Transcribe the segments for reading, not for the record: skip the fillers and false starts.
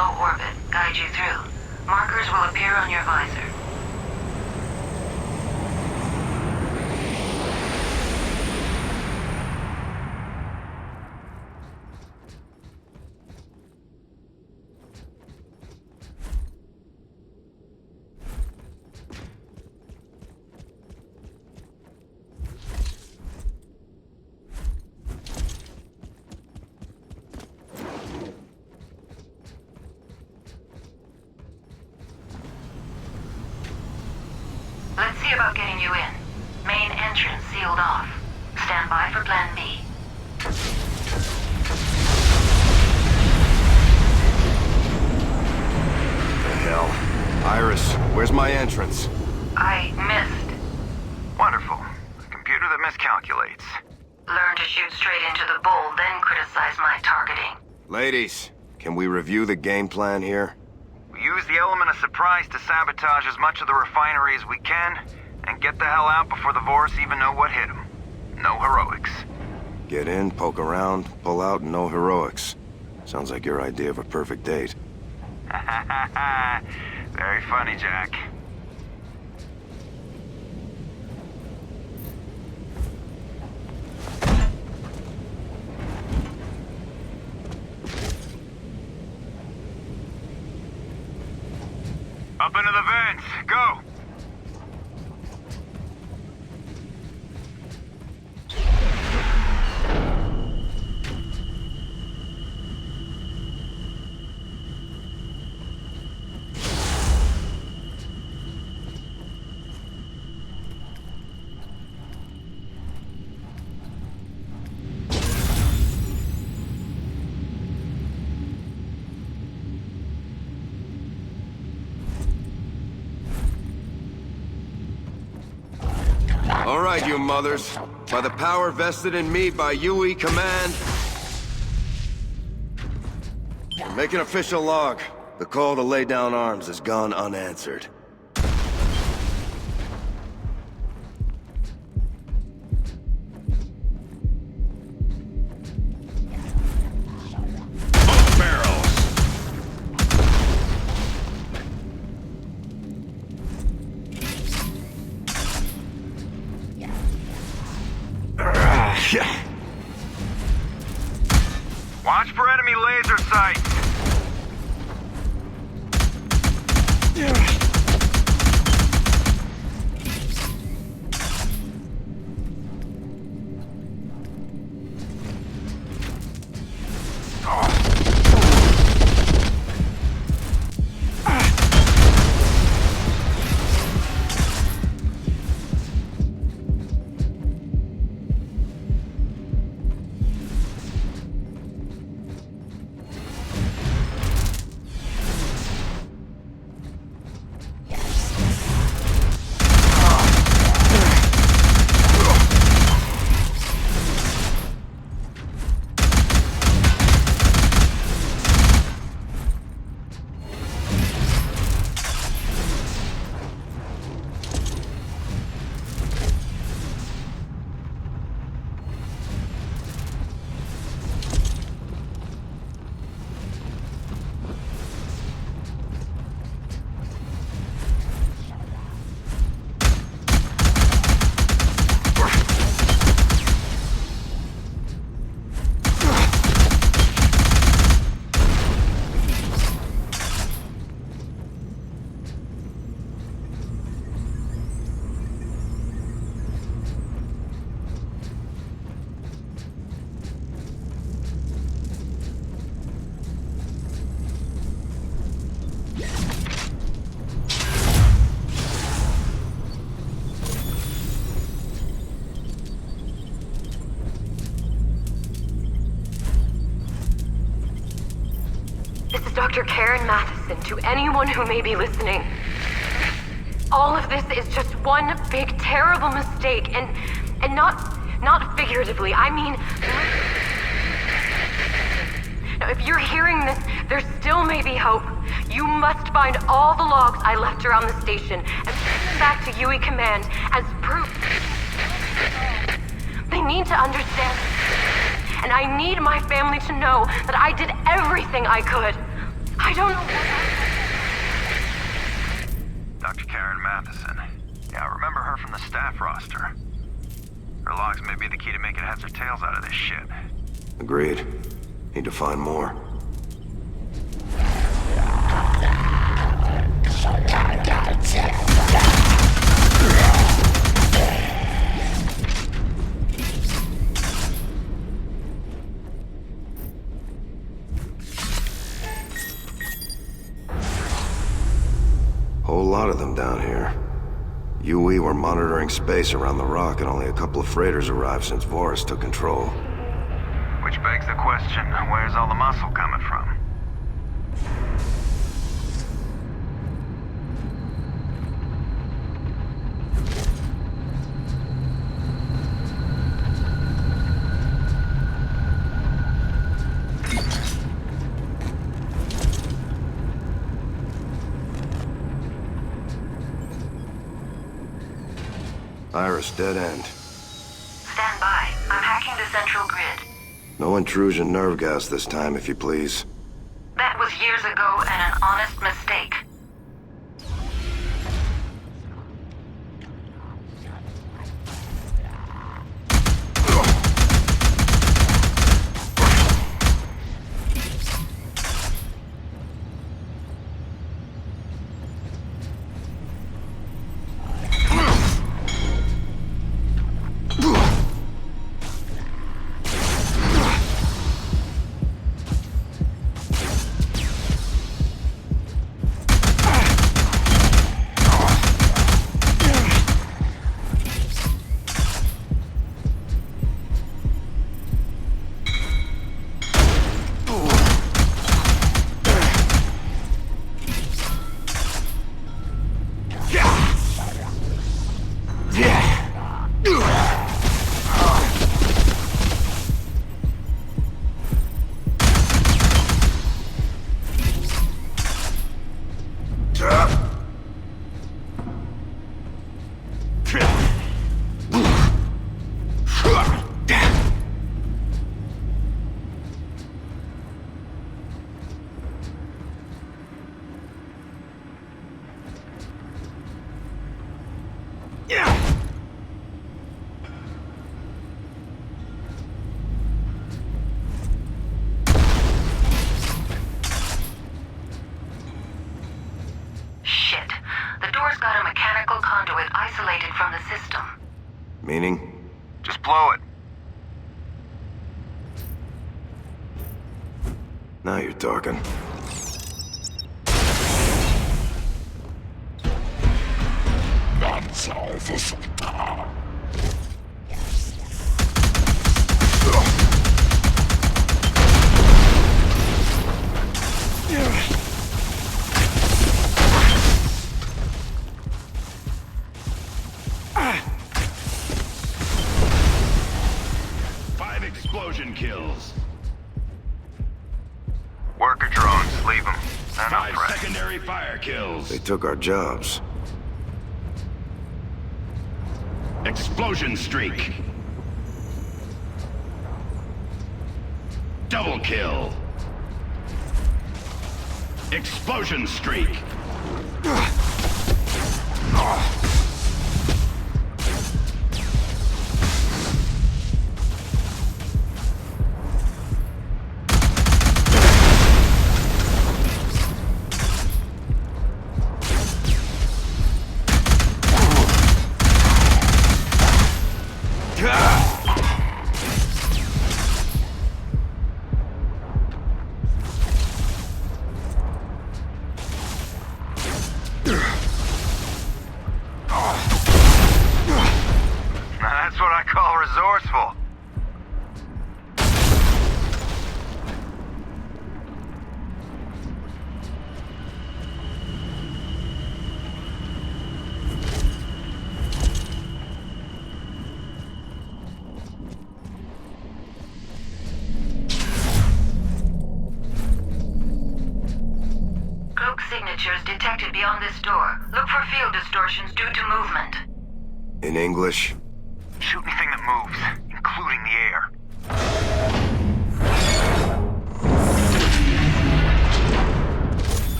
low orbit guide you through. Markers will appear on your visor. Let's see about getting you in. Main entrance sealed off. Stand by for plan B. The hell? Iris, where's my entrance? I missed. Wonderful. A computer that miscalculates. Learn to shoot straight into the bull, then criticize my targeting. Ladies, can we review the game plan here? We use the element of surprise to sabotage as much of the refinery as we can, and get the hell out before the Vorus even know what hit them. No heroics. Get in, poke around, pull out, no heroics. Sounds like your idea of a perfect date. Very funny, Jack. Up into the vents. Go! All right, you mothers. By the power vested in me by UE Command... Make an official log. The call to lay down arms has gone unanswered. Watch for enemy laser sights. This is Dr. Karen Matheson to anyone who may be listening. All of this is just one big, terrible mistake, and not figuratively. I mean... Now, if you're hearing this, there still may be hope. You must find all the logs I left around the station and bring them back to UE Command as proof. They need to understand this. And I need my family to know that I did everything I could. I don't know what... Dr. Karen Matheson. Yeah, I remember her from the staff roster. Her logs may be the key to making heads or tails out of this shit. Agreed. Need to find more. Whole lot of them down here. UE were monitoring space around the rock, and only a couple of freighters arrived since Voris took control. Which begs the question, where's all the muscle coming from? Iris, dead end. Stand by. I'm hacking the central grid. No intrusion nerve gas this time, if you please. That was years ago and an honest mistake. Meaning? Just blow it. Now you're talking. Explosion kills. Worker drones, leave them. They're no 5 threat. secondary fire kills. They took our jobs. Explosion streak. Double kill. Explosion streak. That's what I call resourceful. Cloak signatures detected beyond this door. Look for field distortions due to movement. In English? Shoot anything that moves, including the air.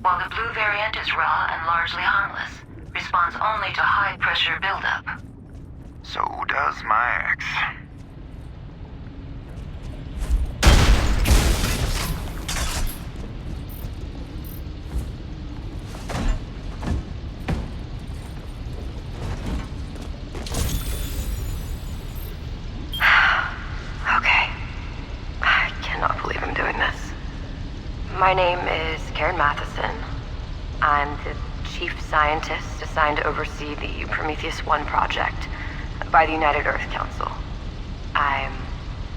while the blue variant is raw and largely harmless. Responds only to high-pressure buildup. So does my ex. Okay. I cannot believe I'm doing this. My name is Karen Matheson. I'm the chief scientist assigned to oversee the Prometheus 1 project by the United Earth Council. I'm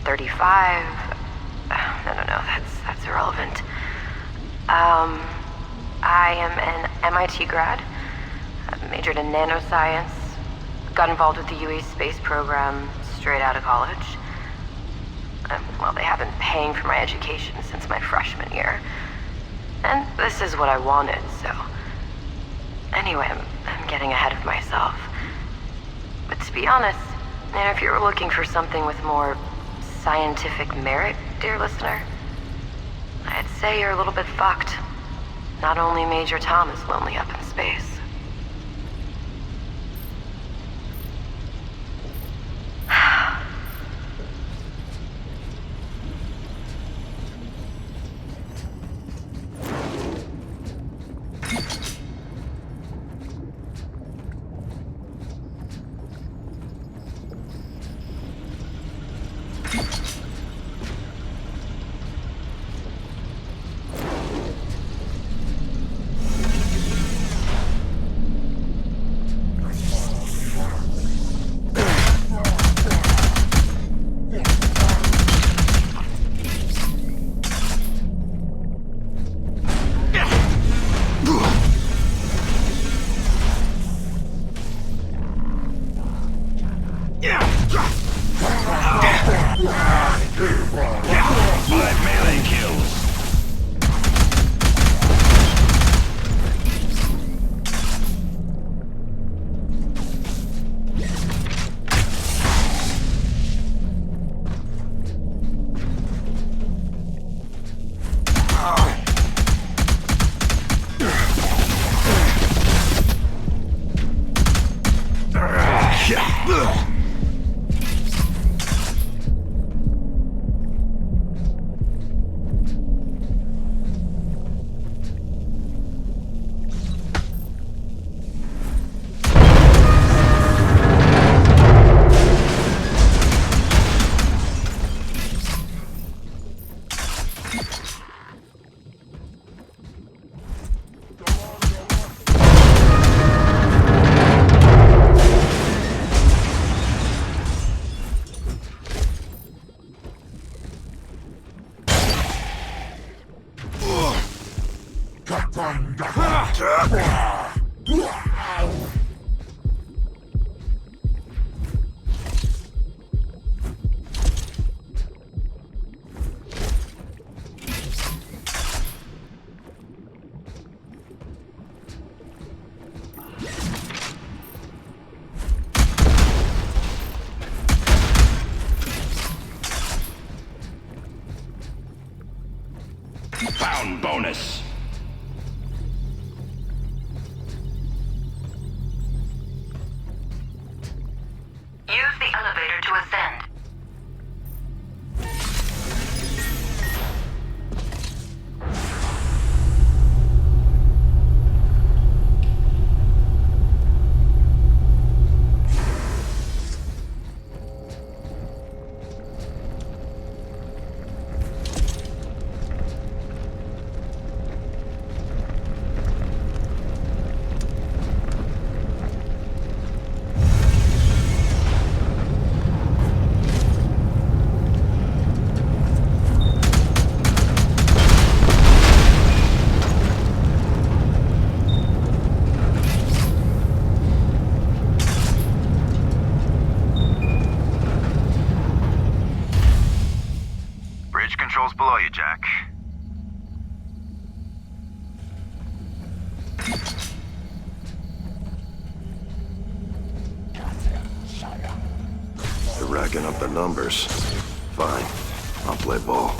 35. No, that's irrelevant. I am an MIT grad. I majored in nanoscience. Got involved with the UAE space program straight out of college. Well, they have been paying for my education since my freshman year. And this is what I wanted, so... Anyway, I'm getting ahead of myself. But to be honest, if you were looking for something with more scientific merit, dear listener, I'd say you're a little bit fucked. Not only Major Tom is lonely up in space. Found bonus. Use the elevator to ascend. Controls below you, Jack. They're racking up their numbers. Fine. I'll play ball.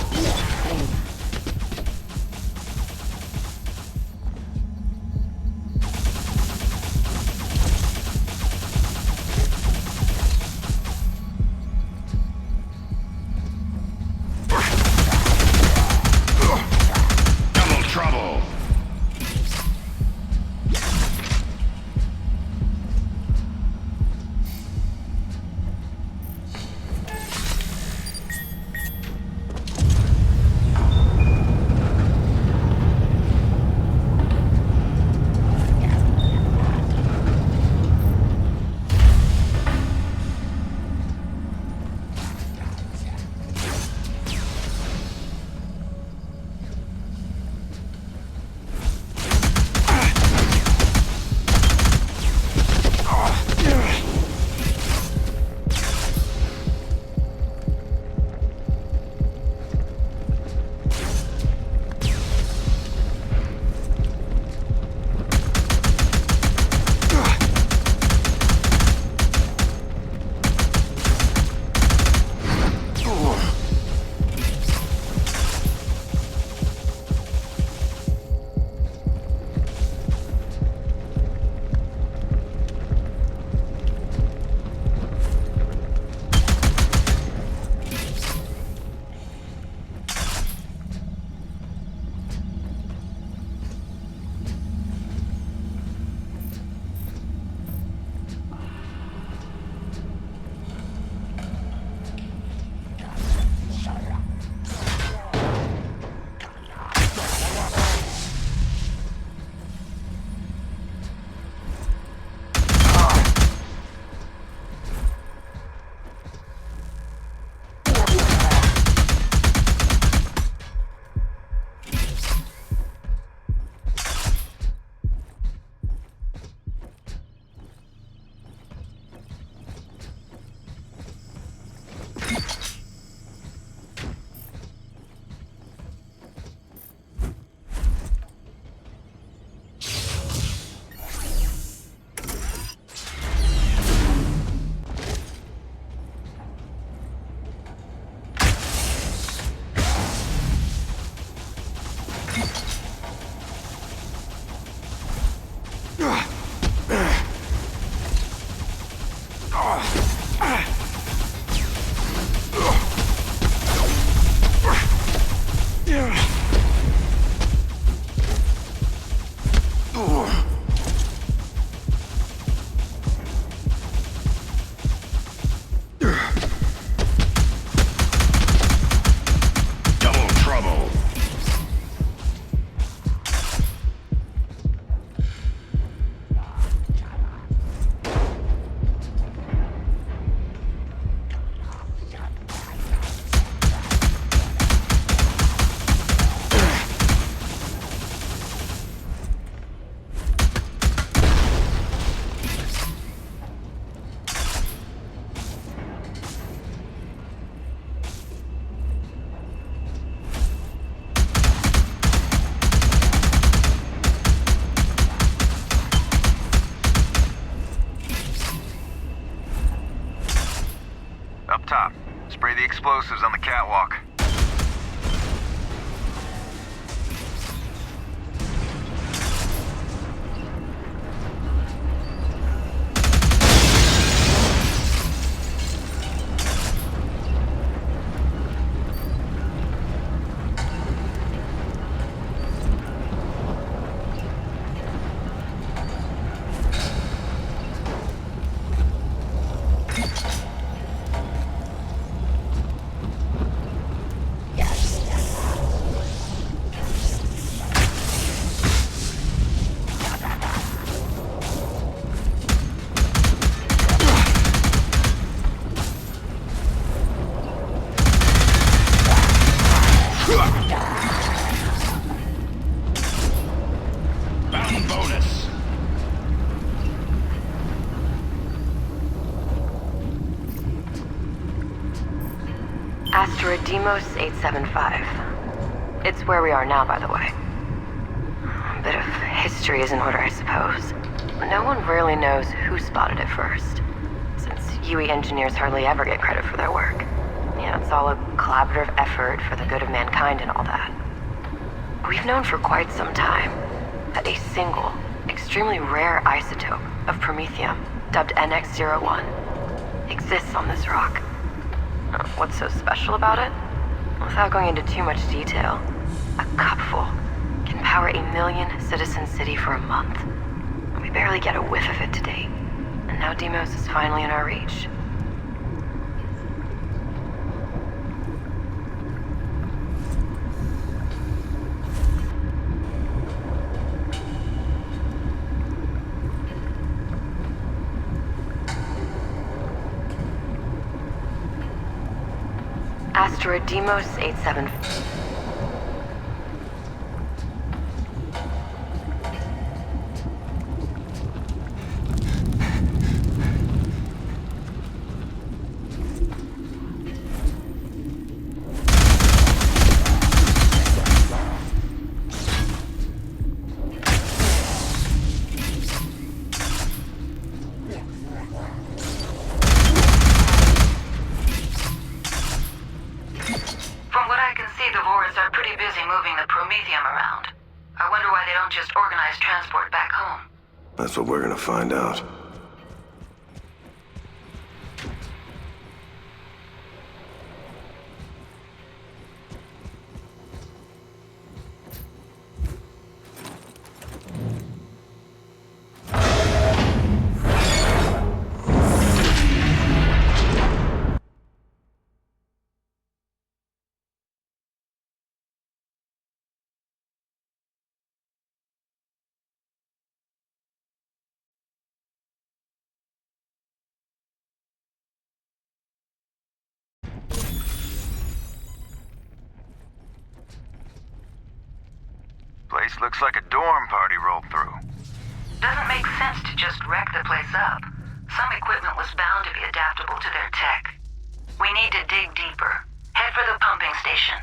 explosives on the catwalk. Demos 875. It's where we are now, by the way. A bit of history is in order, I suppose. No one really knows who spotted it first, since UE engineers hardly ever get credit for their work. It's all a collaborative effort for the good of mankind and all that. We've known for quite some time that a single, extremely rare isotope of promethium, dubbed NX-01, exists on this rock. What's so special about it? Without going into too much detail, a cupful can power a 1 million citizen city for a month. We barely get a whiff of it to date, and now Demos is finally in our reach. Asteroid Demos 87. That's what we're gonna find out. Place looks like a dorm party rolled through. Doesn't make sense to just wreck the place up. Some equipment was bound to be adaptable to their tech. We need to dig deeper. Head for the pumping station.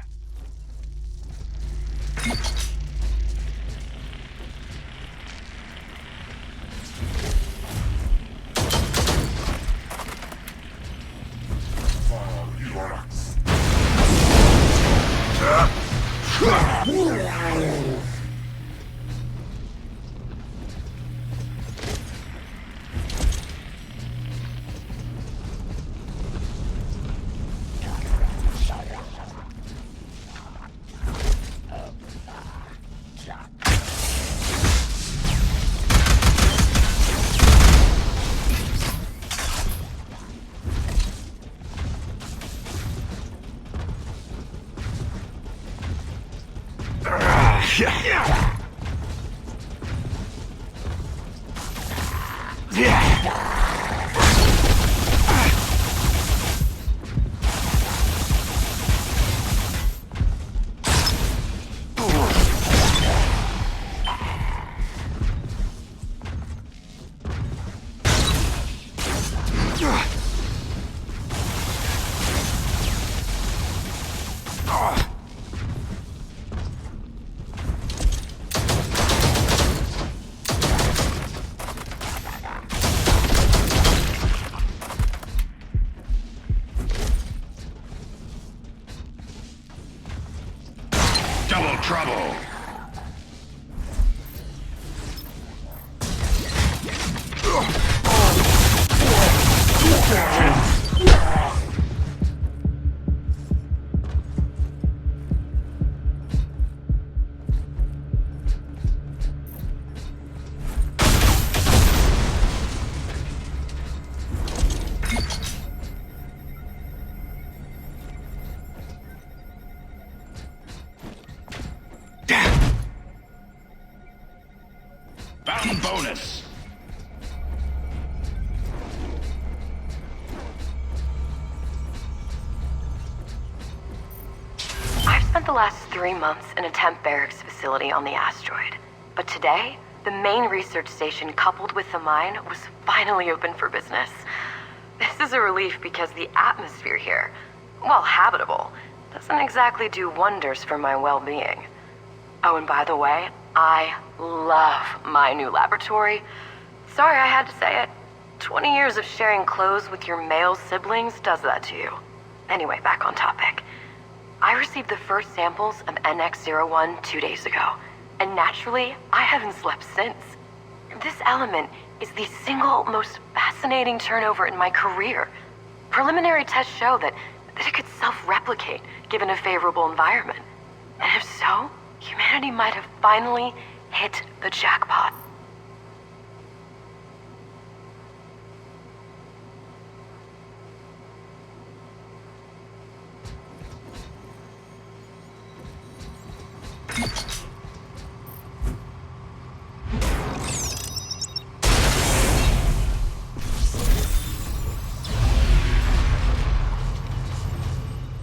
Fountain bonus. I've spent the last 3 months in a temp barracks facility on the asteroid. But today, the main research station coupled with the mine was finally open for business. This is a relief because the atmosphere here, while habitable, doesn't exactly do wonders for my well-being. Oh, and by the way, I love my new laboratory. Sorry I had to say it. 20 years of sharing clothes with your male siblings does that to you. Anyway, back on topic. I received the first samples of NX-01 2 days ago, and naturally, I haven't slept since. This element is the single most fascinating turnover in my career. Preliminary tests show that it could self-replicate given a favorable environment. And if so, humanity might have finally hit the jackpot.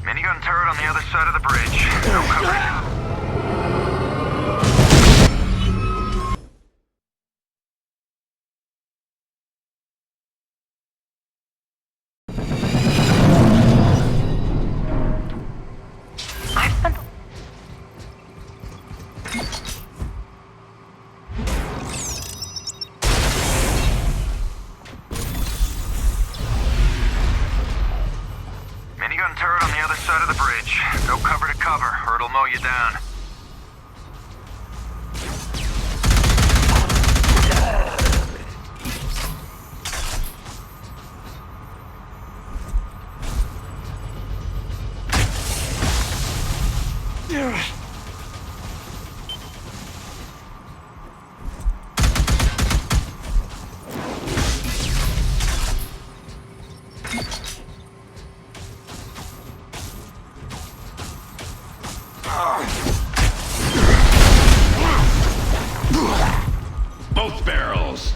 Minigun turret on the other side of the bridge. No cover. Minigun turret on the other side of the bridge. Go cover to cover, or it'll mow you down. Both barrels.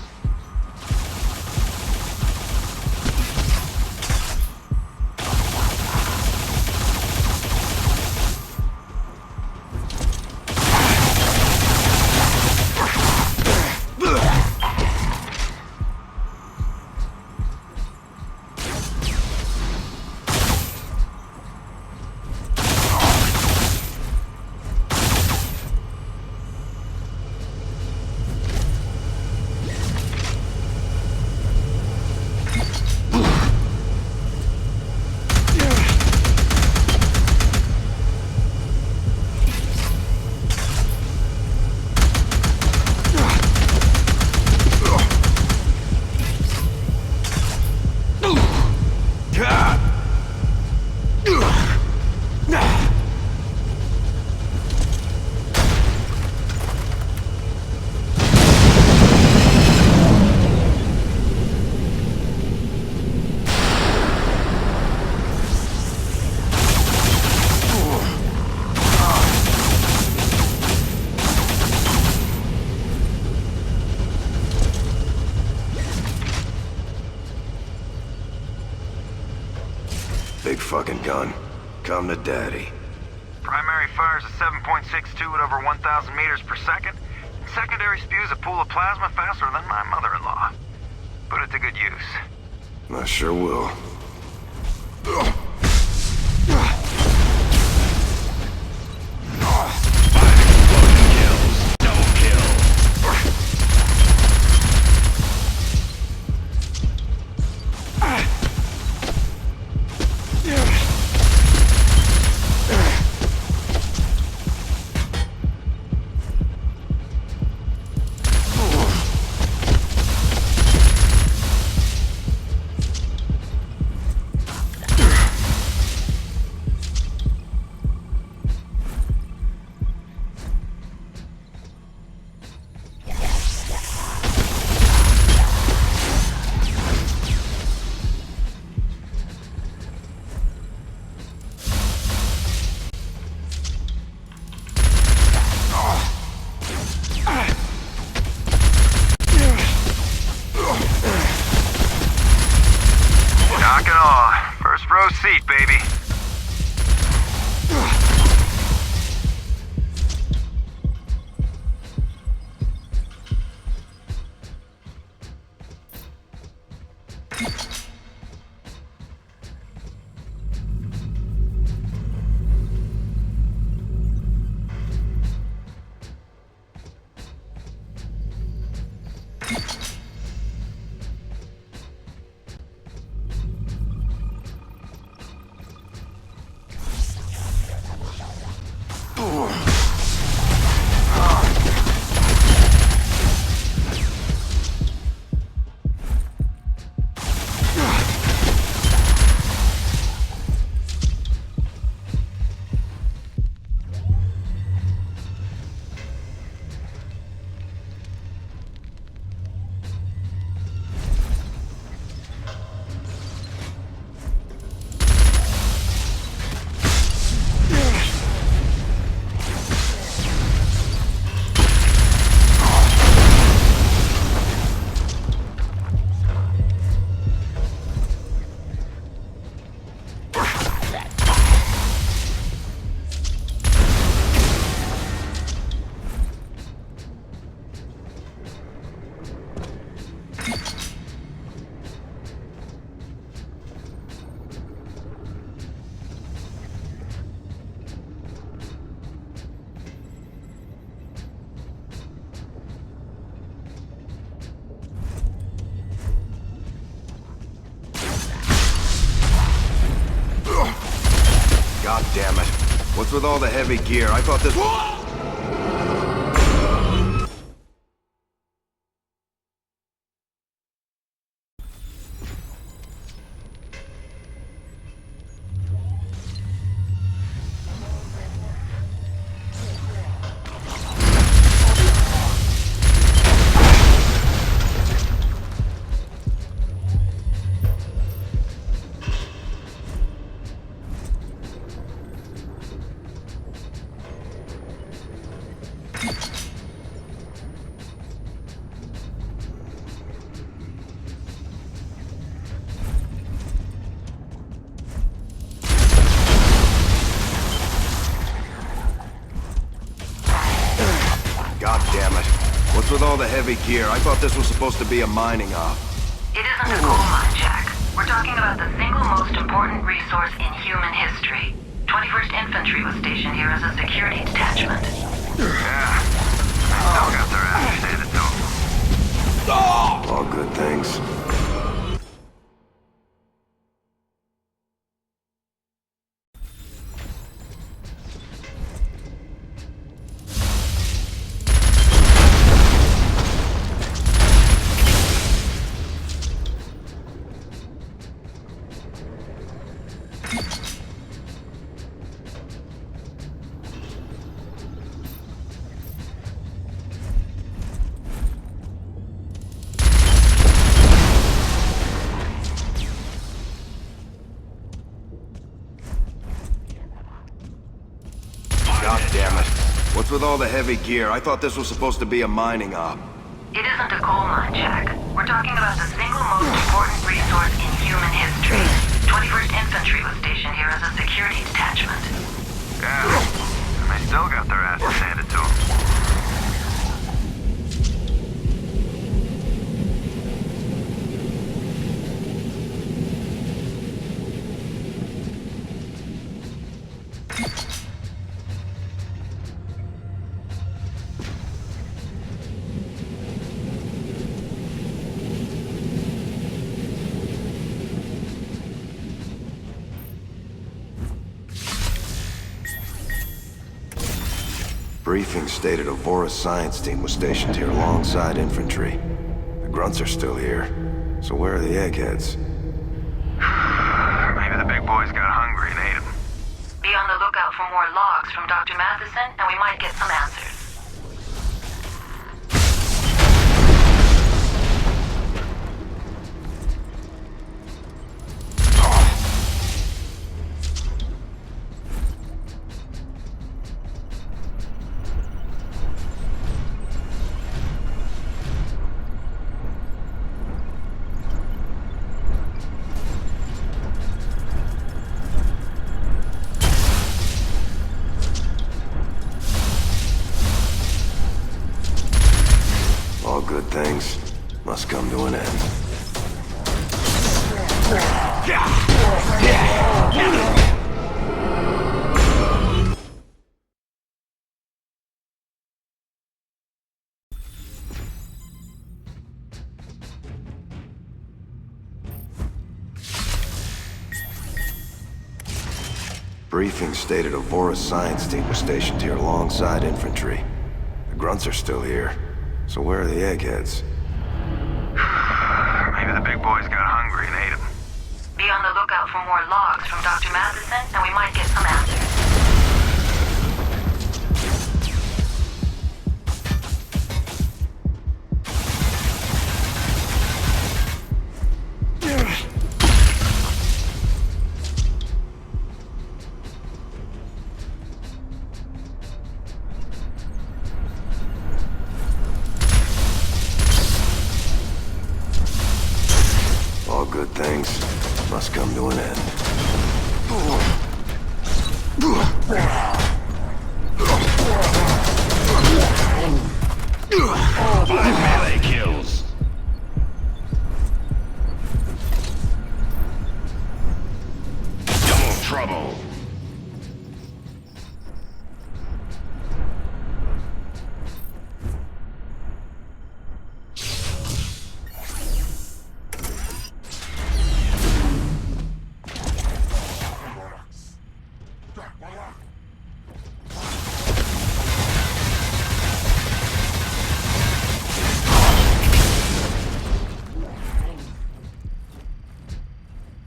Big fucking gun. Come to daddy. Primary fires a 7.62 at over 1,000 meters per second. Secondary spews a pool of plasma faster than my mother-in-law. Put it to good use. I sure will. row seat, baby. God damn it. What's with all the heavy gear? I thought this... God damn it. What's with all the heavy gear? I thought this was supposed to be a mining op. It isn't a gold mine, Jack. We're talking about the single most important resource in human history. 21st Infantry was stationed here as a security detachment. Yeah. They still got their ass handed to them. All good things. God damn it. What's with all the heavy gear? I thought this was supposed to be a mining op. It isn't a coal mine, Jack. We're talking about the single most important resource in human history. 21st Infantry was stationed here as a security detachment. Yeah. And they still got their asses handed to them. Briefing stated a Vorus science team was stationed here alongside infantry. The grunts are still here. So where are the eggheads? Maybe the big boys got hungry and ate them. Be on the lookout for more logs from Dr. Matheson, and we might get some answers. things must come to an end. Briefing stated a Vorus science team was stationed here alongside infantry. The grunts are still here, so where are the eggheads? Maybe the big boys got hungry and ate them. Be on the lookout for more logs from Dr. Matheson, and we might get some answers. All good things must come to an end. 5 melee kills. Double trouble.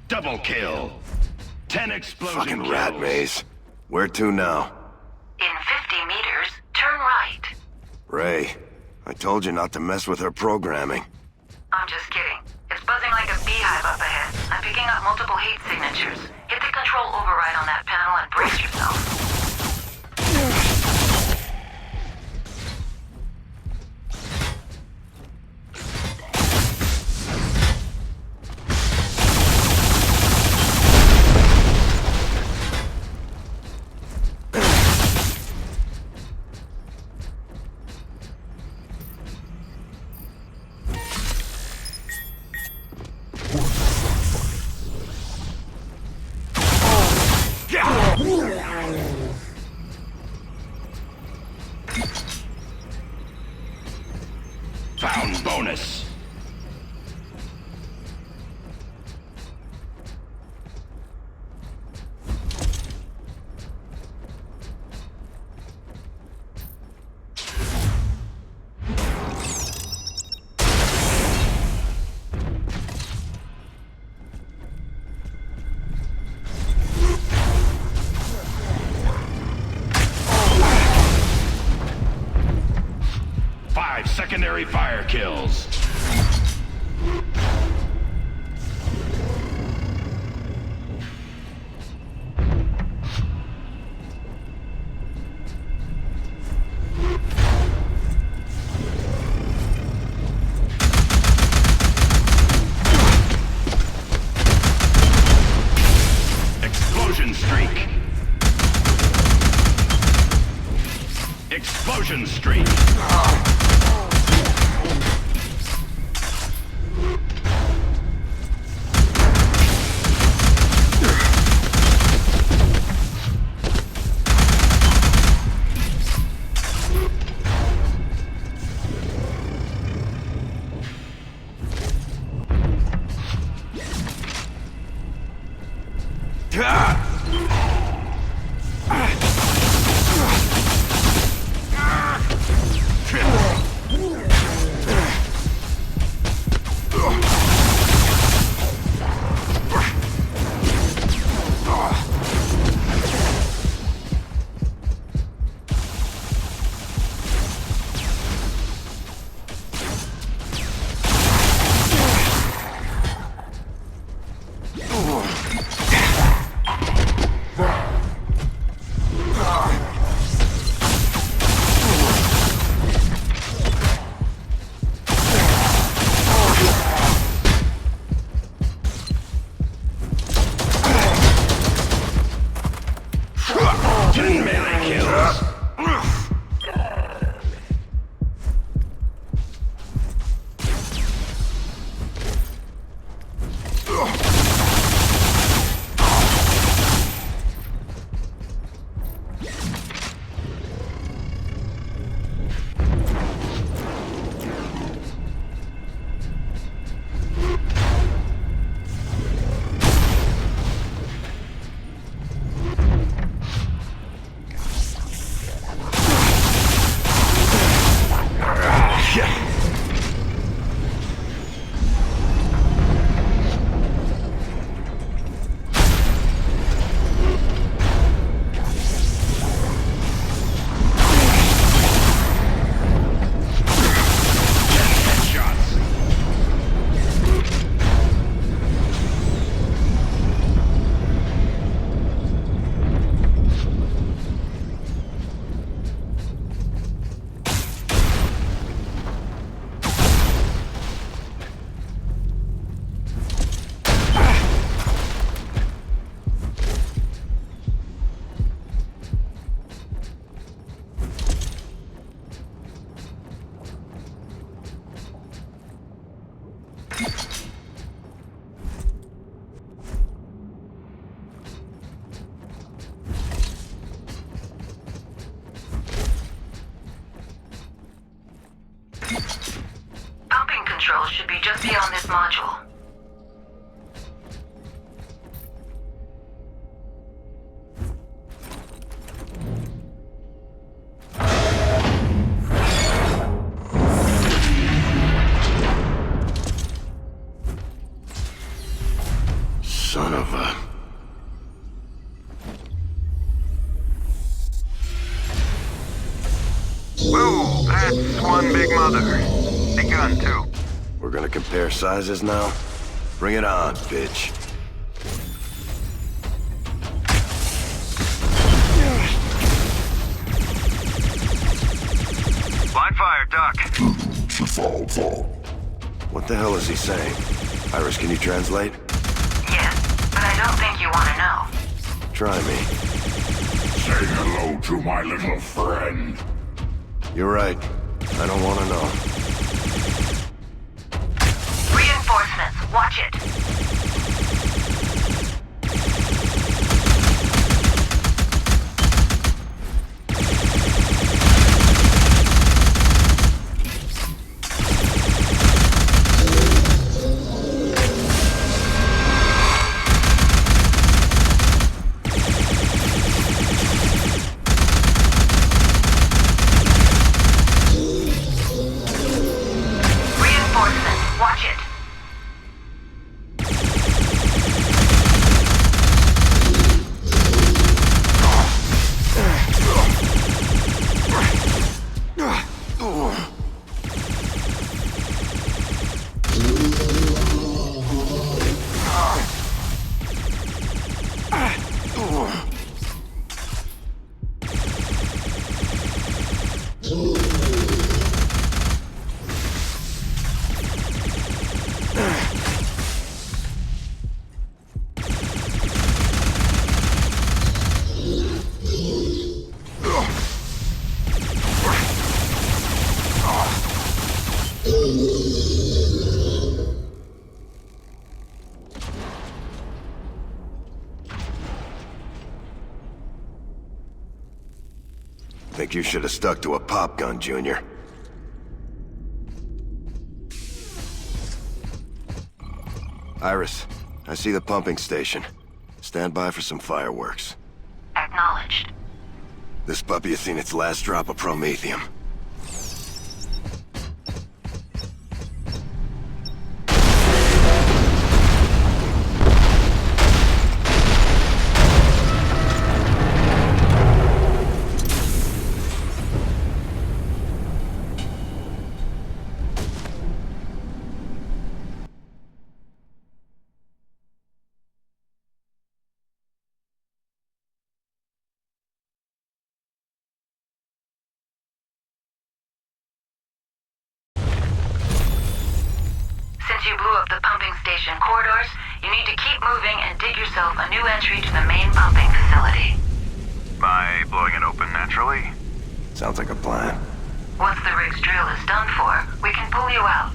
Double kill. 10 explosion Fucking kills. rat maze. Where to now? In 50 meters, turn right. Ray, I told you not to mess with her programming. I'm just kidding. It's buzzing like a beehive up ahead. I'm picking up multiple heat signatures. Hit the control override on that panel and brace yourself. Found bonus. Secondary fire kills. Explosion streak. Explosion streak. controls should be just beyond this module. Son of a... Whoa, that's one big mother. Big gun, too. We're gonna compare sizes now? Bring it on, bitch. Blind fire, duck. What the hell is he saying? Iris, can you translate? Yes, but I don't think you want to know. Try me. Say hello to my little friend. You're right. I don't want to know. Reinforcements, watch it. Watch it. Think you should have stuck to a pop gun, Junior. Iris, I see the pumping station. Stand by for some fireworks. Acknowledged. This puppy has seen its last drop of promethium. Since you blew up the pumping station corridors, you need to keep moving and dig yourself a new entry to the main pumping facility. By blowing it open naturally? Sounds like a plan. Once the rig's drill is done for, we can pull you out.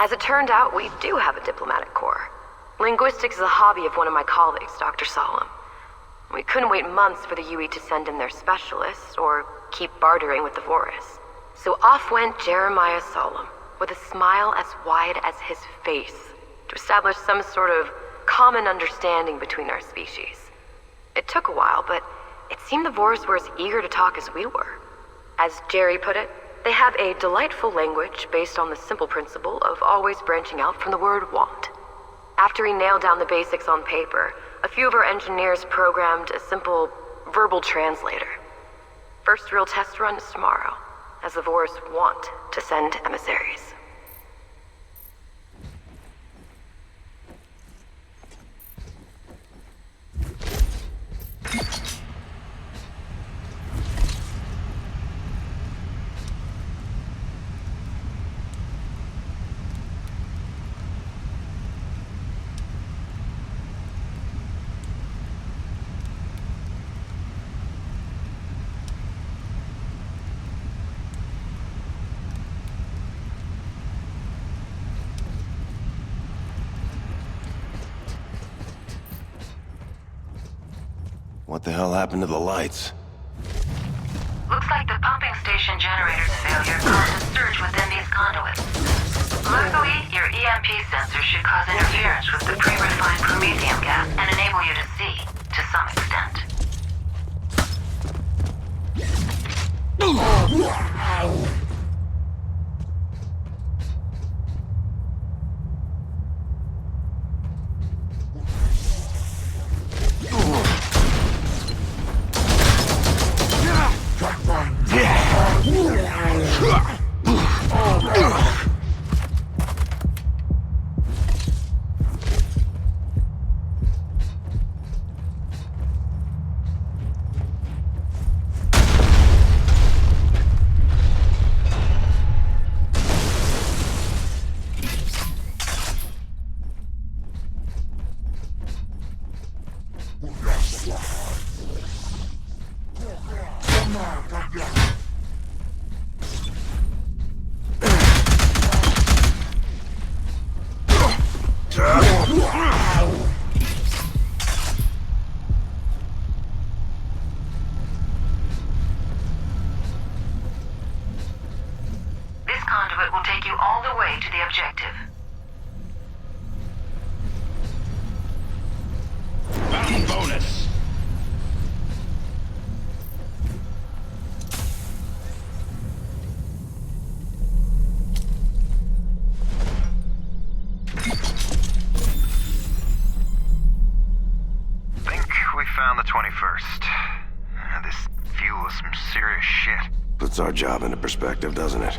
As it turned out, we do have a diplomatic corps. Linguistics is a hobby of one of my colleagues, Dr. Solemn. We couldn't wait months for the UE to send in their specialists, or keep bartering with the Voris. So off went Jeremiah Solemn, with a smile as wide as his face, to establish some sort of common understanding between our species. It took a while, but it seemed the Voris were as eager to talk as we were. As Jerry put it, they have a delightful language based on the simple principle of always branching out from the word want. After he nailed down the basics on paper, a few of our engineers programmed a simple verbal translator. First real test run is tomorrow. as the Vores want to send emissaries. What the hell happened to the lights? Looks like the pumping station generator's failure caused a surge within these conduits. Luckily, your EMP sensor should cause interference with the pre-refined promethium gas and enable you to see, to some extent. This conduit will take you all the way to the objective. Bounty bonus. Think we found the 21st. This fuel is some serious shit. Puts our job into perspective, doesn't it?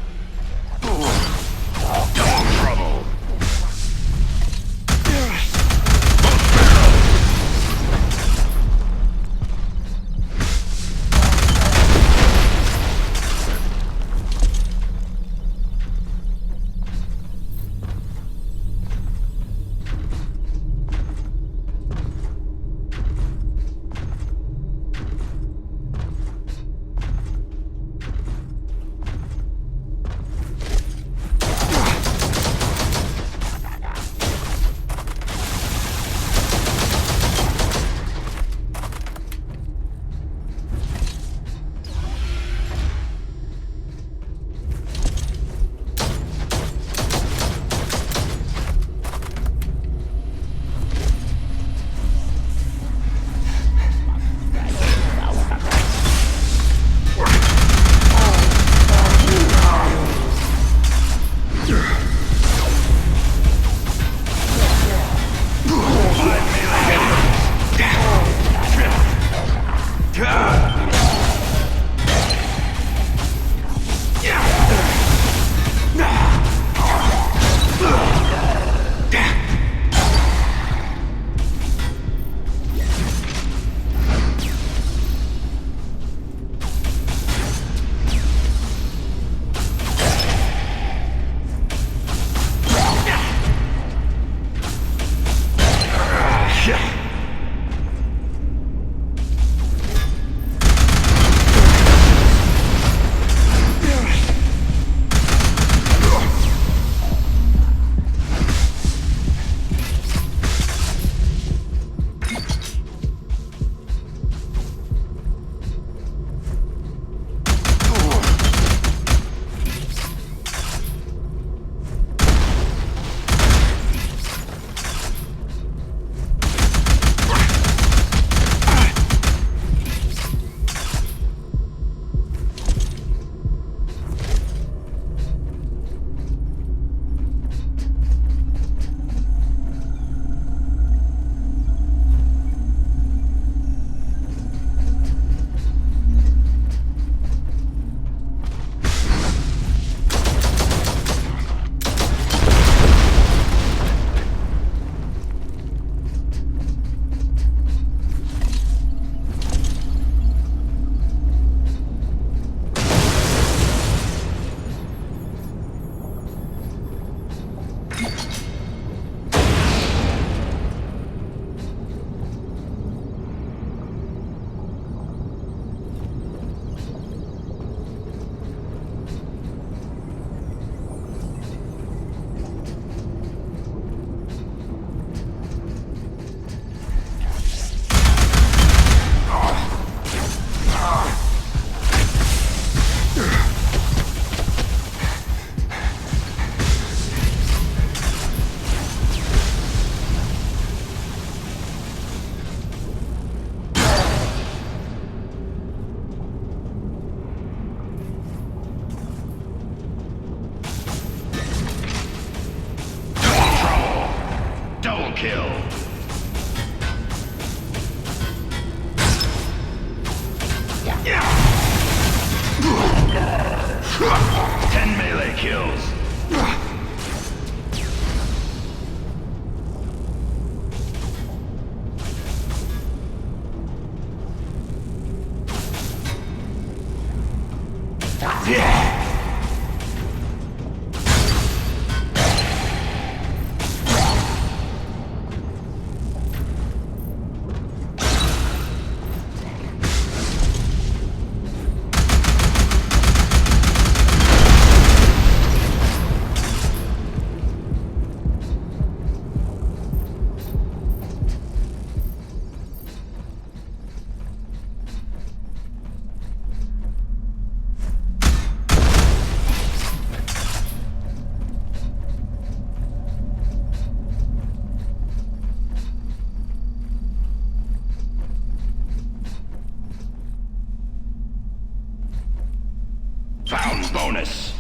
Trouble. kill. Yeah. 10 melee kills. Yeah. Found bonus.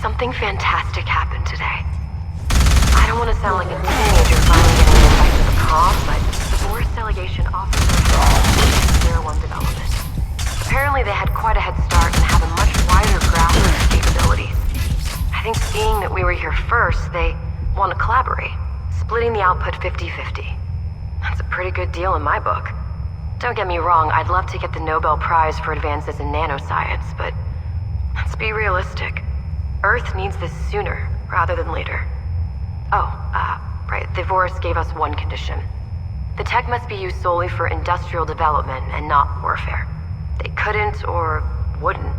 Something fantastic happened today. I don't want to sound like a teenager finally getting invited to the prom, but the Boris delegation offered their one development. Apparently they had quite a head start and have a much wider grasp of its capabilities. I think seeing that we were here first, they want to collaborate, splitting the output 50-50. That's a pretty good deal in my book. Don't get me wrong, I'd love to get the Nobel Prize for advances in nanoscience, but let's be realistic. Earth needs this sooner, rather than later. Oh, right, the Voris gave us one condition. The tech must be used solely for industrial development and not warfare. They couldn't, or wouldn't,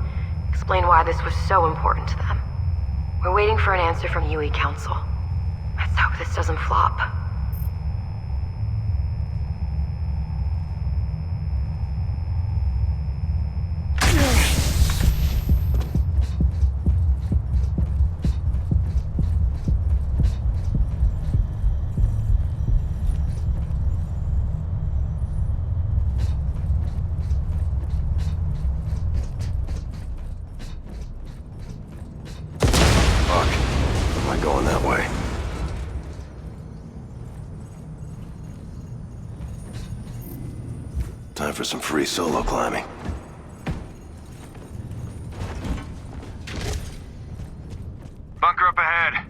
explain why this was so important to them. We're waiting for an answer from UE Council. Let's hope this doesn't flop. Going that way. Time for some free solo climbing. Bunker up ahead.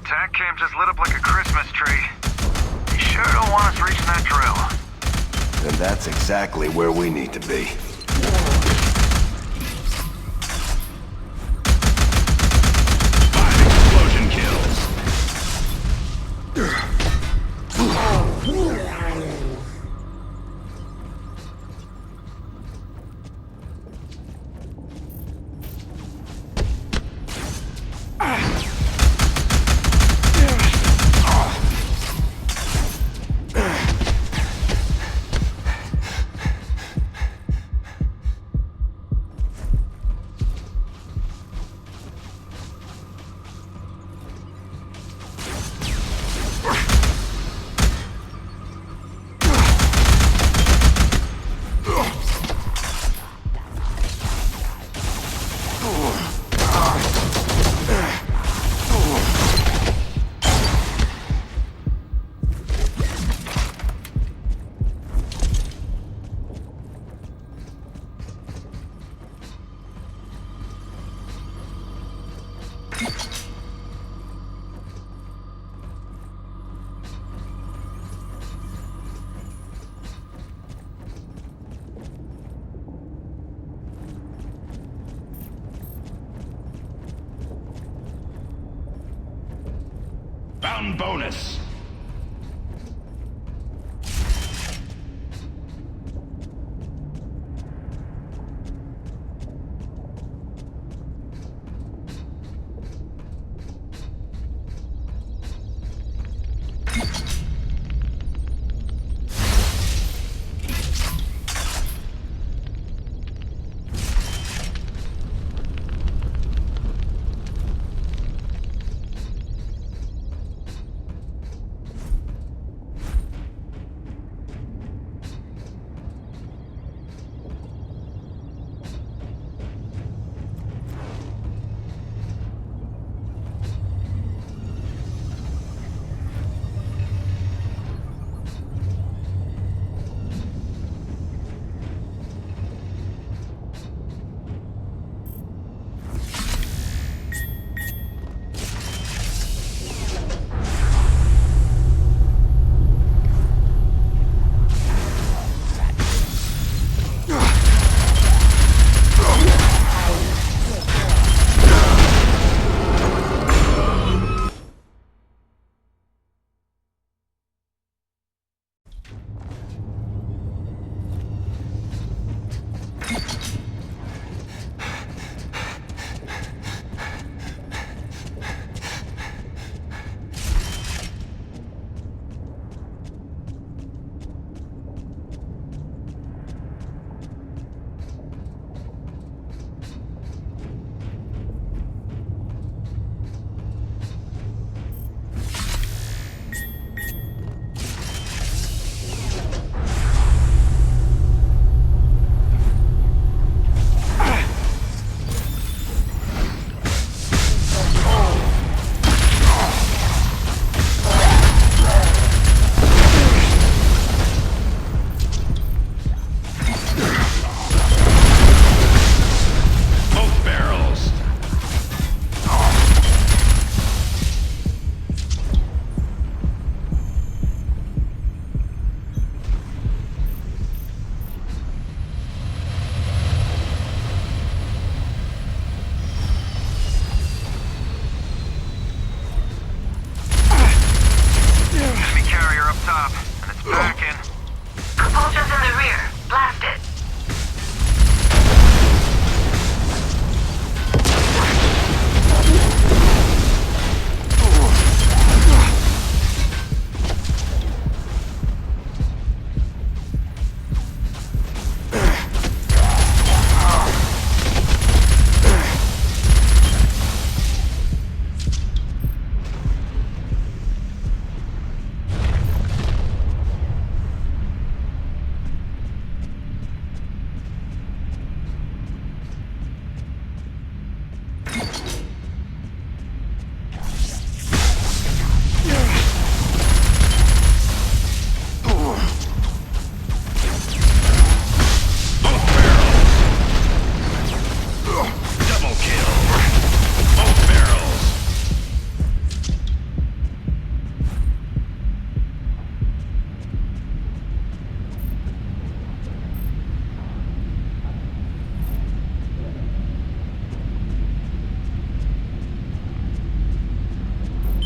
Attack camp just lit up like a Christmas tree. You sure don't want us reaching that drill. And that's exactly where we need to be. 5 explosion kills. bonus.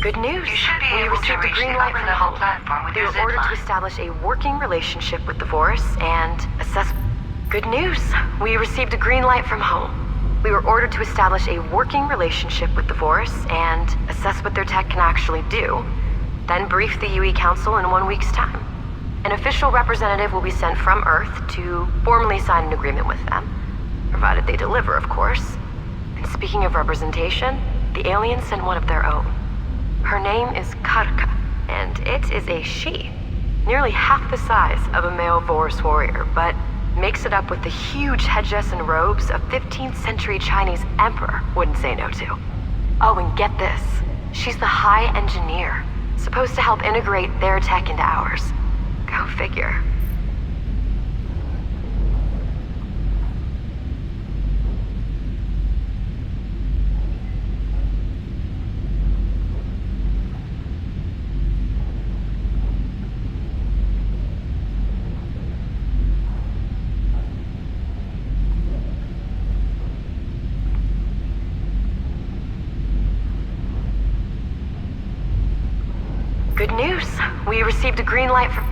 Good news. You should be We able to received a reach green the light upper from the level home. platform with We your were zip ordered to line. establish a working relationship with the Vorus and assess... Good news. We received a green light from home. We were ordered to establish a working relationship with the Vorus and assess what their tech can actually do, then brief the UE Council in 1 week's time. An official representative will be sent from Earth to formally sign an agreement with them, provided they deliver, of course. And speaking of representation, the aliens sent one of their own. Her name is Karta, and it is a she. Nearly half the size of a male Vorus warrior, but makes it up with the huge headdress and robes a 15th century Chinese emperor wouldn't say no to. Oh, and get this. She's the High Engineer, supposed to help integrate their tech into ours. Go figure. news. We received a green light from...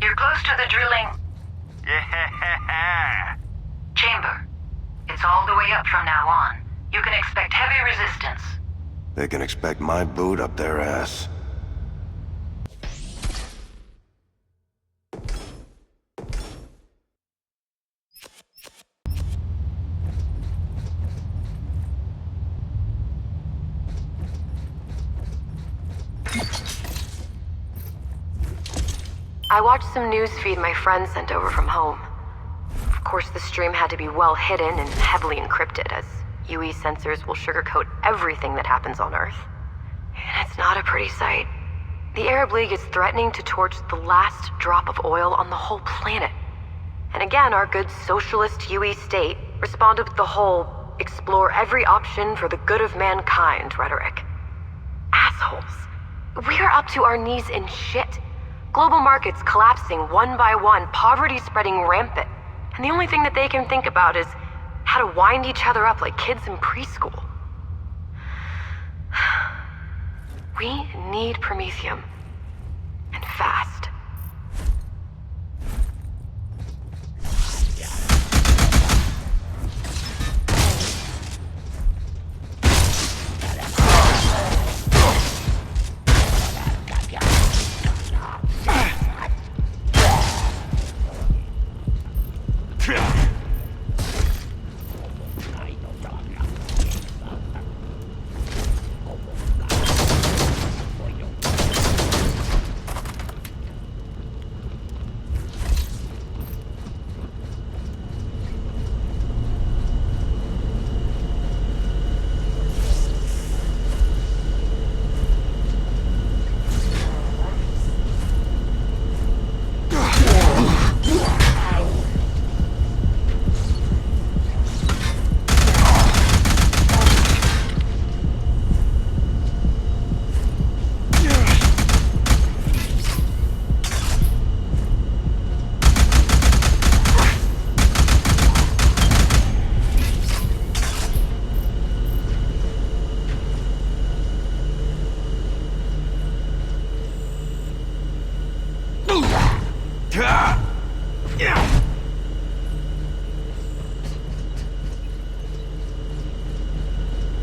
You're close to the drilling Yeah. chamber. It's all the way up from now on. You can expect heavy resistance. They can expect my boot up their ass. I watched some news feed my friend sent over from home. Of course, the stream had to be well hidden and heavily encrypted, as UE sensors will sugarcoat everything that happens on Earth. And it's not a pretty sight. The Arab League is threatening to torch the last drop of oil on the whole planet. And again, our good socialist UE state responded with the whole explore every option for the good of mankind rhetoric. Assholes. We are up to our knees in shit. Global markets collapsing one by one, poverty spreading rampant. And the only thing that they can think about is how to wind each other up like kids in preschool. We need Promethium. And fast.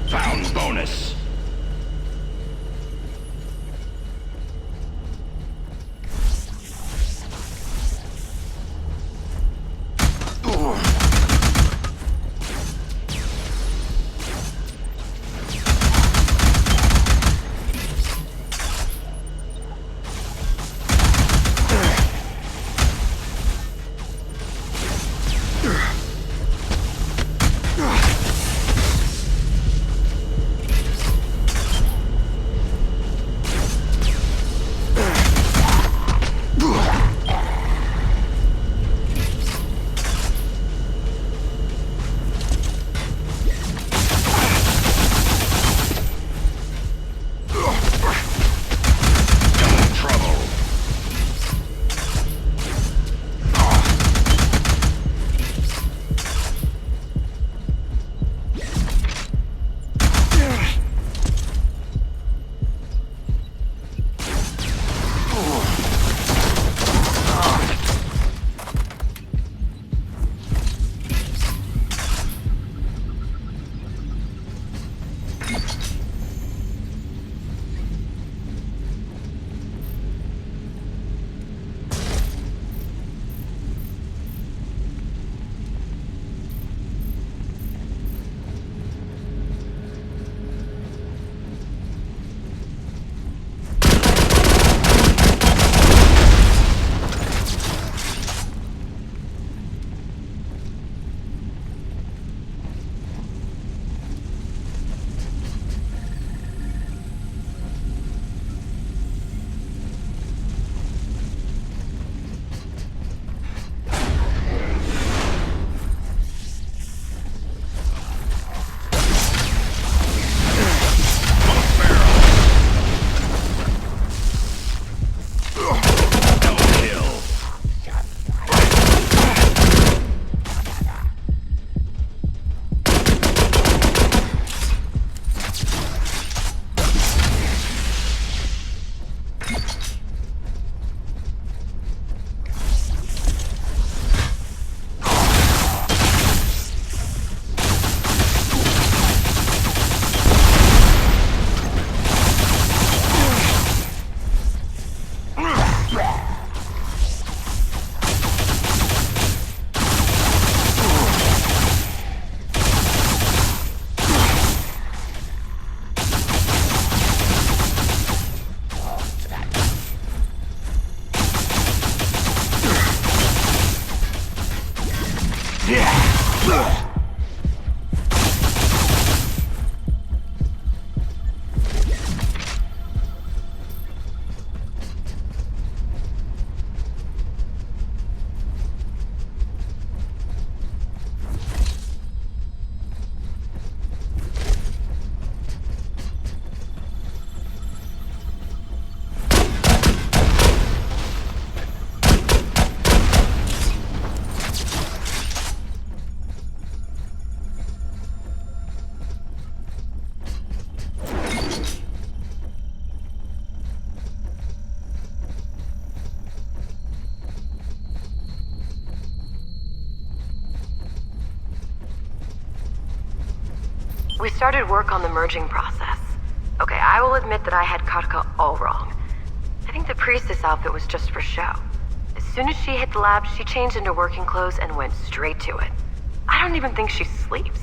Found bonus. We started work on the merging process. Okay, I will admit that I had Karta all wrong. I think the priestess outfit was just for show. As soon as she hit the lab, she changed into working clothes and went straight to it. I don't even think she sleeps.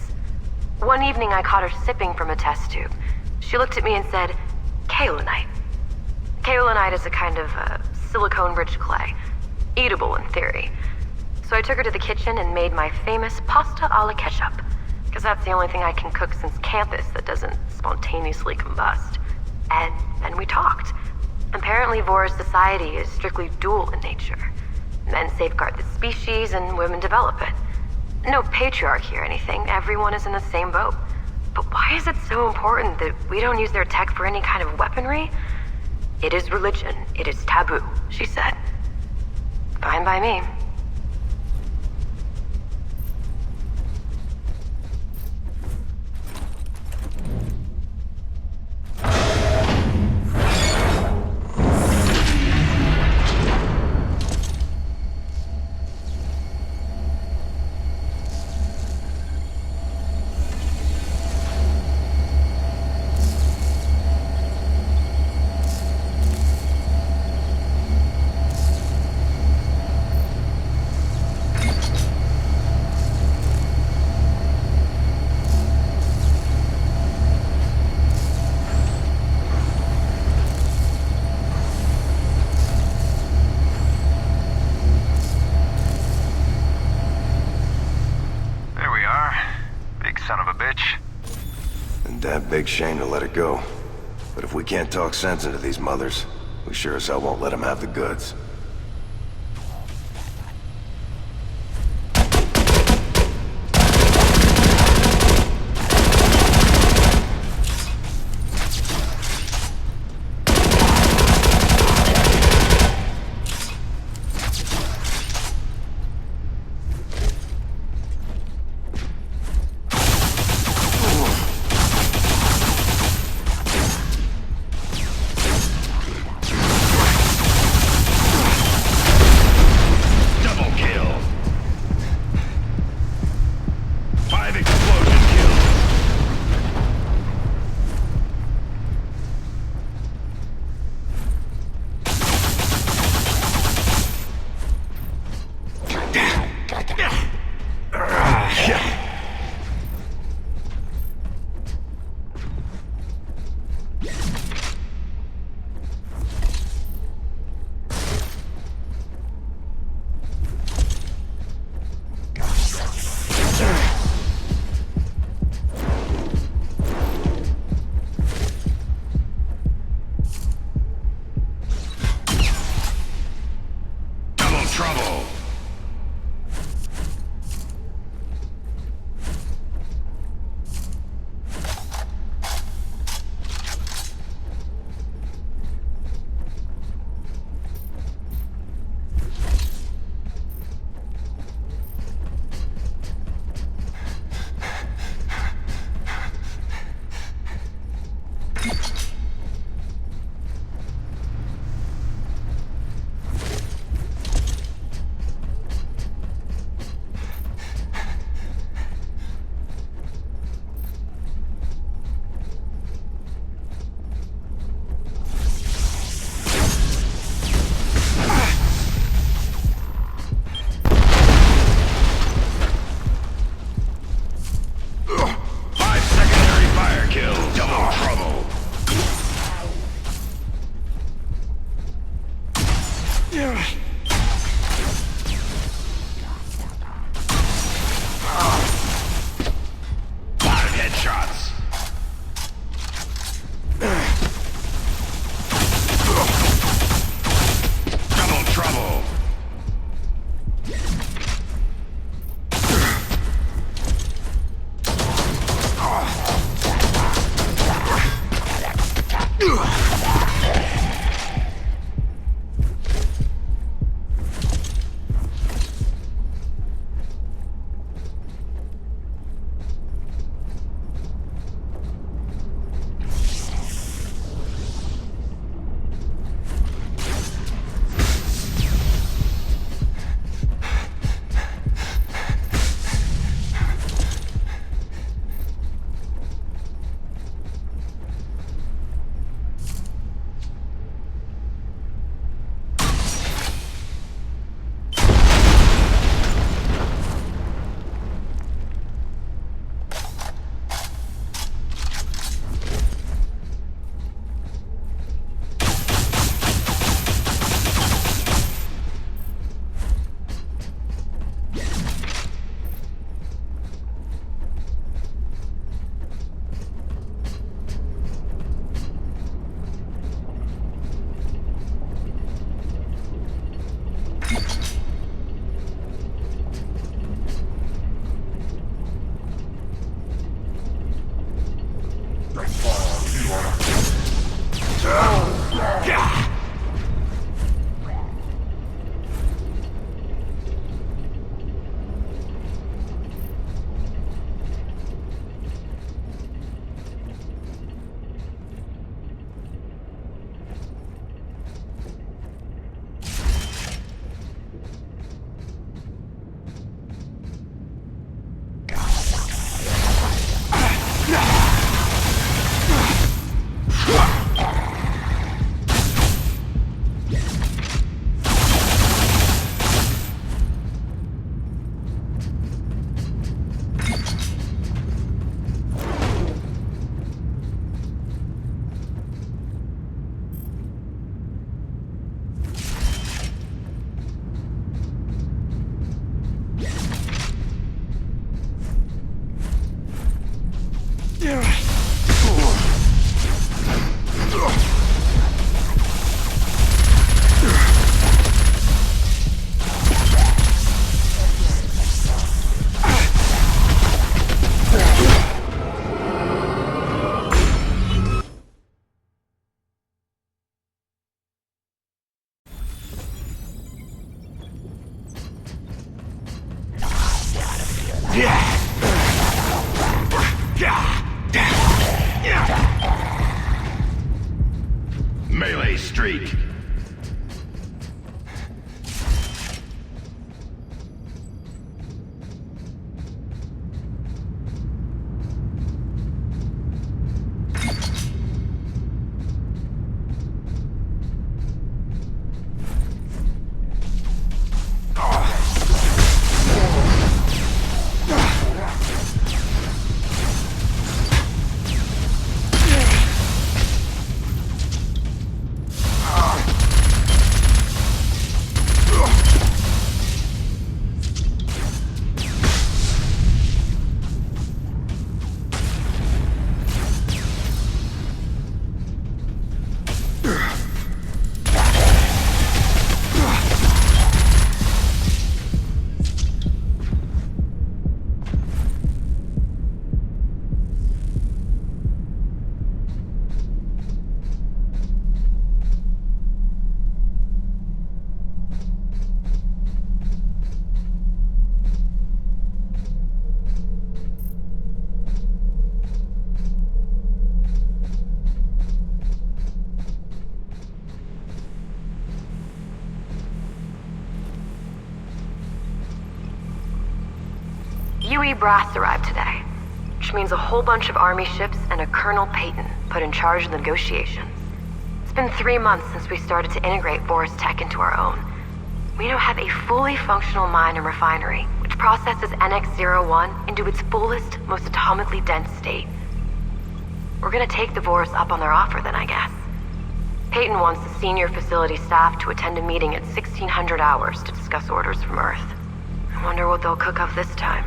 One evening I caught her sipping from a test tube. She looked at me and said, "Kaolinite." Kaolinite is a kind of silicone-rich clay. Eatable in theory. So I took her to the kitchen and made my famous pasta alla ketchup. Because that's the only thing I can cook since campus that doesn't spontaneously combust. And then we talked. Apparently Vora's society is strictly dual in nature. Men safeguard the species and women develop it. No patriarchy or anything, everyone is in the same boat. But why is it so important that we don't use their tech for any kind of weaponry? It is religion, it is taboo, she said. Fine by me. Big shame to let it go. But if we can't talk sense into these mothers, we sure as hell won't let them have the goods. melee streak. UE brass arrived today, which means a whole bunch of Army ships and a Colonel Payton put in charge of the negotiations. It's been 3 months since we started to integrate Boris tech into our own. We now have a fully functional mine and refinery, which processes NX-01 into its fullest, most atomically dense state. We're gonna take the Boris up on their offer then, I guess. Payton wants the senior facility staff to attend a meeting at 1600 hours to discuss orders from Earth. I wonder what they'll cook up this time.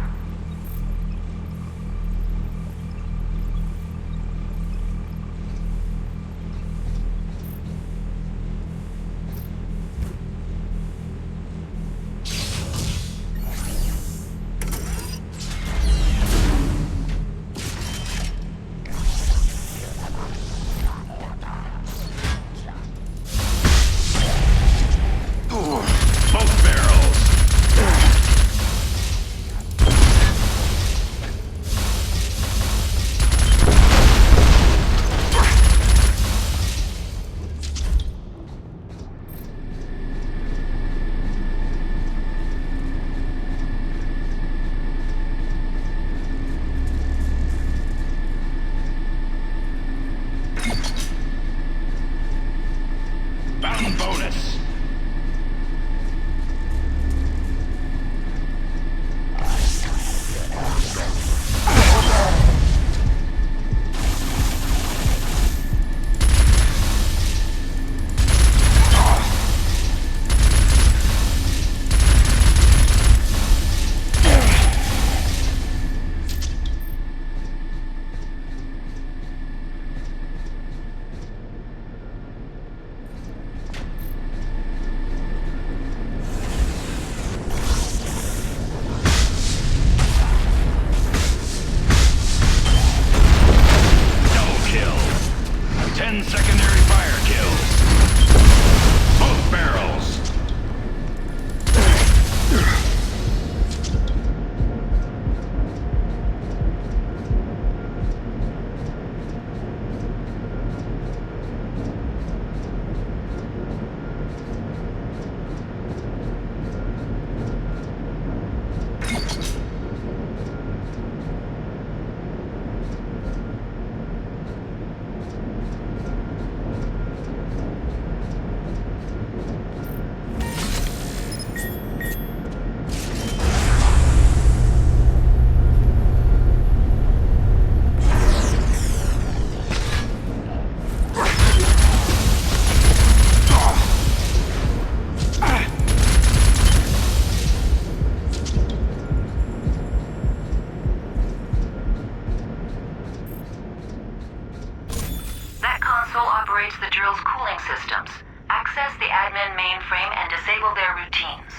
The drill's cooling systems. Access the admin mainframe and disable their routines.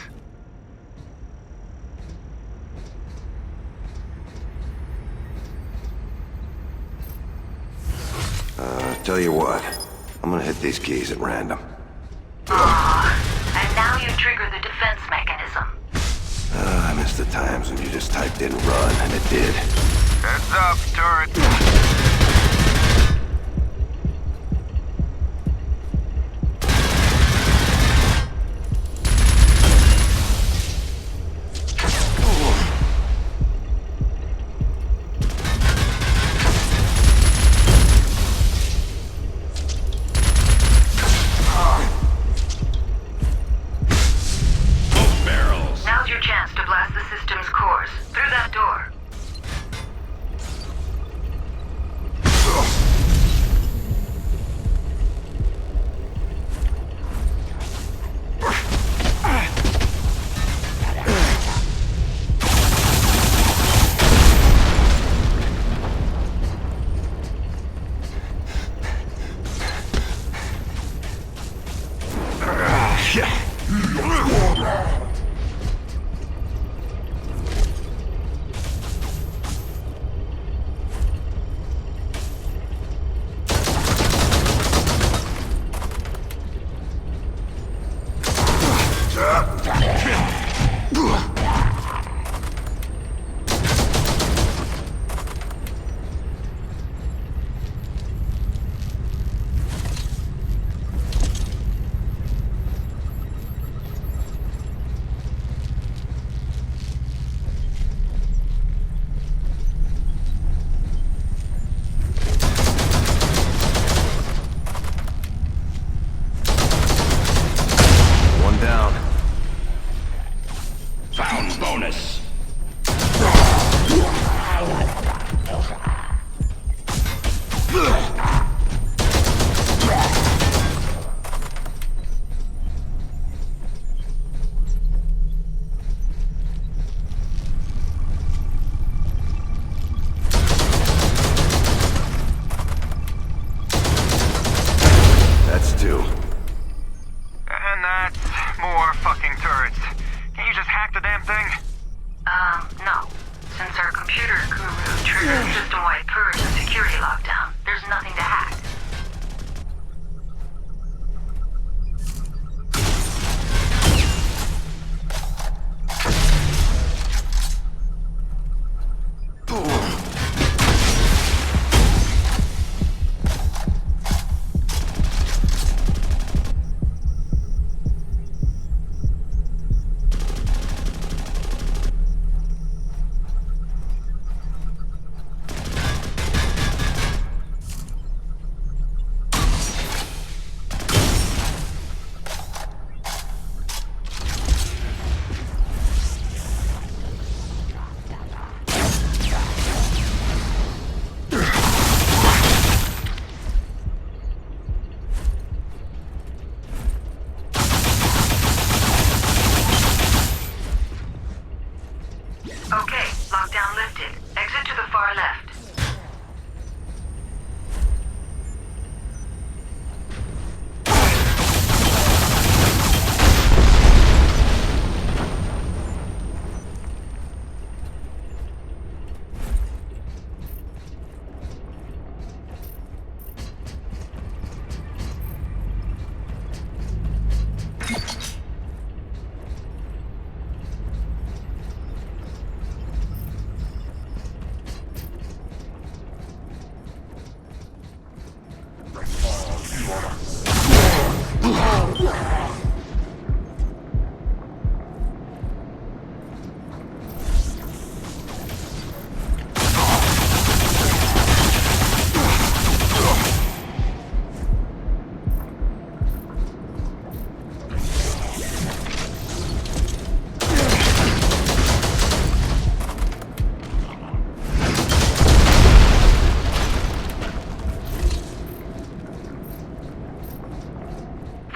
Tell you what, I'm gonna hit these keys at random. And now you trigger the defense mechanism. I miss the times when you just typed in run, and it did. Heads up, turret.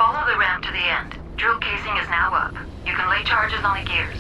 Follow the ramp to the end. Drill casing is now up. You can lay charges on the gears.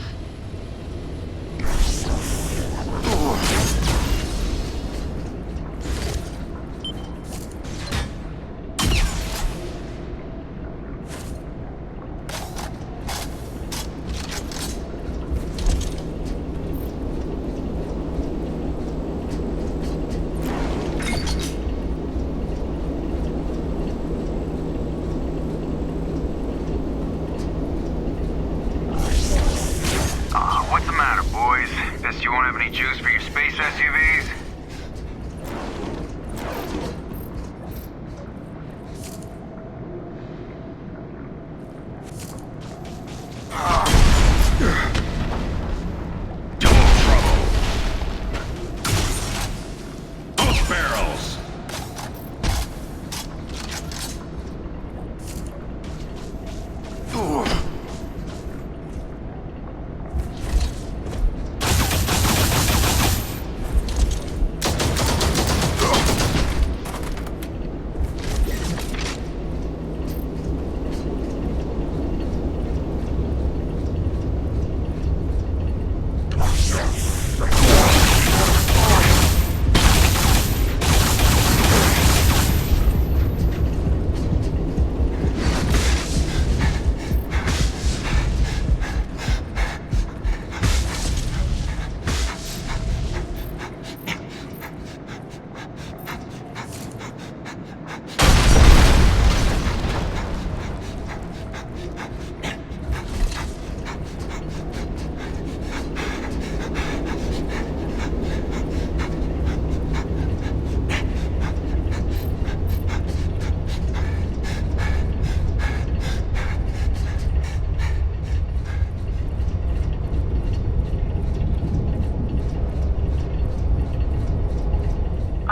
What's the matter, boys? Guess you won't have any juice for your space SUVs? Double trouble. Both barrels.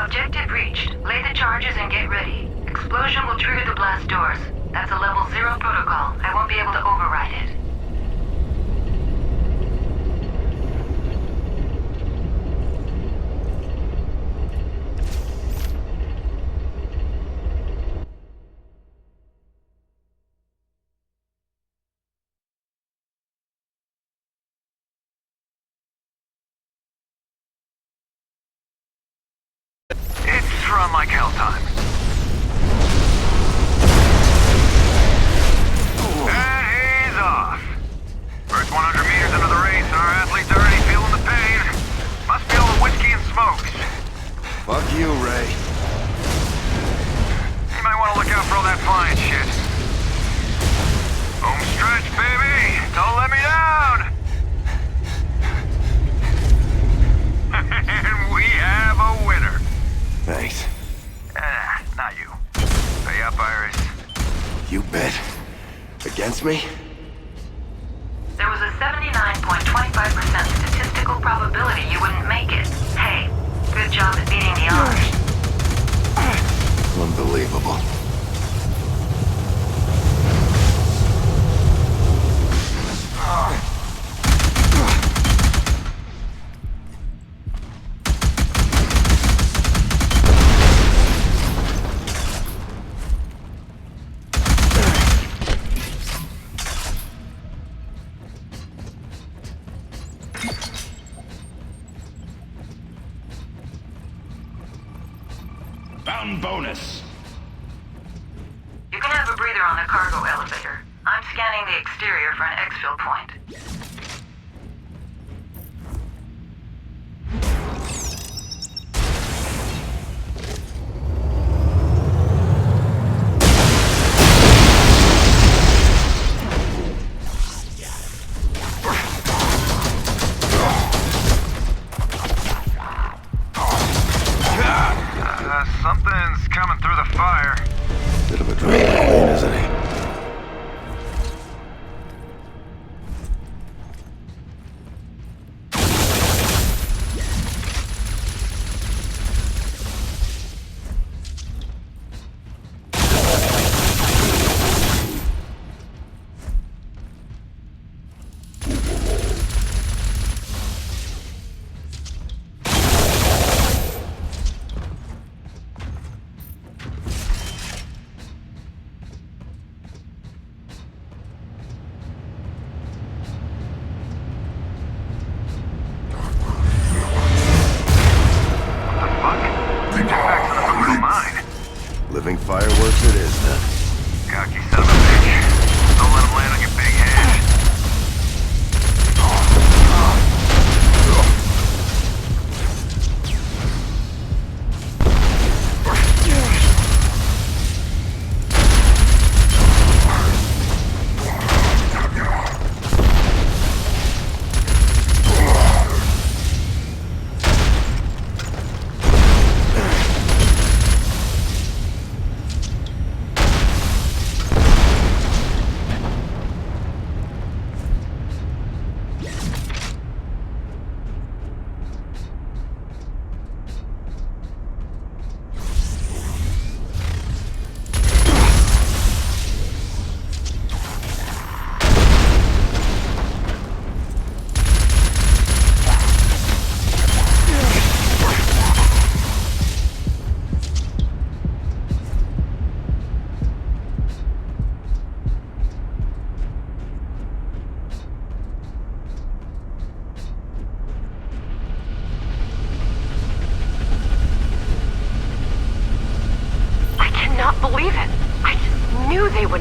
Objective reached. Lay the charges and get ready. Explosion will trigger the blast doors. That's a level 0 protocol. I won't be able to override it. It's run like hell time. And he's off. First 100 meters into the race, and our athletes already feeling the pain. Must be all the whiskey and smokes. Fuck you, Ray. You might want to look out for all that flying shit. Home stretch, baby! Don't let me down! And we have a winner. Thanks. Not you. Pay up, Iris. You bet. Against me? There was a 79.25% statistical probability you wouldn't make it. Hey, good job at beating the odds. Unbelievable. Fountain bonus. You can have a breather on the cargo elevator. I'm scanning the exterior for an exfil point. Something's coming through the fire. Bit of a drama queen, isn't he?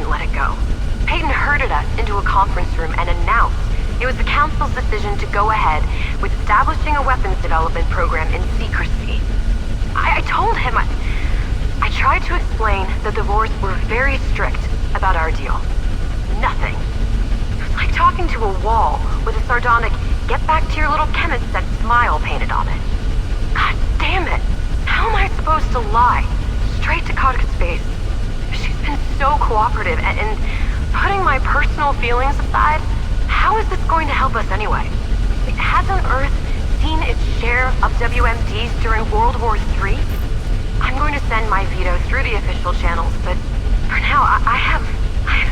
wouldn't let it go. Peyton herded us into a conference room and announced it was the Council's decision to go ahead with establishing a weapons development program in secrecy. I told him I tried to explain that the Boers were very strict about our deal. Nothing. It was like talking to a wall with a sardonic, get back to your little chemist set smile painted on it. God damn it! How am I supposed to lie? Straight to Kodak's face. She's been so cooperative and putting my personal feelings aside, how is this going to help us anyway? Hasn't Earth seen its share of WMDs during World War III? I'm going to send my veto through the official channels, but for now, I have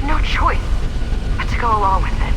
no choice but to go along with it.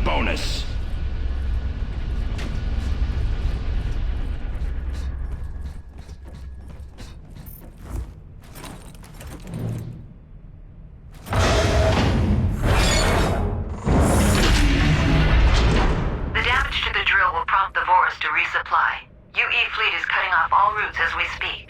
Bonus. The damage to the drill will prompt the Vorus to resupply. UE fleet is cutting off all routes as we speak.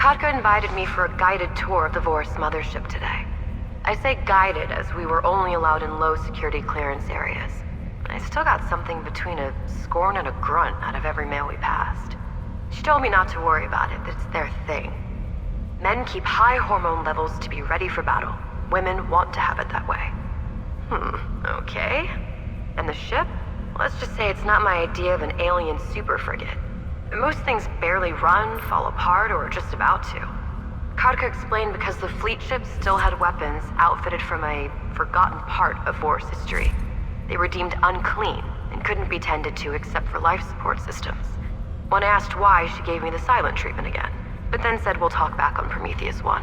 Kotka invited me for a guided tour of the Vorus mothership today. I say guided as we were only allowed in low security clearance areas. I still got something between a scorn and a grunt out of every man we passed. She told me not to worry about it, that it's their thing. Men keep high hormone levels to be ready for battle. Women want to have it that way. Okay. And the ship? Let's just say it's not my idea of an alien super frigate. Most things barely run, fall apart, or are just about to. Karta explained because the fleet ships still had weapons outfitted from a forgotten part of Vor's history. They were deemed unclean and couldn't be tended to except for life support systems. When I asked why, she gave me the silent treatment again, but then said we'll talk back on Prometheus 1.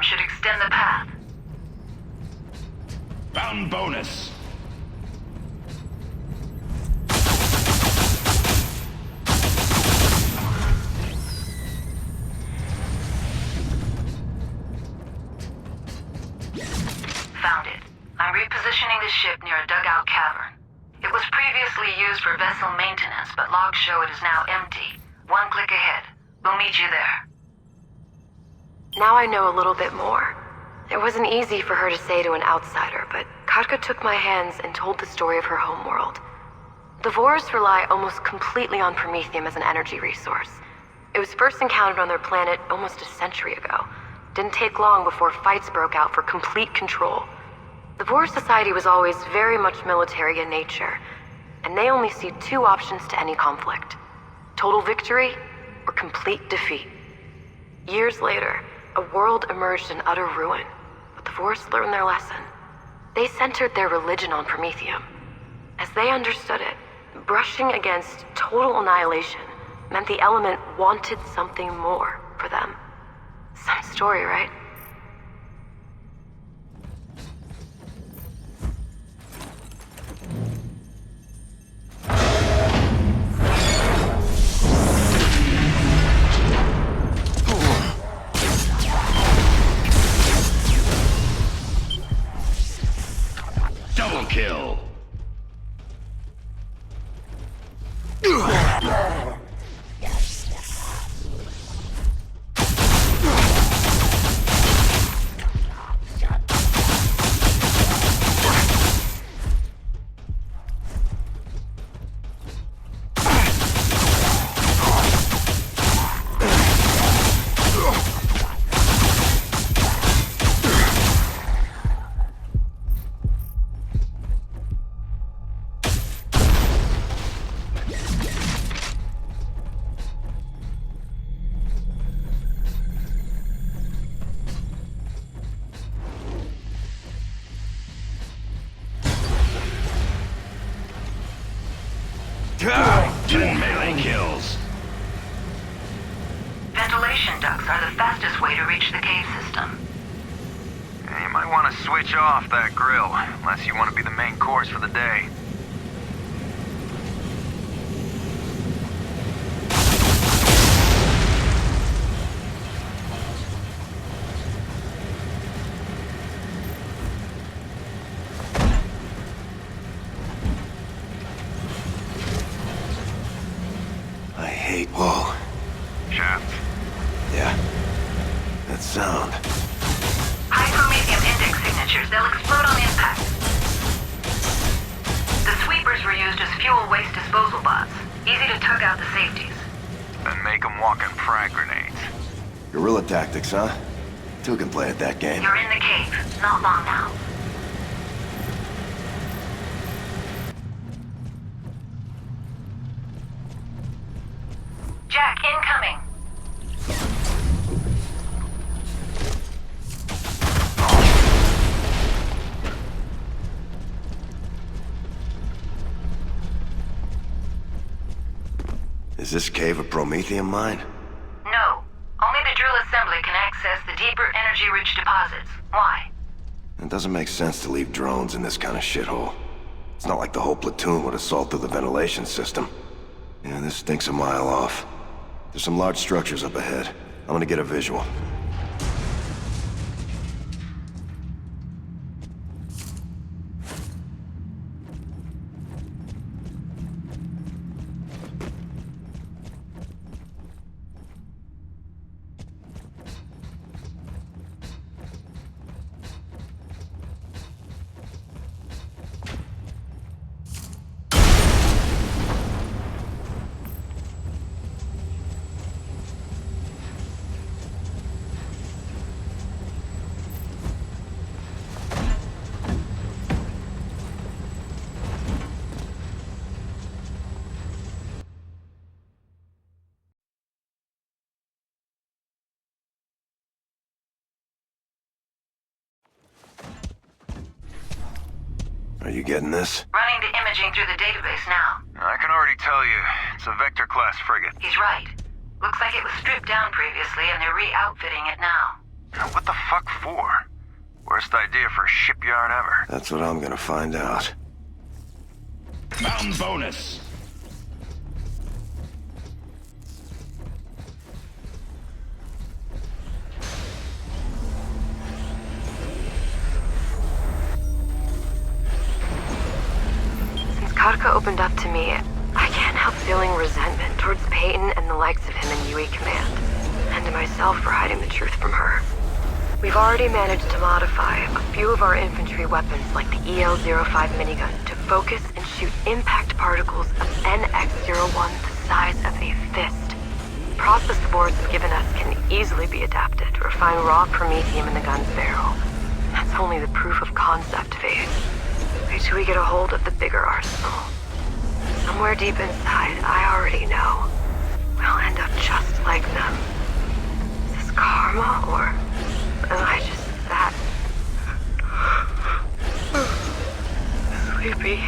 should extend the path. Bound bonus. Found it. I'm repositioning the ship near a dugout cavern. It was previously used for vessel maintenance, but logs show it is now empty. One click ahead. We'll meet you there. Now I know a little bit more. It wasn't easy for her to say to an outsider, but Karta took my hands and told the story of her homeworld. The Vores rely almost completely on Promethium as an energy resource. It was first encountered on their planet almost a century ago. Didn't take long before fights broke out for complete control. The Vores society was always very much military in nature, and they only see two options to any conflict: total victory or complete defeat. Years later, a world emerged in utter ruin, but the Vores learned their lesson. They centered their religion on Promethium. As they understood it, brushing against total annihilation meant the element wanted something more for them. Some story, right? Double kill. Ah! 10 melee kills. Ventilation ducts are the fastest way to reach the cave system. Yeah, you might want to switch off that grill, unless you want to be the main course for the day. I hate... Whoa. Shaft. Yeah. That sound. High Promethium index signatures, they'll explode on impact. The sweepers were used as fuel waste disposal bots. Easy to tug out the safeties. Then make them walking frag grenades. Guerrilla tactics, huh? Two can play at that game. You're in the cave. Not long now. Jack, incoming. Is this cave a Promethium mine? No. Only the drill assembly can access the deeper energy-rich deposits. Why? It doesn't make sense to leave drones in this kind of shithole. It's not like the whole platoon would assault through the ventilation system. Yeah, this stinks a mile off. There's some large structures up ahead. I'm gonna get a visual. Are you getting this? Running the imaging through the database now. I can already tell you, it's a Vector-class frigate. He's right. Looks like it was stripped down previously and they're re-outfitting it now. What the fuck for? Worst idea for a shipyard ever. That's what I'm gonna find out. Mountain bonus. Since Karta opened up to me, I can't help feeling resentment towards Peyton and the likes of him in UE Command, and to myself for hiding the truth from her. We've already managed to modify a few of our infantry weapons, like the EL-05 minigun, to focus and shoot impact particles of NX-01 the size of a fist. The process the boards have given us can easily be adapted to refine raw promethium in the gun's barrel. That's only the proof of concept phase. Wait till we get a hold of the bigger arsenal. Somewhere deep inside, I already know. We'll end up just like them. Is this karma, or am I just that sleepy?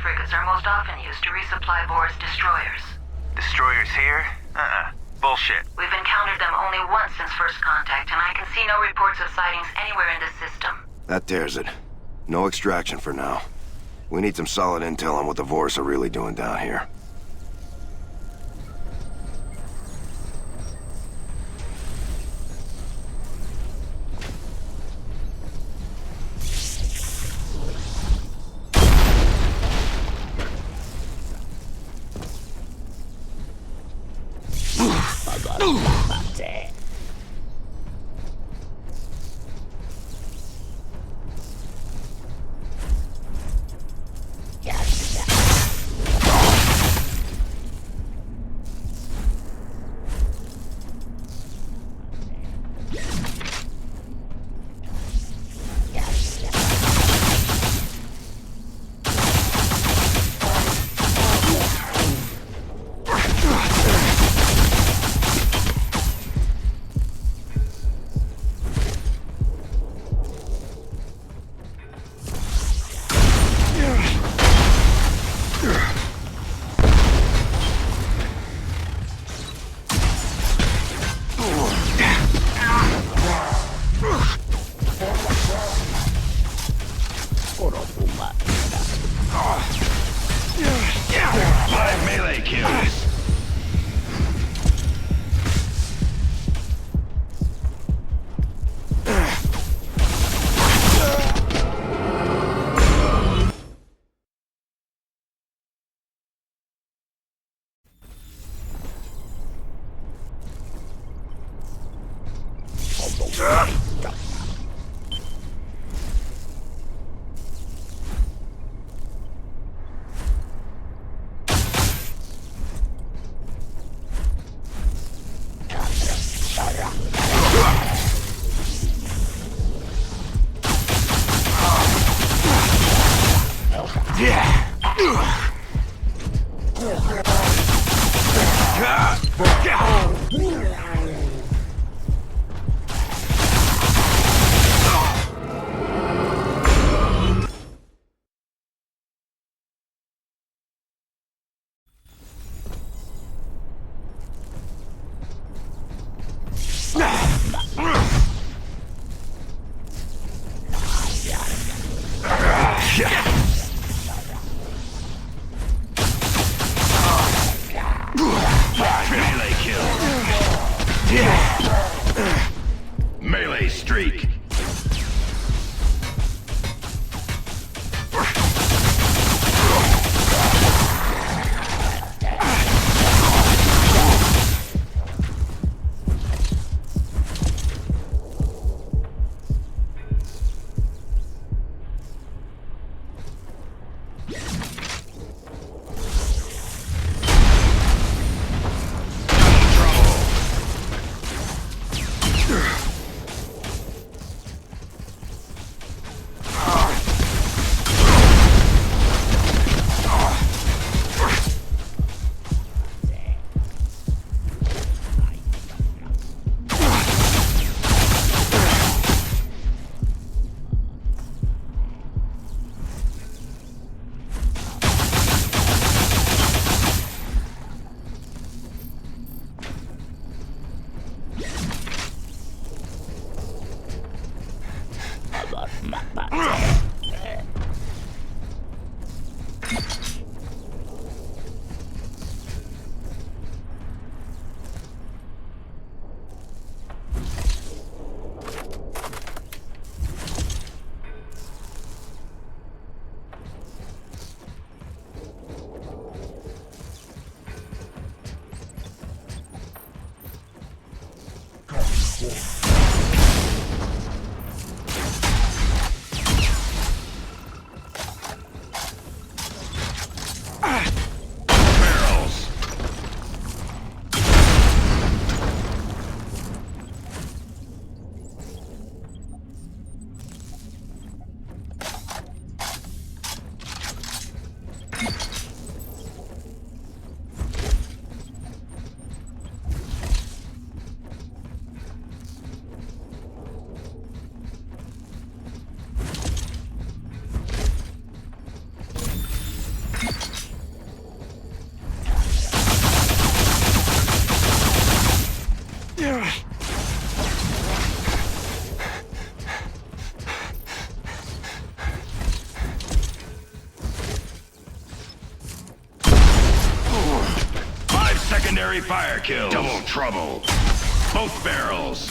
frigates are most often used to resupply Boris destroyers. Destroyers here? Bullshit. We've encountered them only once since first contact, and I can see no reports of sightings anywhere in the system. That tears it. No extraction for now. We need some solid intel on what the Boris are really doing down here. Secondary fire kill. Double trouble. Both barrels.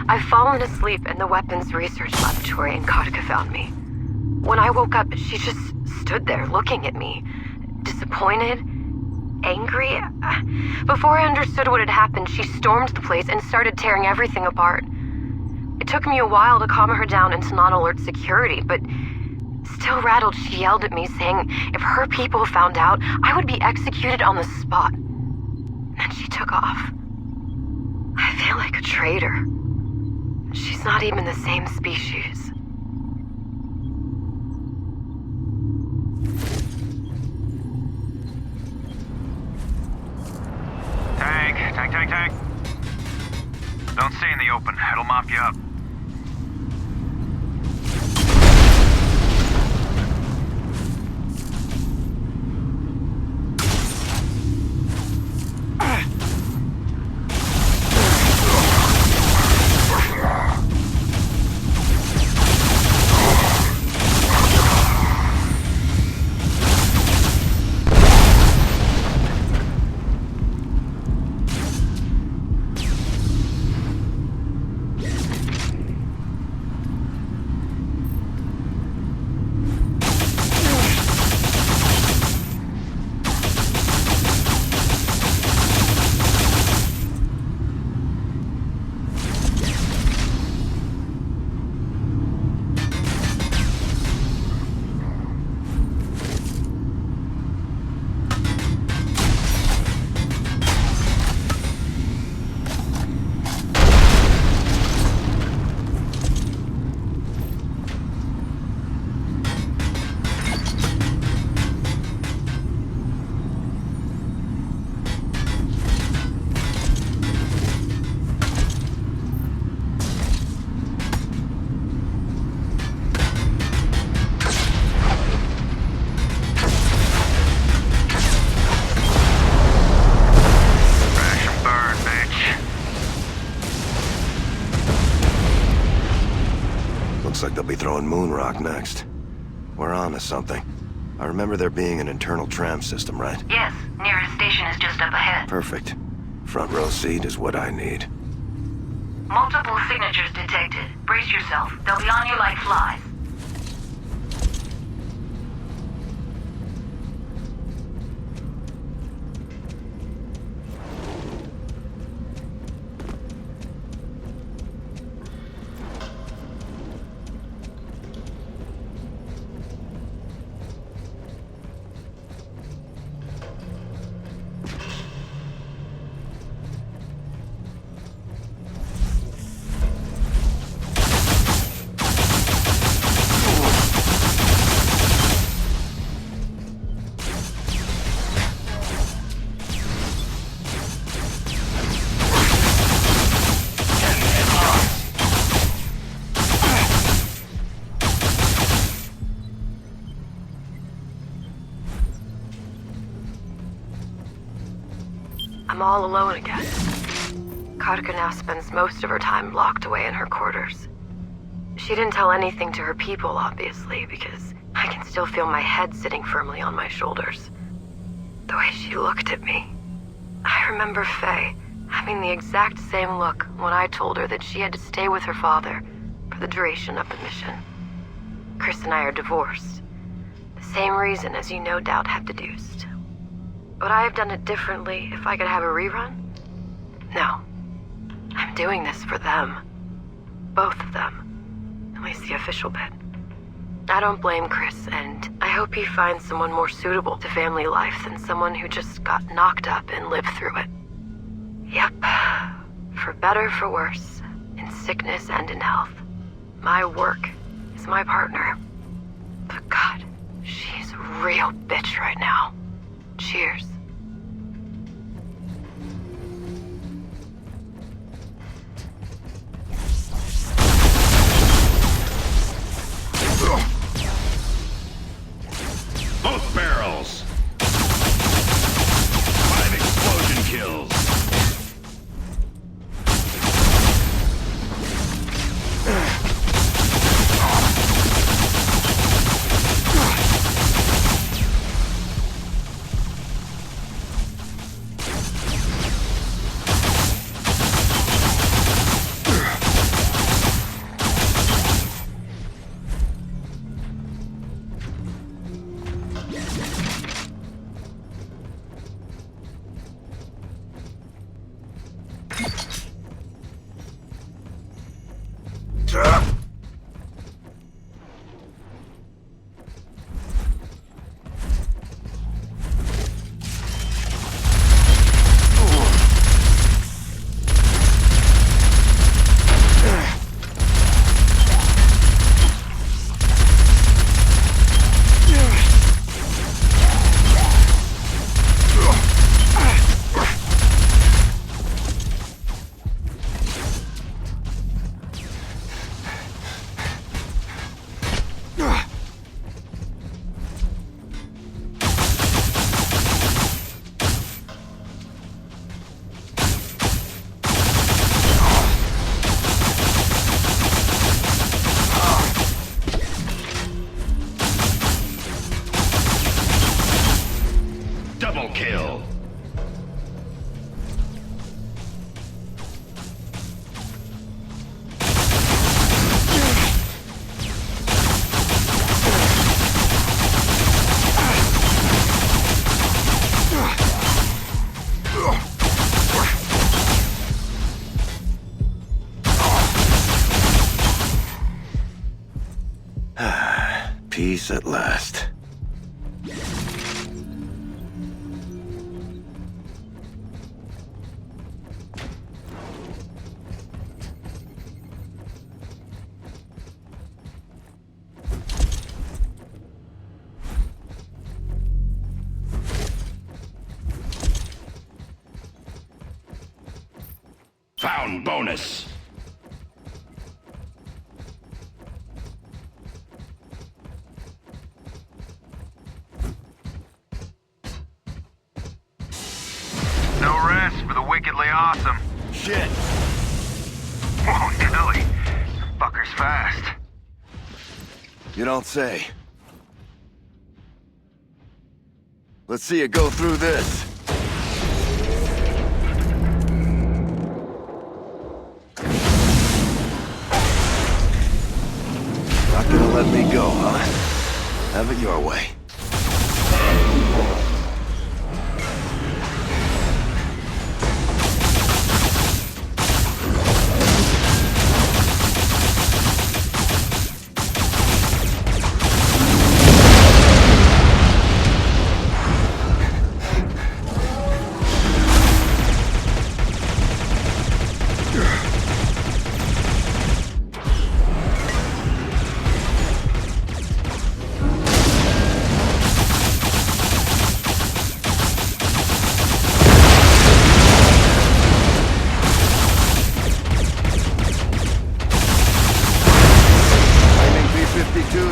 I've fallen asleep in the weapons research laboratory and Karta found me. When I woke up, she just stood there looking at me. Disappointed? Angry? Before I understood what had happened, she stormed the place and started tearing everything apart. It took me a while to calm her down and to not alert security, but still rattled, she yelled at me, saying if her people found out, I would be executed on the spot. Then she took off. I feel like a traitor. She's not even the same species. Tank. Don't stay in the open. It'll mop you up. they'll be throwing moon rock next. We're on to something. I remember there being an internal tram system, right? Yes, nearest station is just up ahead. Perfect. Front row seat is what I need. Multiple signatures detected. Brace yourself. They'll be on you like flies. I'm all alone again. Karta now spends most of her time locked away in her quarters. She didn't tell anything to her people, obviously, because I can still feel my head sitting firmly on my shoulders. The way she looked at me. I remember Faye having the exact same look when I told her that she had to stay with her father for the duration of the mission. Chris and I are divorced. The same reason, as you no doubt have deduced. Would I have done it differently if I could have a rerun? No. I'm doing this for them. Both of them. At least the official bit. I don't blame Chris, and I hope he finds someone more suitable to family life than someone who just got knocked up and lived through it. Yep. For better, for worse. In sickness and in health. My work is my partner. But God, she's a real bitch right now. Cheers. Both barrels. 5 explosion kills. Double kill. Peace at last. Found bonus. No rest for the wickedly awesome. Shit! Whoa, Nelly. Fucker's fast. You don't say. Let's see you go through this. Not gonna let me go, huh? Have it your way.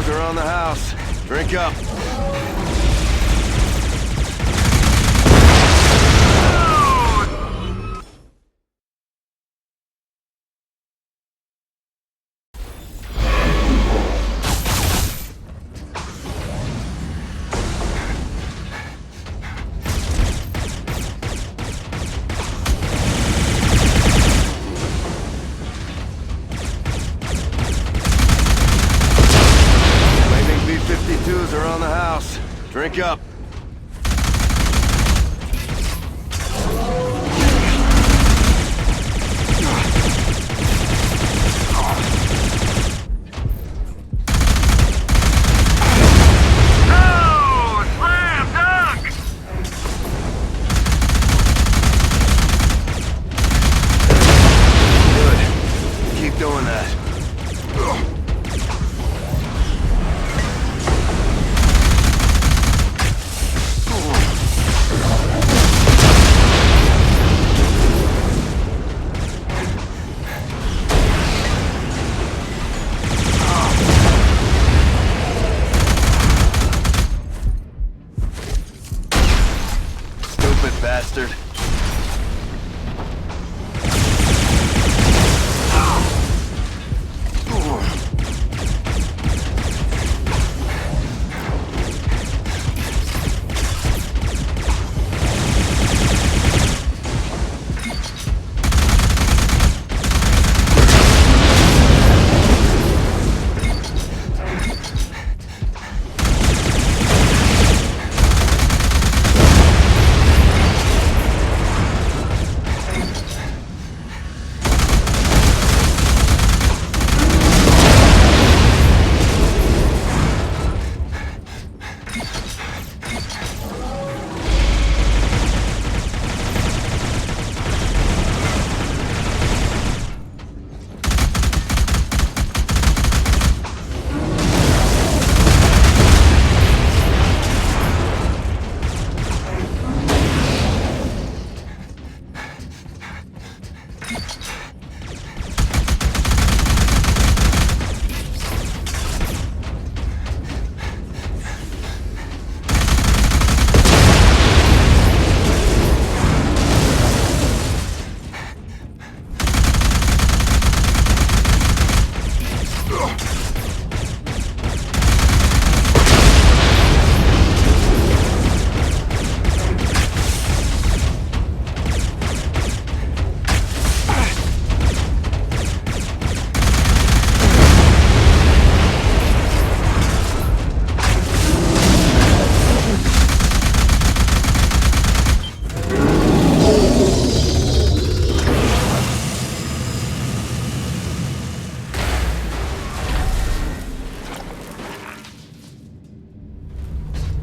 Around the house. Drink up. Around the house. Drink up. Good. Keep doing that. Bastard.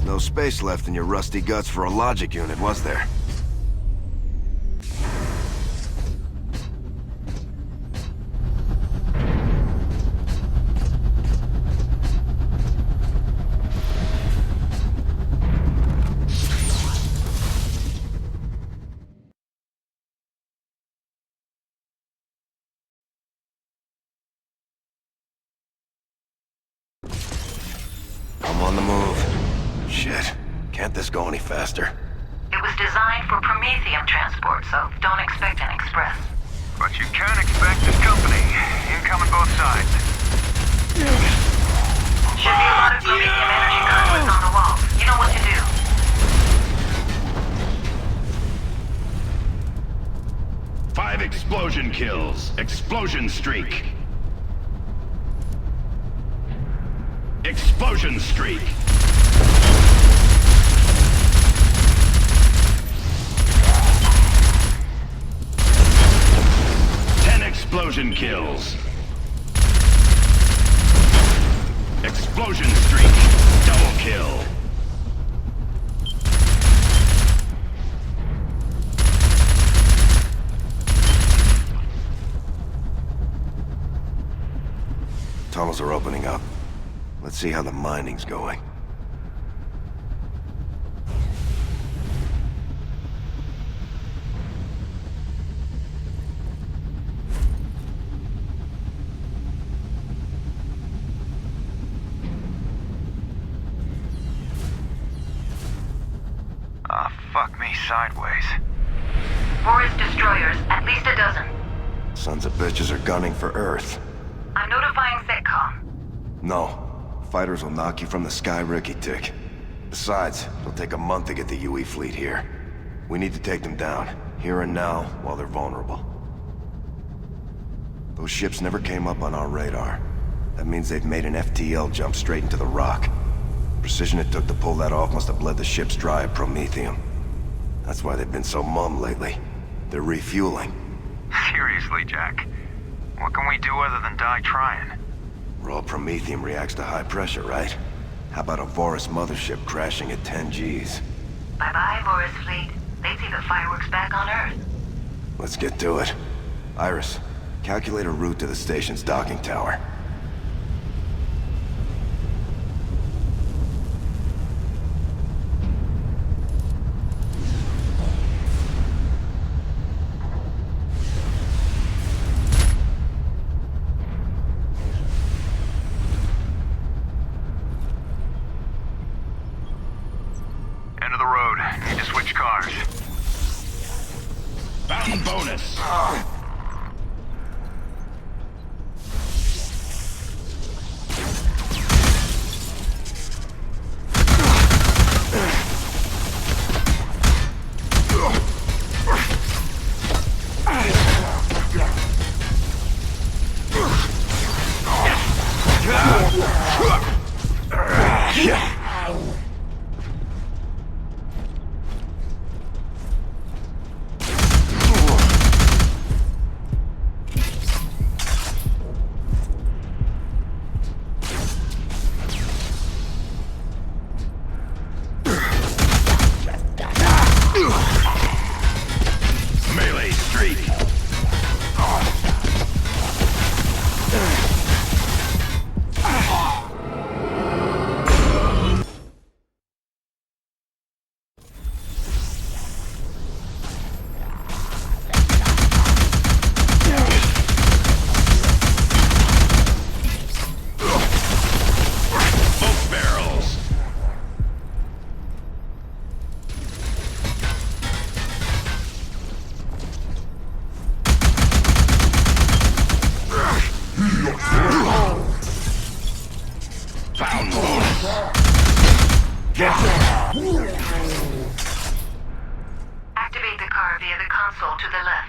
No space left in your rusty guts for a logic unit, was there? I'm on the move. Shit. Can't this go any faster? It was designed for Prometheum transport, so don't expect an express. But you can expect this company. Incoming both sides. Should be a lot of promethium energy conduits on the wall. You know what to do. 5 explosion kills. Explosion streak. Explosion streak. Explosion kills. Explosion streak. Double kill. Tunnels are opening up. Let's see how the mining's going. Fuck me sideways. Forest destroyers, at least a dozen. Sons of bitches are gunning for Earth. I'm notifying SETCOM. No. Fighters will knock you from the sky ricky-tick. Besides, it'll take a month to get the UE fleet here. We need to take them down, here and now, while they're vulnerable. Those ships never came up on our radar. That means they've made an FTL jump straight into the rock. The precision it took to pull that off must have bled the ships dry of promethium. That's why they've been so mum lately. They're refueling. Seriously, Jack. What can we do other than die trying? Raw promethium reacts to high pressure, right? How about a Vorus mothership crashing at 10 Gs? Bye-bye, Boris Fleet. They'd see the fireworks back on Earth. Let's get to it. Iris, calculate a route to the station's docking tower. End of the road. Need to switch cars. Found bonus. Melee streak. Both barrels. Found bonus. Activate the car via the console to the left.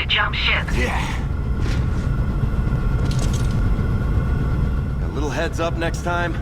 to jump ship. Yeah. A little heads up next time.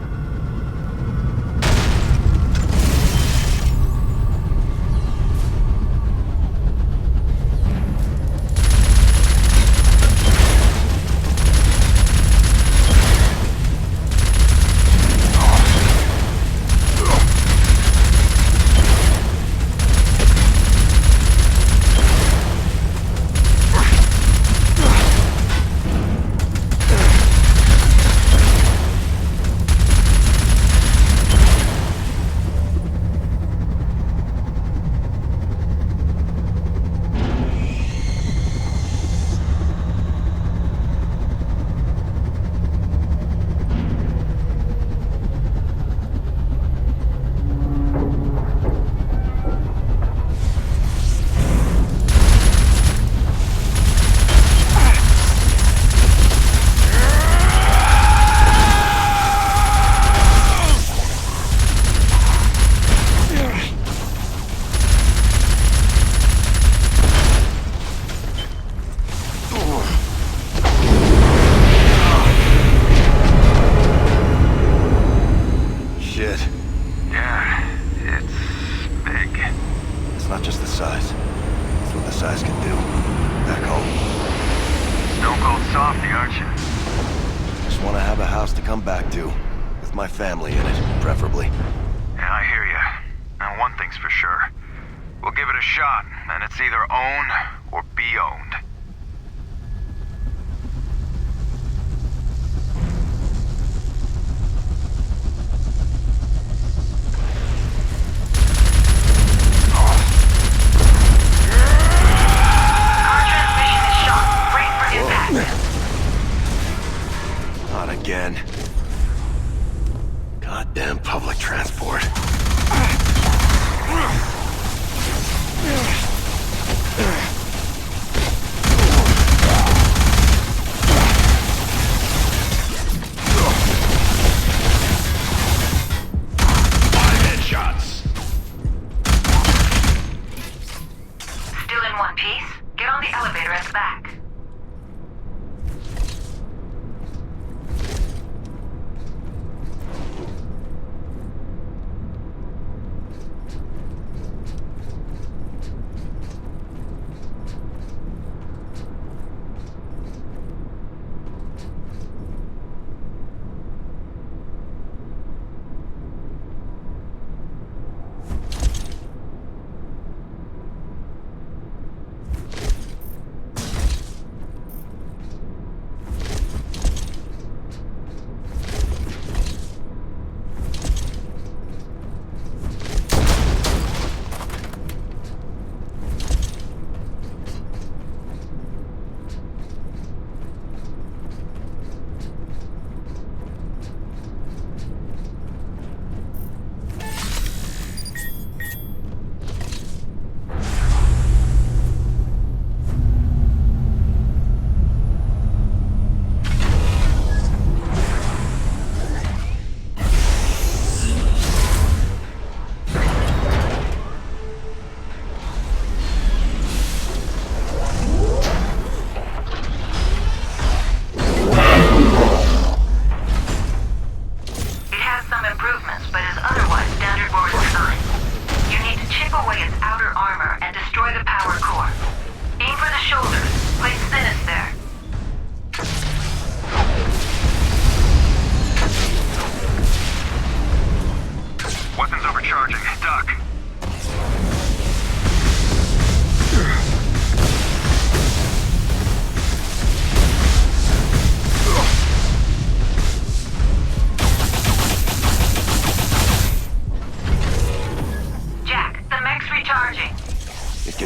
Goddamn public transport.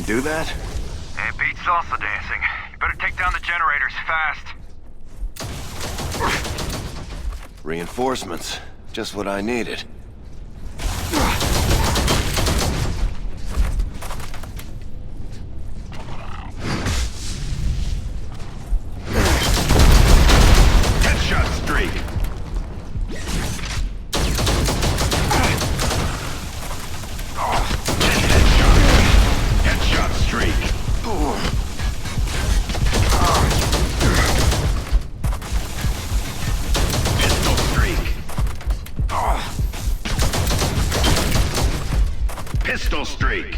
Do that? Hey, beats salsa dancing. You better take down the generators fast. Reinforcements. Just what I needed. Headshot streak. Headshot streak. streak.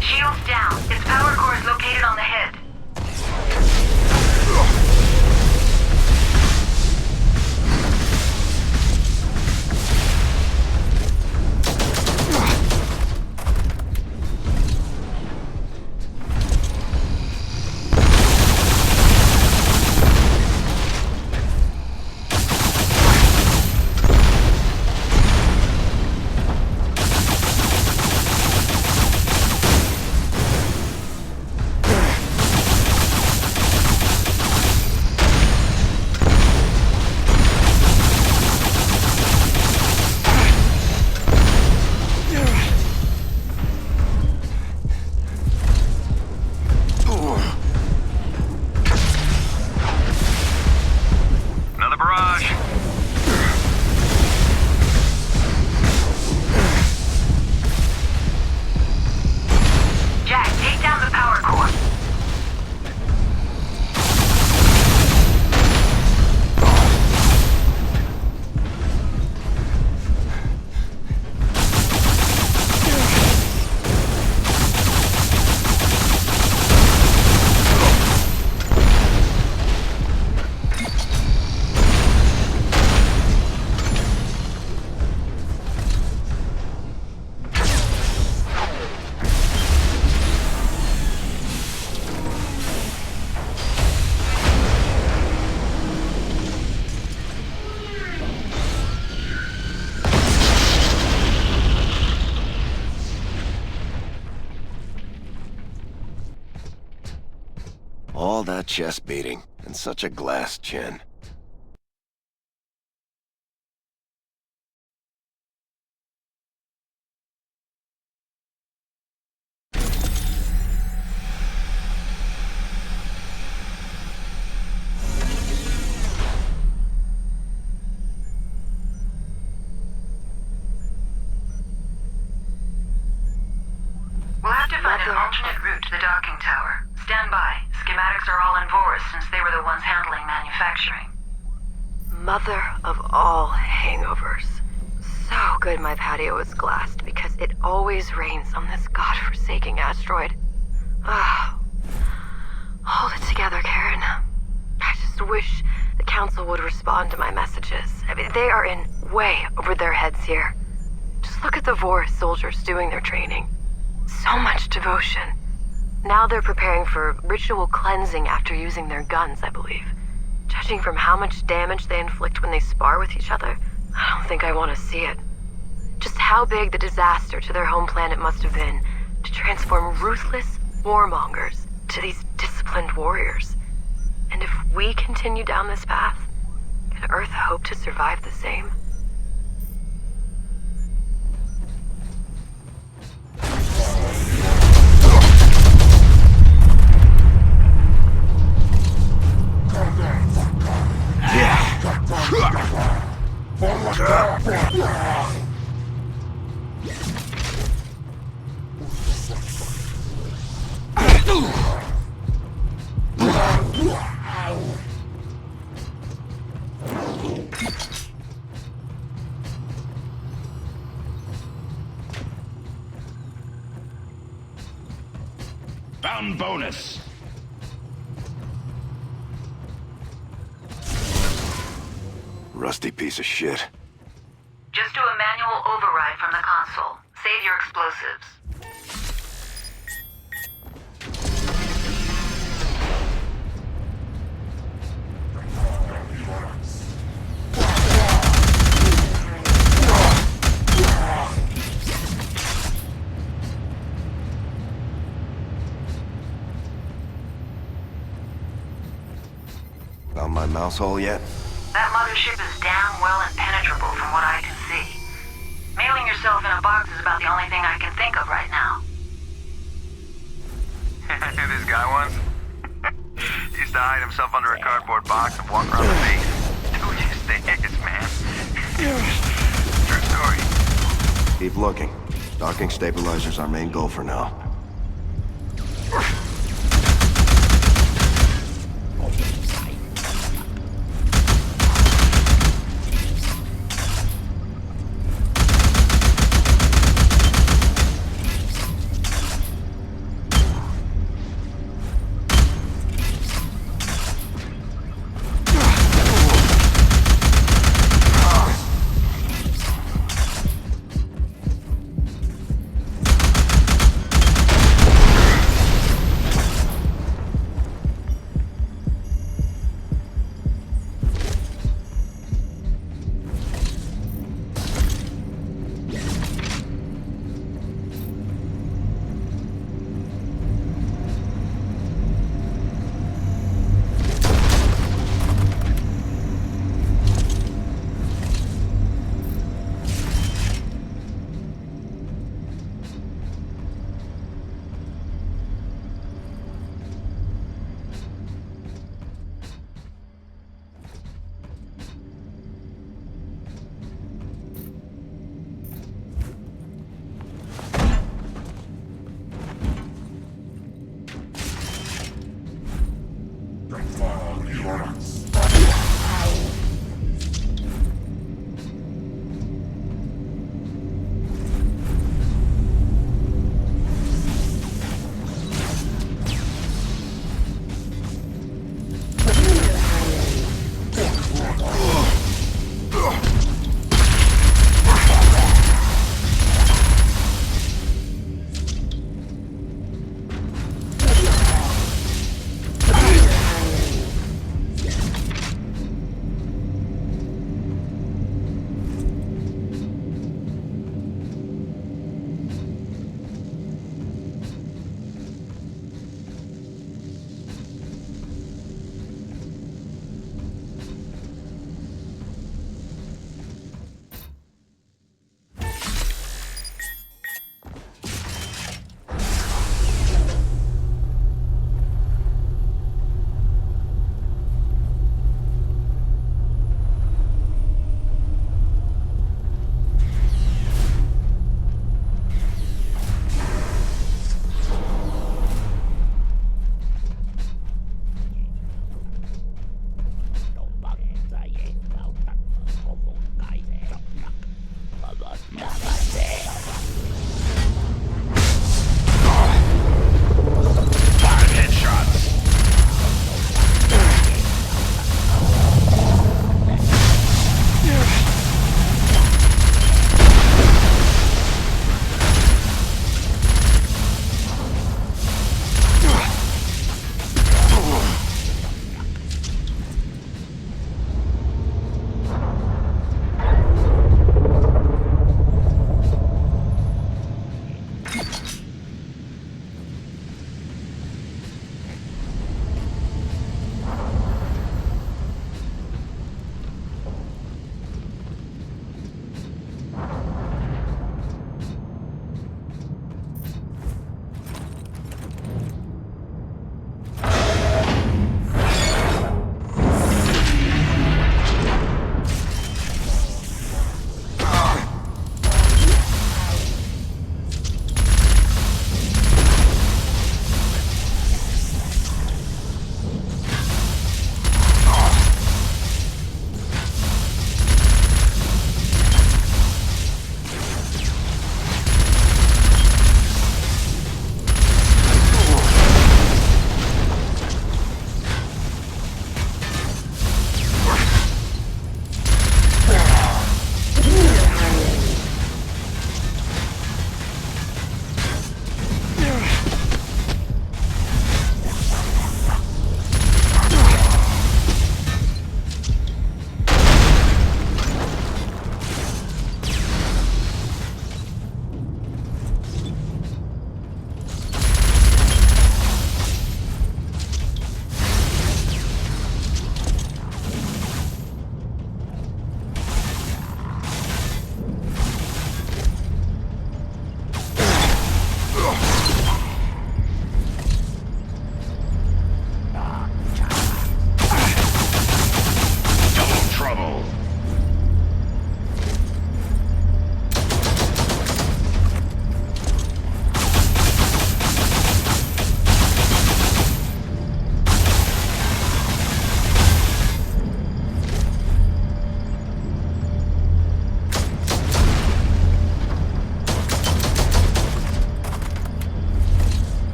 Shields down. Its power core is located on the head. Another barrage. Jack, take down the power core. All that chest beating, and such a glass chin. We'll have to find an alternate route to the docking tower. Stand by. Schematics are all in Vorus since they were the ones handling manufacturing. Mother of all hangovers. So good my patio is glassed because it always rains on this godforsaken asteroid. Ah, hold it together, Karen. I just wish the council would respond to my messages. I mean, they are in way over their heads here. Just look at the Vorus soldiers doing their training. So much devotion. Now they're preparing for ritual cleansing after using their guns, I believe. Judging from how much damage they inflict when they spar with each other, I don't think I want to see it. Just how big the disaster to their home planet must have been to transform ruthless warmongers to these disciplined warriors. And if we continue down this path, can Earth hope to survive the same? Found bonus. Rusty piece of shit. Just do a manual override from the console. Save your explosives. Found my mouse hole yet? That mothership is damn well impenetrable from what I can see. Mailing yourself in a box is about the only thing I can think of right now. I knew this guy once. He used to hide himself under a cardboard box and walk around the base. Dude used to hit, man. True story. Keep looking. Docking stabilizer's our main goal for now.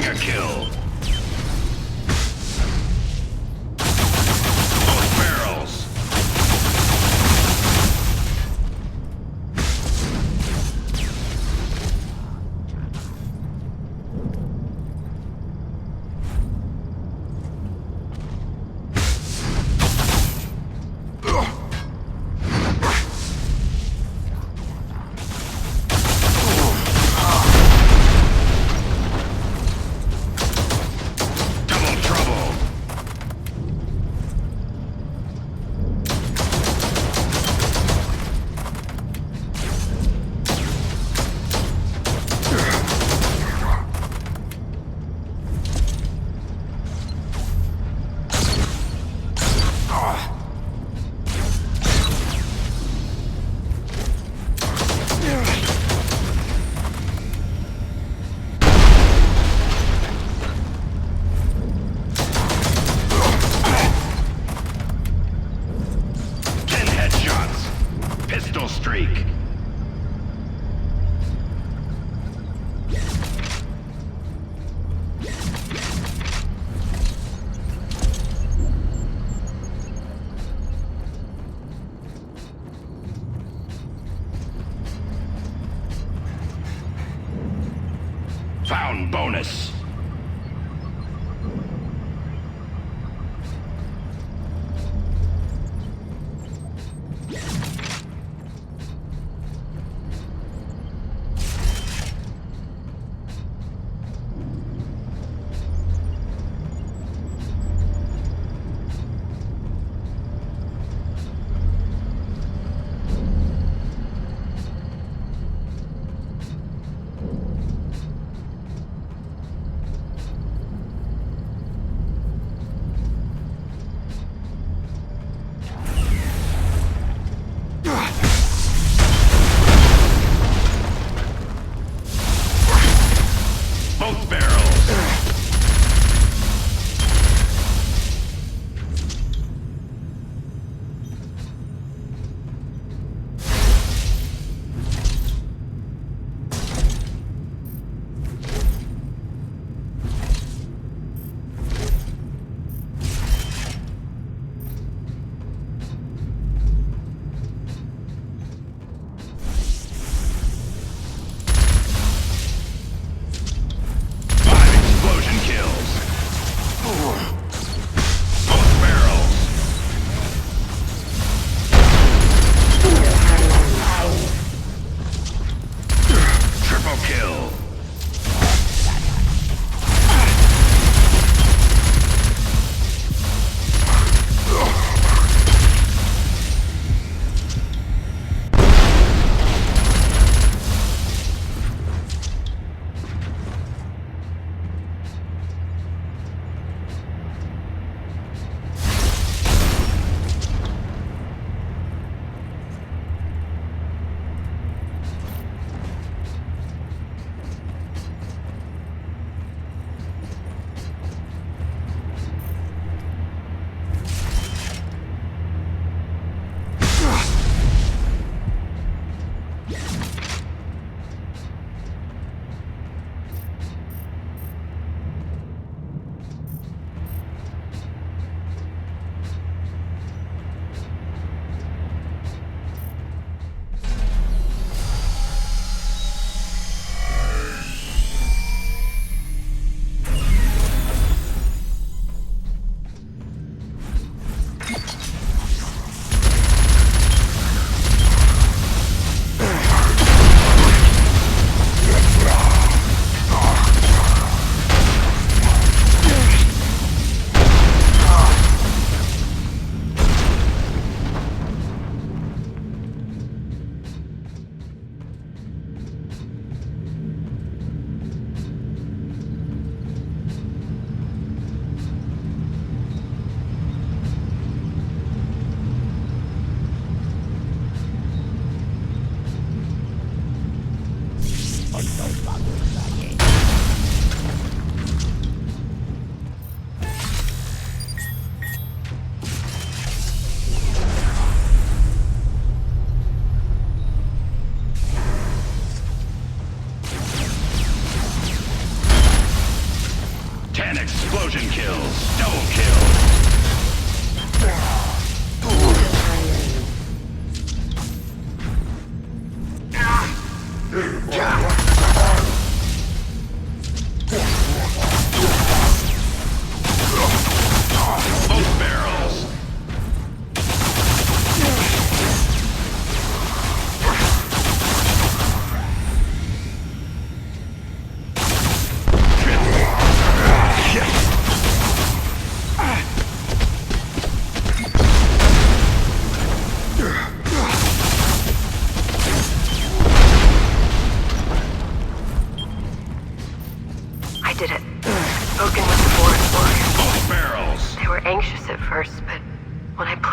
Mega kill. Found bonus.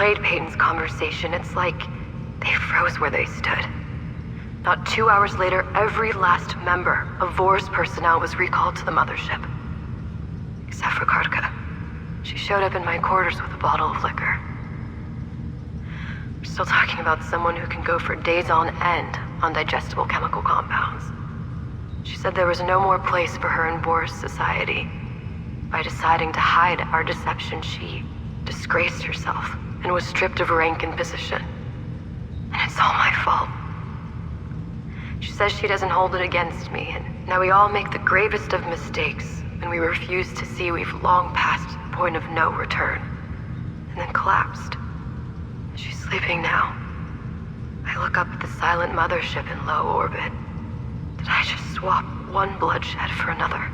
replayed Peyton's conversation, it's like they froze where they stood. Not 2 hours later, every last member of Vor's personnel was recalled to the mothership. Except for Karta. She showed up in my quarters with a bottle of liquor. We're still talking about someone who can go for days on end on digestible chemical compounds. She said there was no more place for her in Vor's society. By deciding to hide our deception, she disgraced herself and was stripped of rank and position. And it's all my fault. She says she doesn't hold it against me, and now we all make the gravest of mistakes when we refuse to see we've long passed the point of no return, and then collapsed. She's sleeping now. I look up at the silent mothership in low orbit. Did I just swap one bloodshed for another?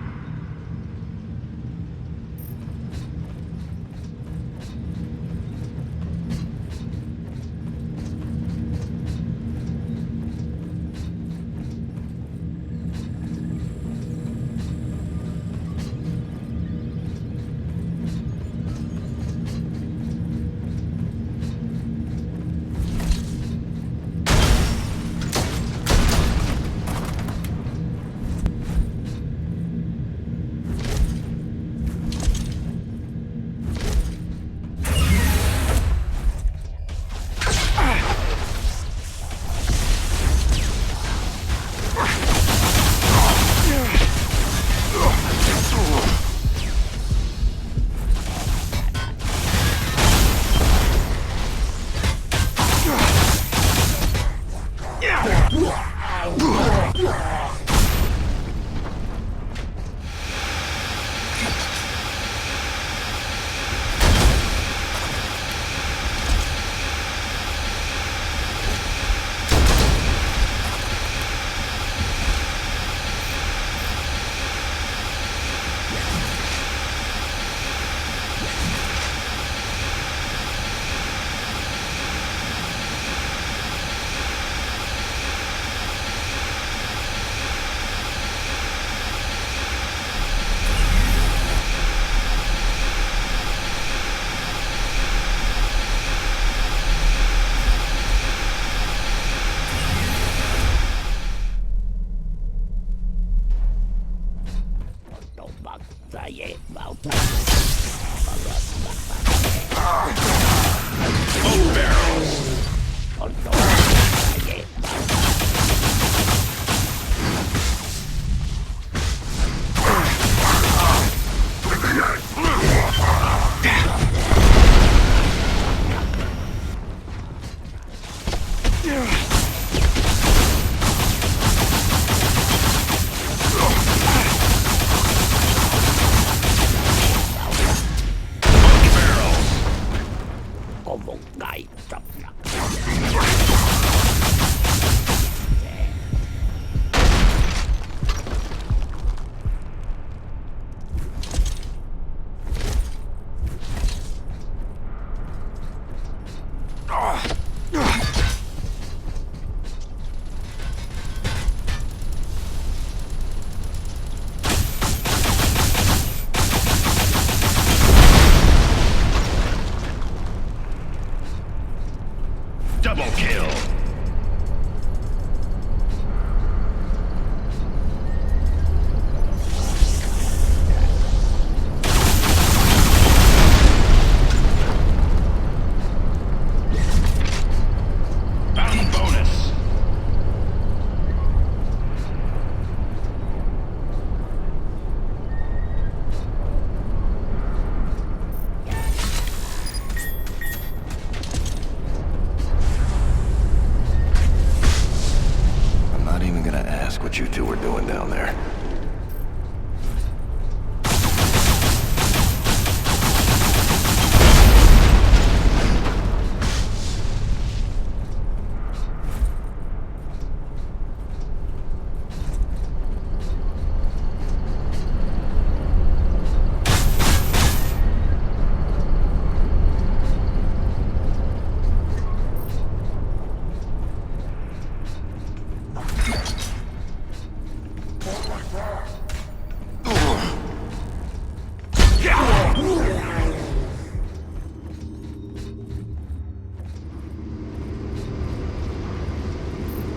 What you two were doing down there.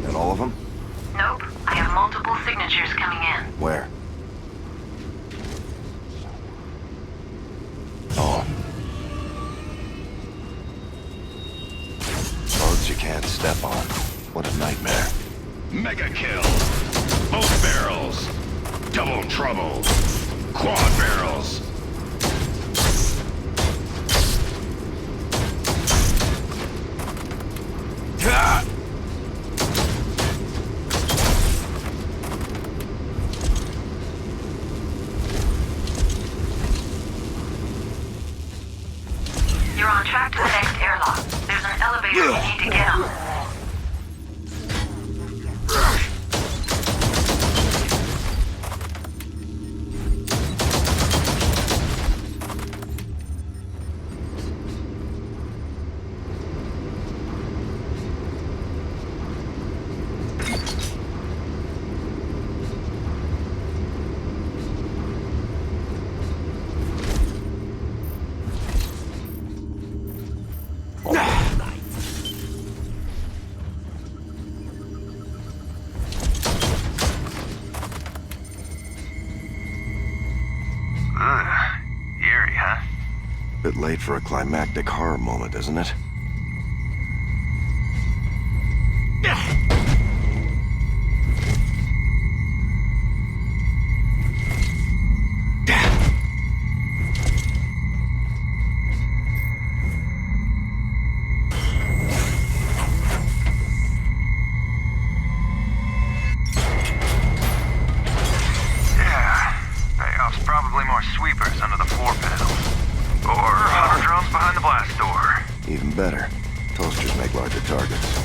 And all of them? Nope. I have multiple signatures coming in. Where? Oh. Roads you can't step on. What a nightmare. Mega kill. Both barrels. Double trouble. Quad barrels. You're on track to the next airlock. There's an elevator you need to get on. Eerie, huh? Bit late for a climactic horror moment, isn't it? Probably more sweepers under the floor panels. Or hunter drones behind the blast door. Even better. Toasters make larger targets.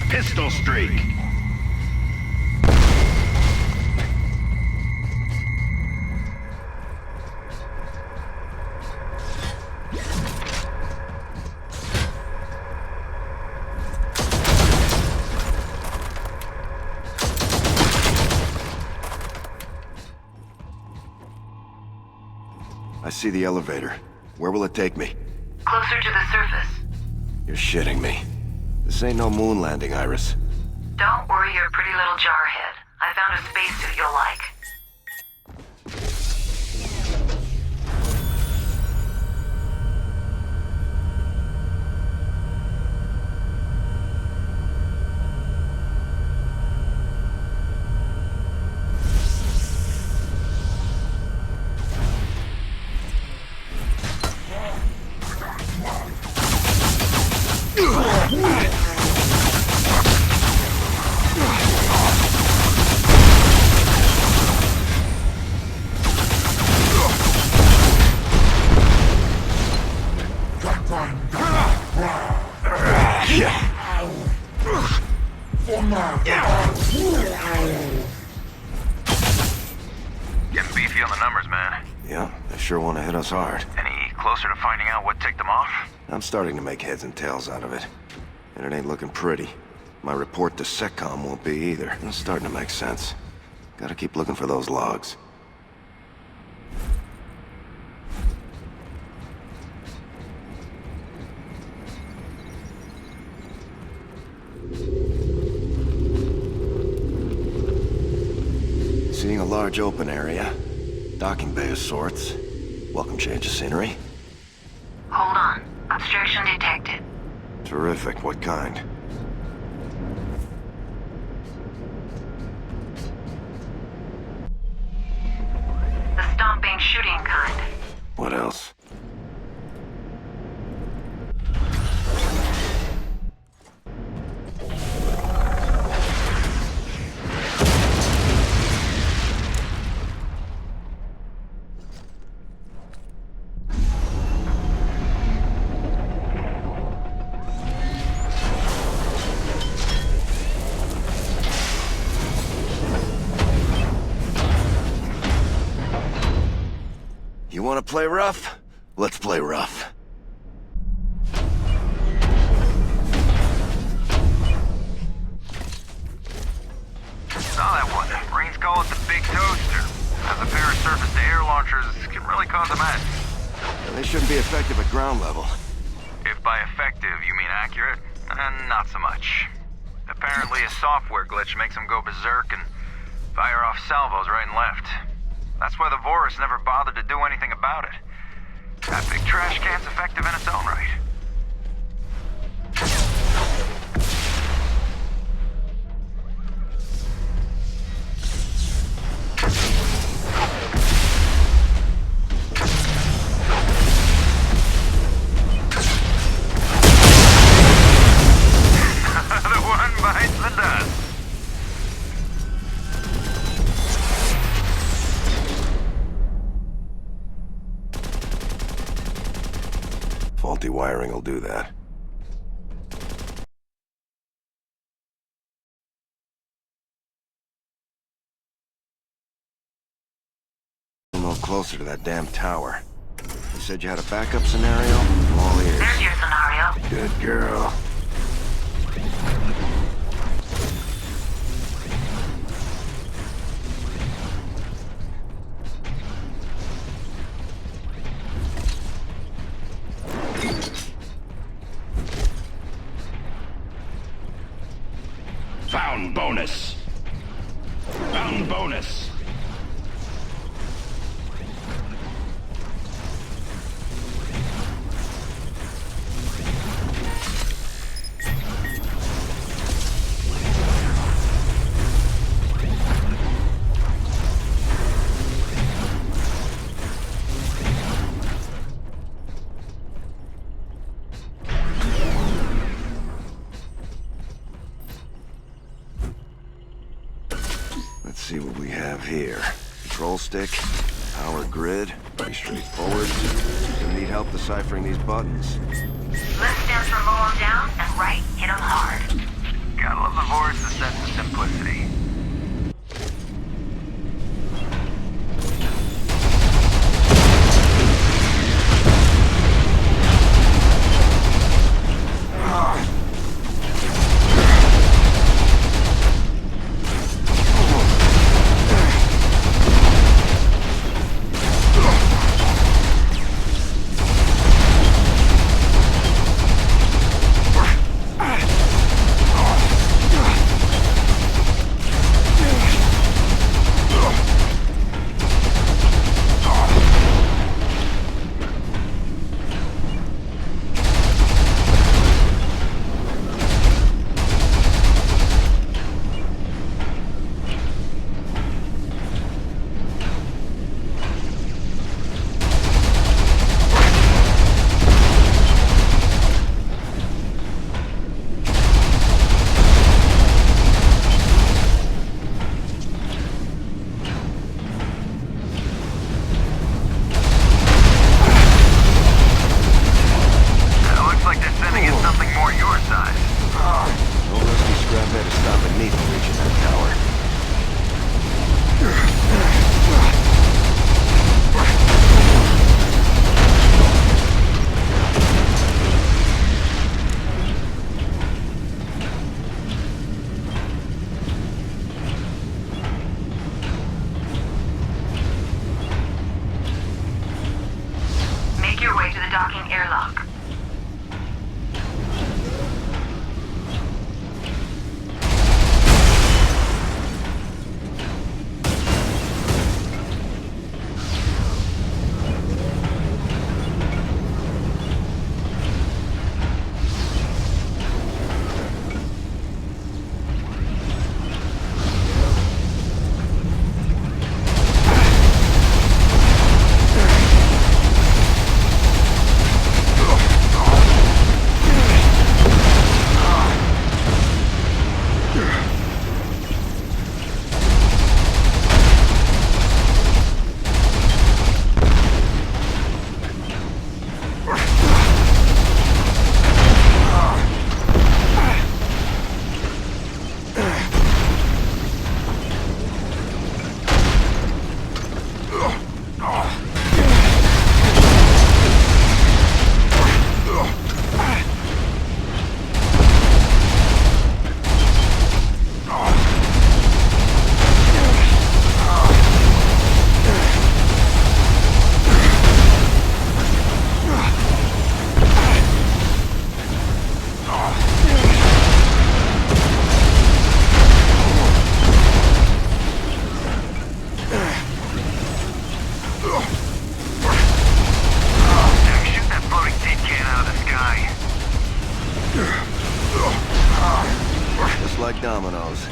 Pistol streak. I see the elevator. Where will it take me? Closer to the surface. You're shitting me. This ain't no moon landing, Iris. Don't worry your pretty little jarhead. I found a spacesuit you'll like. Getting beefy on the numbers, man. Yeah, they sure want to hit us hard. Any closer to finding out what ticked them off? I'm starting to make heads and tails out of it. And it ain't looking pretty. My report to SecCom won't be either. It's starting to make sense. Gotta keep looking for those logs. Seeing a large open area. Docking bay of sorts. Welcome change of scenery. Hold on. Obstruction detected. Terrific. What kind? The stomping shooting kind. What else? You want to play rough? Let's play rough. Saw that one. Marines call it the Big Toaster. As a pair of surface-to-air launchers can really cause a mess. They shouldn't be effective at ground level. If by effective you mean accurate, not so much. Apparently a software glitch makes them go berserk and fire off salvos right and left. That's why the Vorus never bothered to do anything about it. That big trash can's effective in its own right. The one bites the dust. Faulty wiring will do that. A little closer to that damn tower. You said you had a backup scenario? I'm all ears. There's your scenario. Good girl. Found bonus. Found bonus. Let's see what we have here. Control stick, power grid, pretty straightforward. Gonna need help deciphering these buttons. Left stands for mow 'em down, and right, hit 'em hard. Gotta love the Vorus' sense of simplicity. docking airlock. Just like dominoes.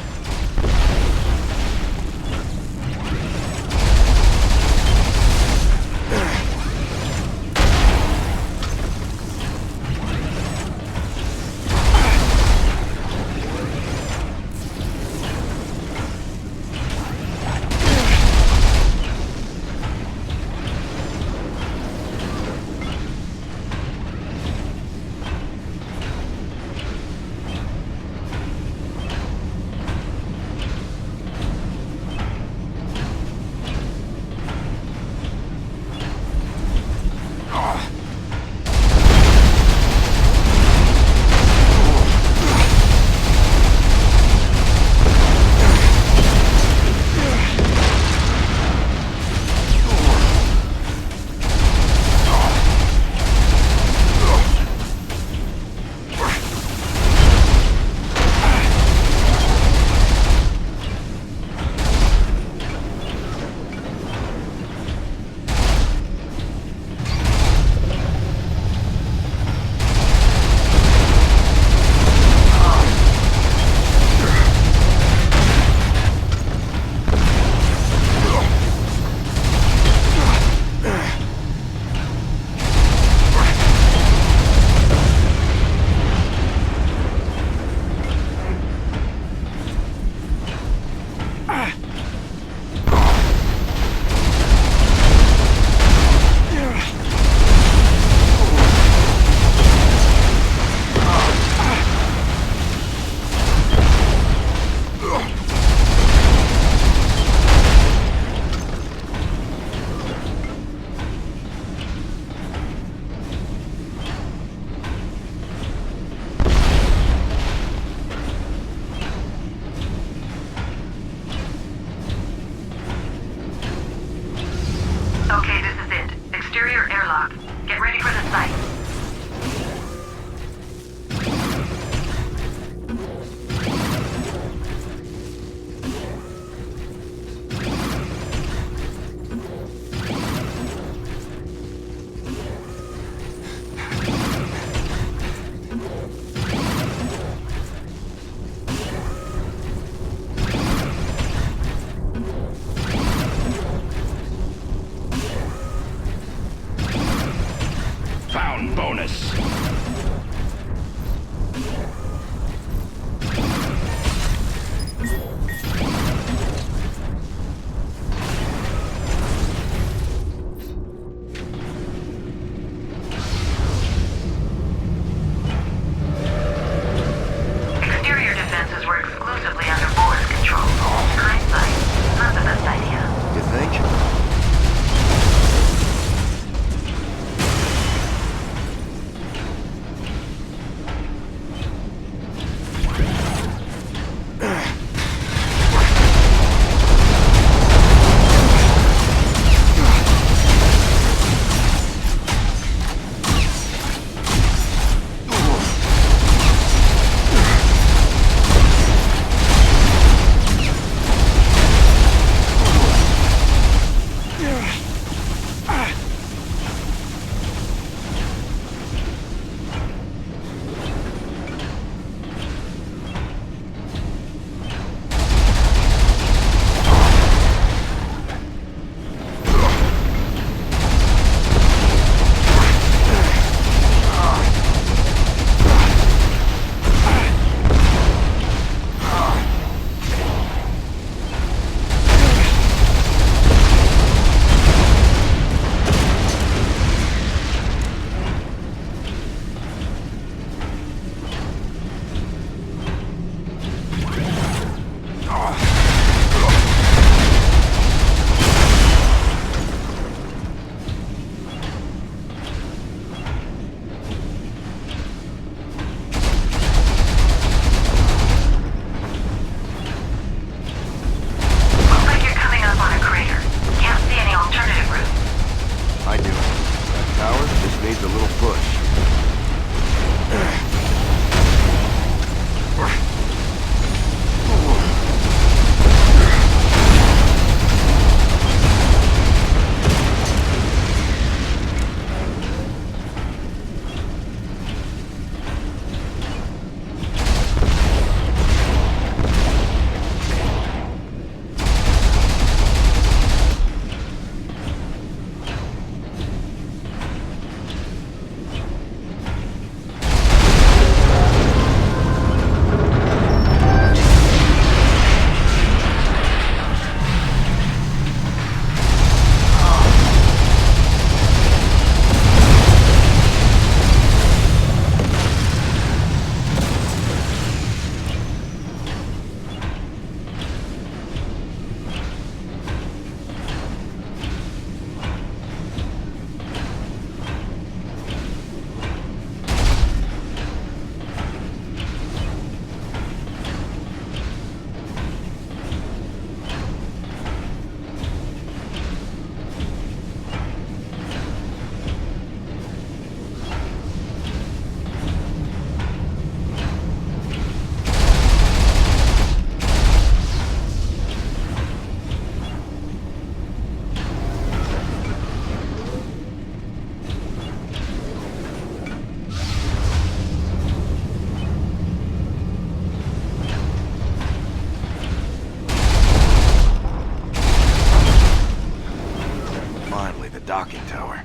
Finally, the docking tower.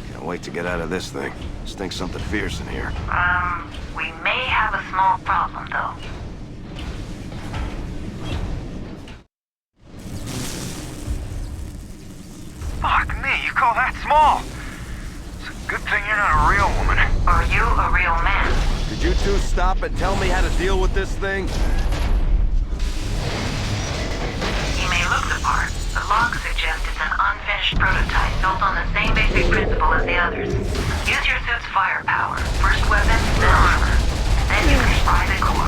Can't wait to get out of this thing. Stinks something fierce in here. We may have a small problem, though. Fuck me, you call that small? It's a good thing you're not a real woman. Are you a real man? Could you two stop and tell me how to deal with this thing? He may look the part, but logs suggest it's an unfinished prototype built on the same basic principle as the others. Use your suit's firepower. First weapon, then armor. Then you can fly the core.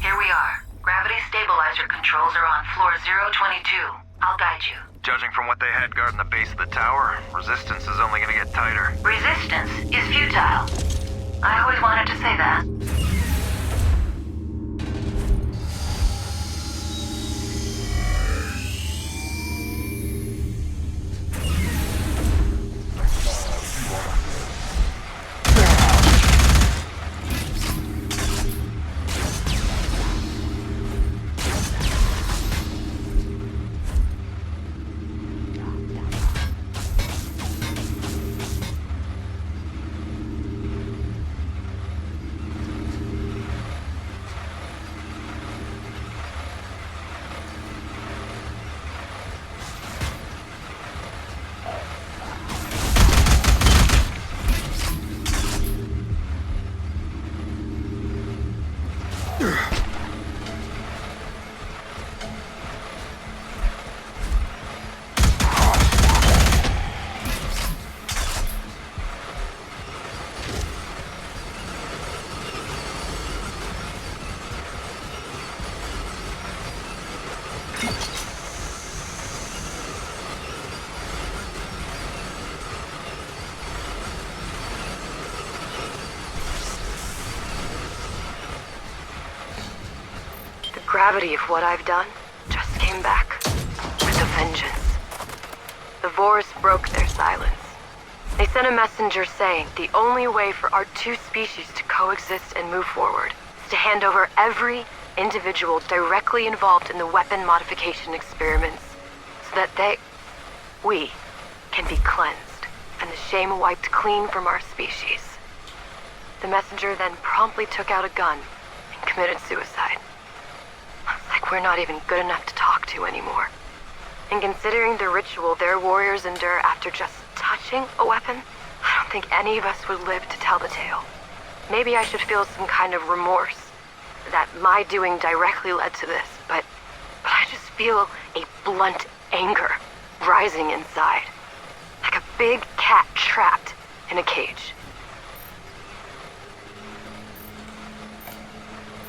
Here we are. Gravity stabilizer controls are on floor 022. I'll guide you. Judging from what they had guarding the base of the tower, resistance is only gonna get tighter. Resistance is futile. I always wanted to say that. The gravity of what I've done just came back with a vengeance. The Vores broke their silence. They sent a messenger saying the only way for our two species to coexist and move forward is to hand over every individual directly involved in the weapon modification experiments so that we can be cleansed and the shame wiped clean from our species. The messenger then promptly took out a gun and committed suicide. Looks like we're not even good enough to talk to anymore. And considering the ritual their warriors endure after just touching a weapon, I don't think any of us would live to tell the tale. Maybe I should feel some kind of remorse that my doing directly led to this, but I just feel a blunt anger rising inside, like a big cat trapped in a cage.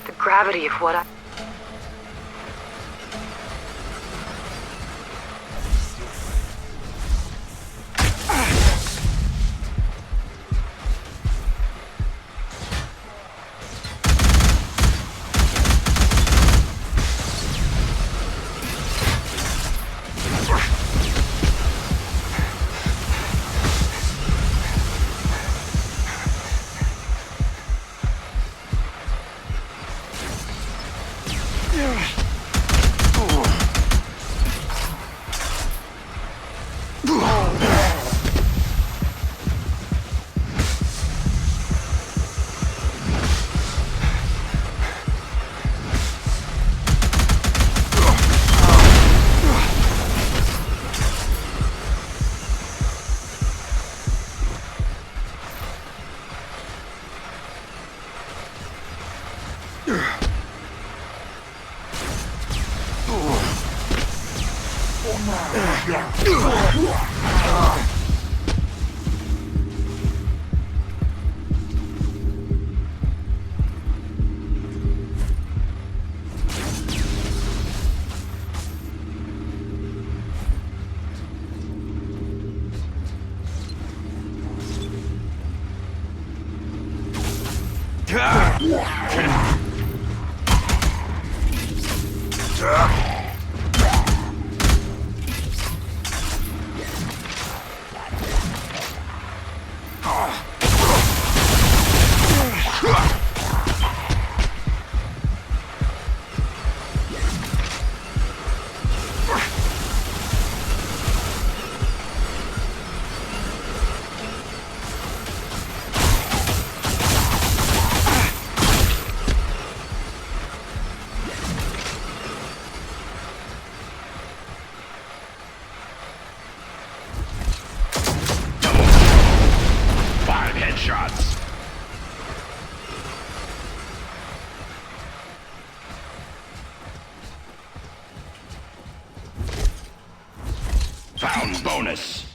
The gravity of what I... Found bonus.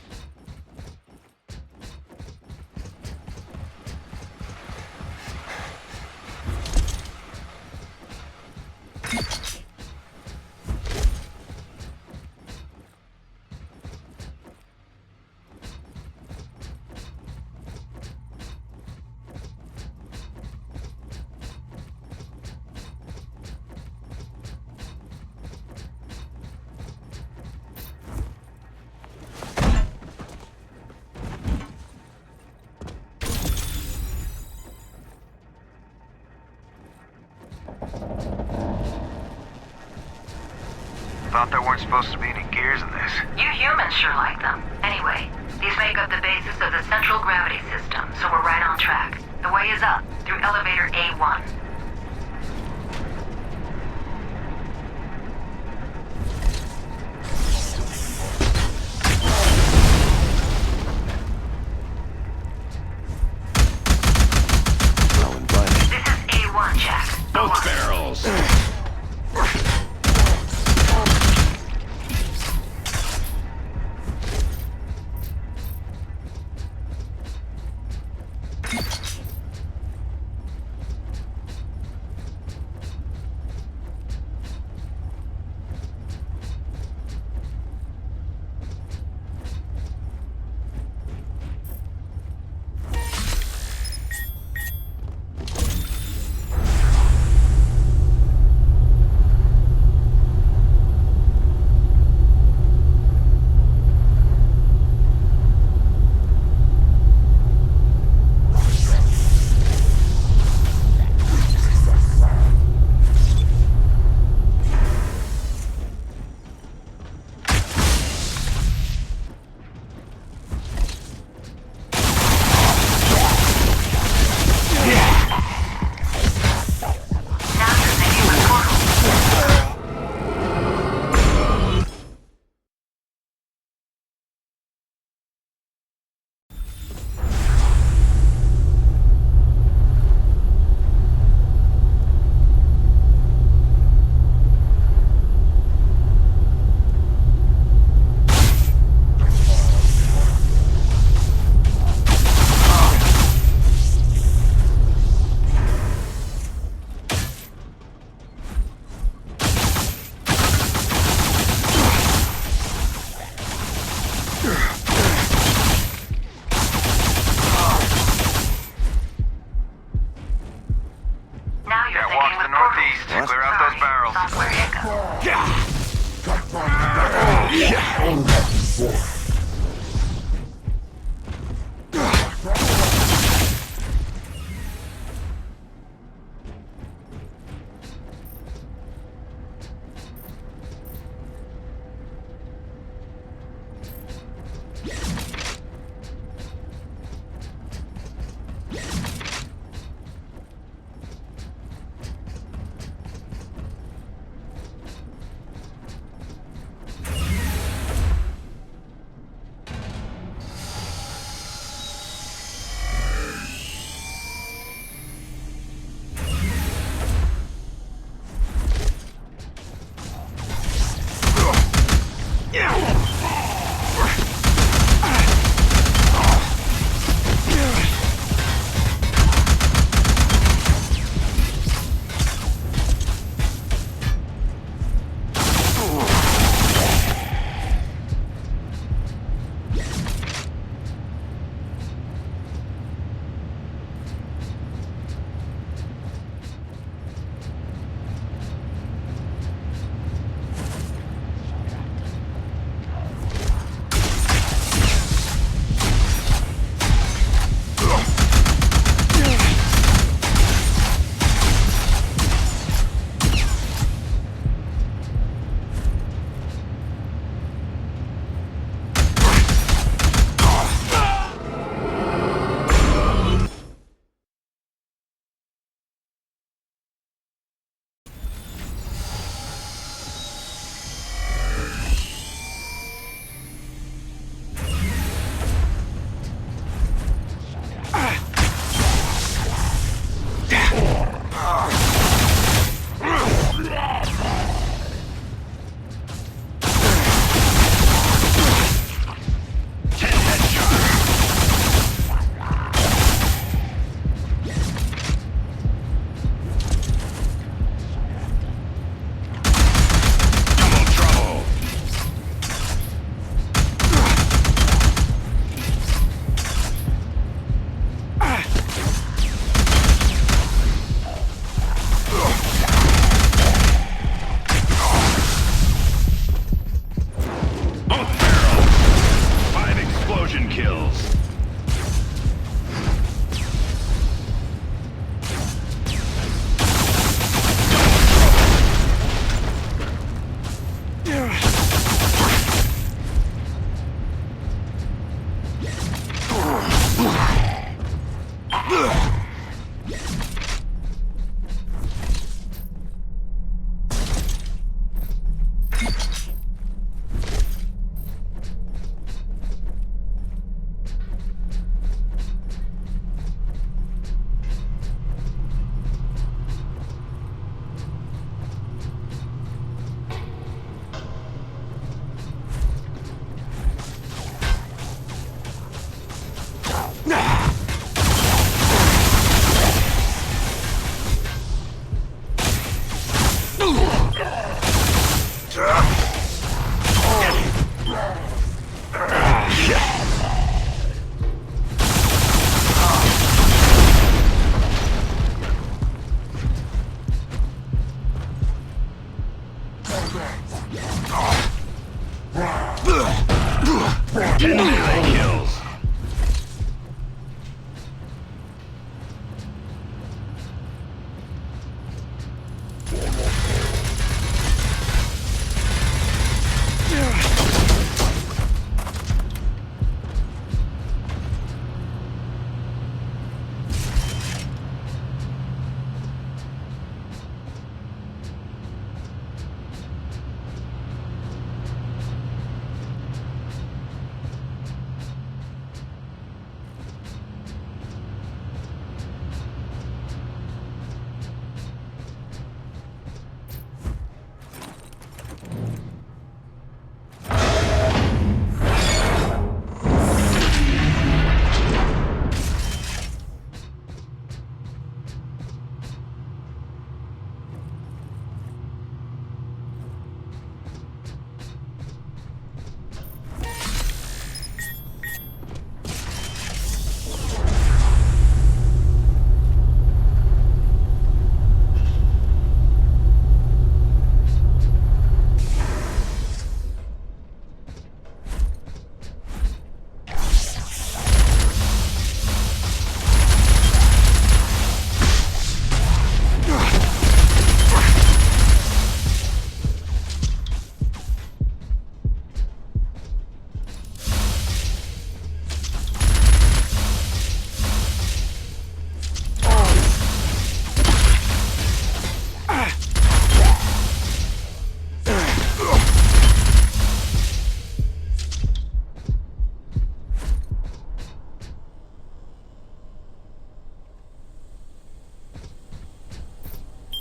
Thought there weren't supposed to be any gears in this. You humans sure like them. Anyway, these make up the basis of the central gravity system, so we're right on track. The way is up, through elevator A1. This is A1, Jack. Both barrels.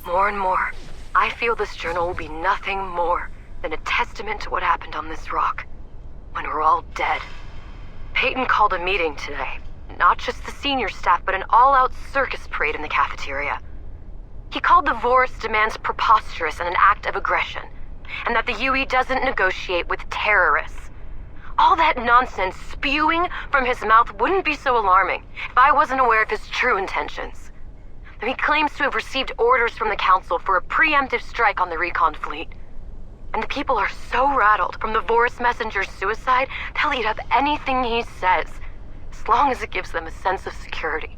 More and more, I feel this journal will be nothing more than a testament to what happened on this rock, when we're all dead. Peyton called a meeting today. Not just the senior staff, but an all-out circus parade in the cafeteria. He called the Vor's demands preposterous and an act of aggression, and that the UE doesn't negotiate with terrorists. All that nonsense spewing from his mouth wouldn't be so alarming if I wasn't aware of his true intentions. He claims to have received orders from the Council for a preemptive strike on the recon fleet. And the people are so rattled from the Vor's messenger's suicide, they'll eat up anything he says, as long as it gives them a sense of security.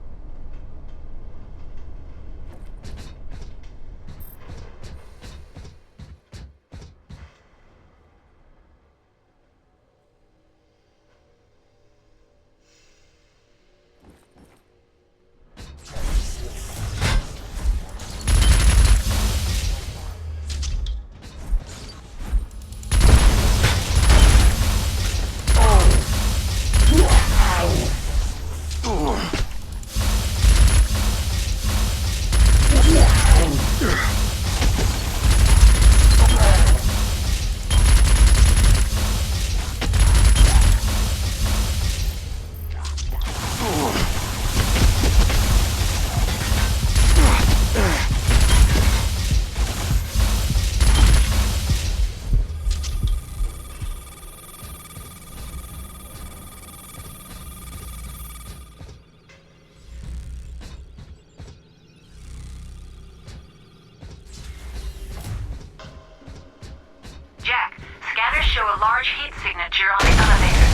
Jack, scanners show a large heat signature on the elevator.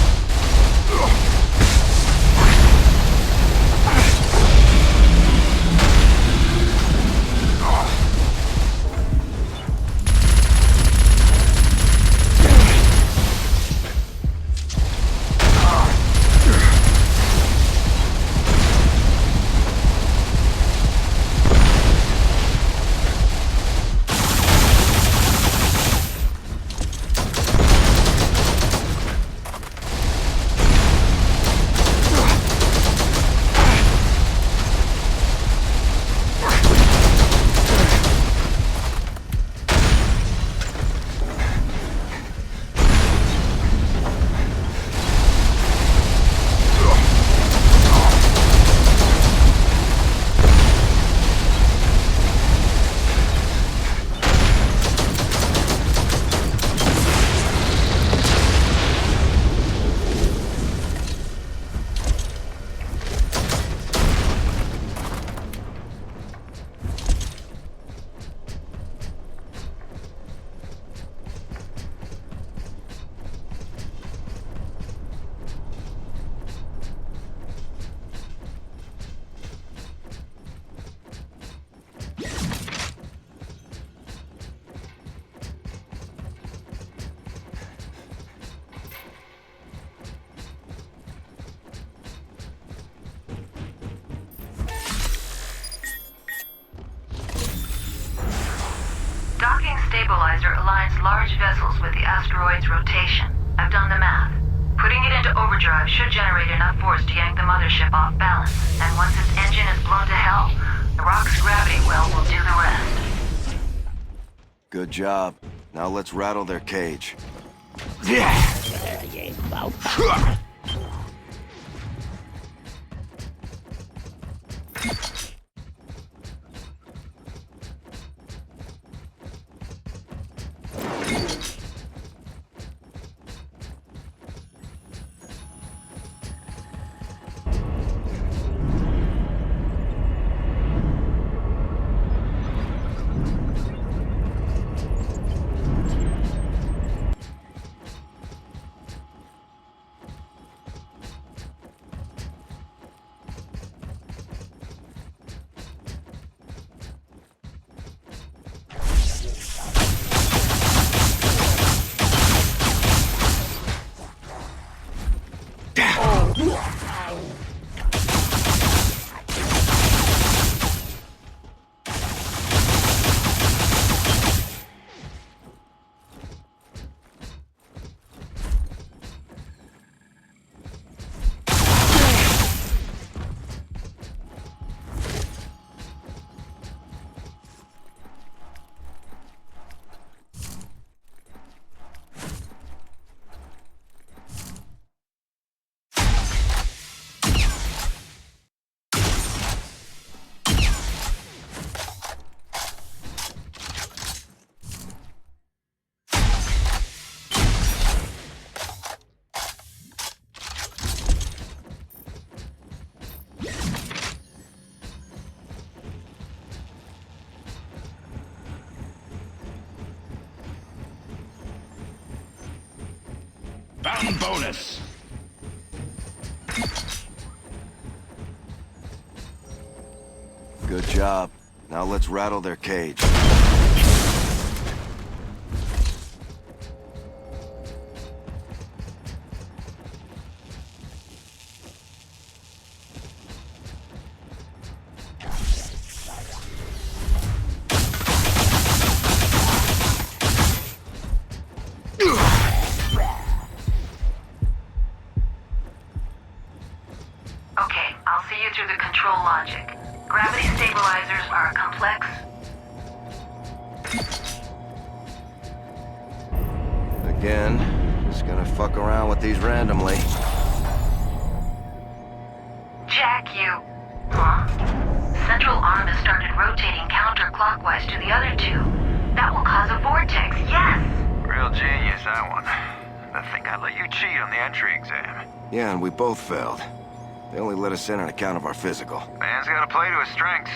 stabilizer aligns large vessels with the asteroid's rotation. I've done the math. Putting it into overdrive should generate enough force to yank the mothership off balance. And once its engine is blown to hell, the rock's gravity well will do the rest. Good job. Now let's rattle their cage. Bound bonus. Good job. Now let's rattle their cage. Okay, I'll see you through the control logic. Gravity stabilizers are complex. Again, just gonna fuck around with these randomly. Jack, you... Huh? Central arm has started rotating counterclockwise to the other two. That will cause a vortex, yes! Real genius, that one. I think I let you cheat on the entry exam. Yeah, and we both failed. They only let us in on account of our physical. Man's gotta play to his strengths.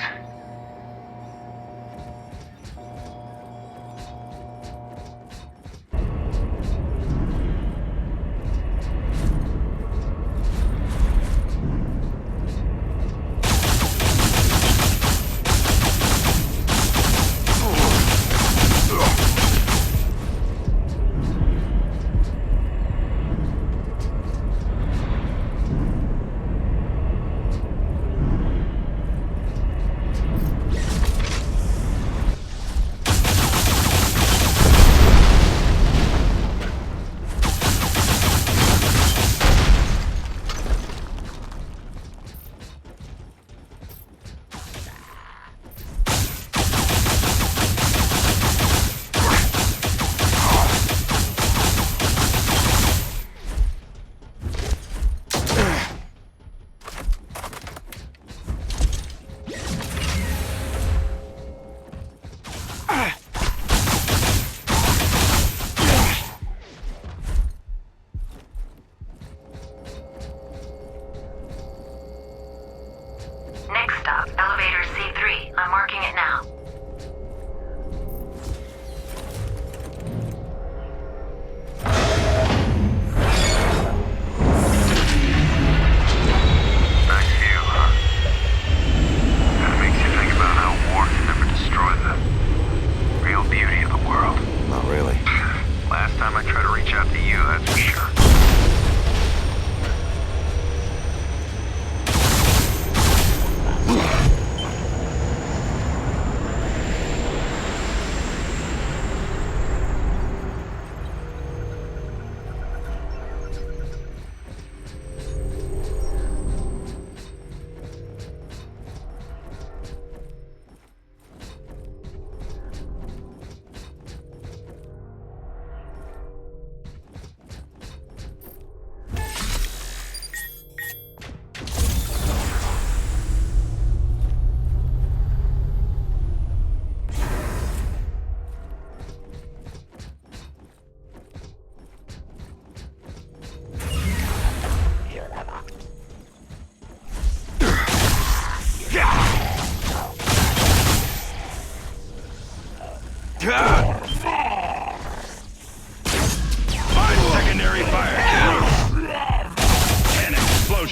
Next stop, elevator C3. I'm marking it now. Nice view, huh? Kinda makes you think about how war can never destroy the real beauty of the world. Not really. Last time I tried to reach out to you, that's for sure.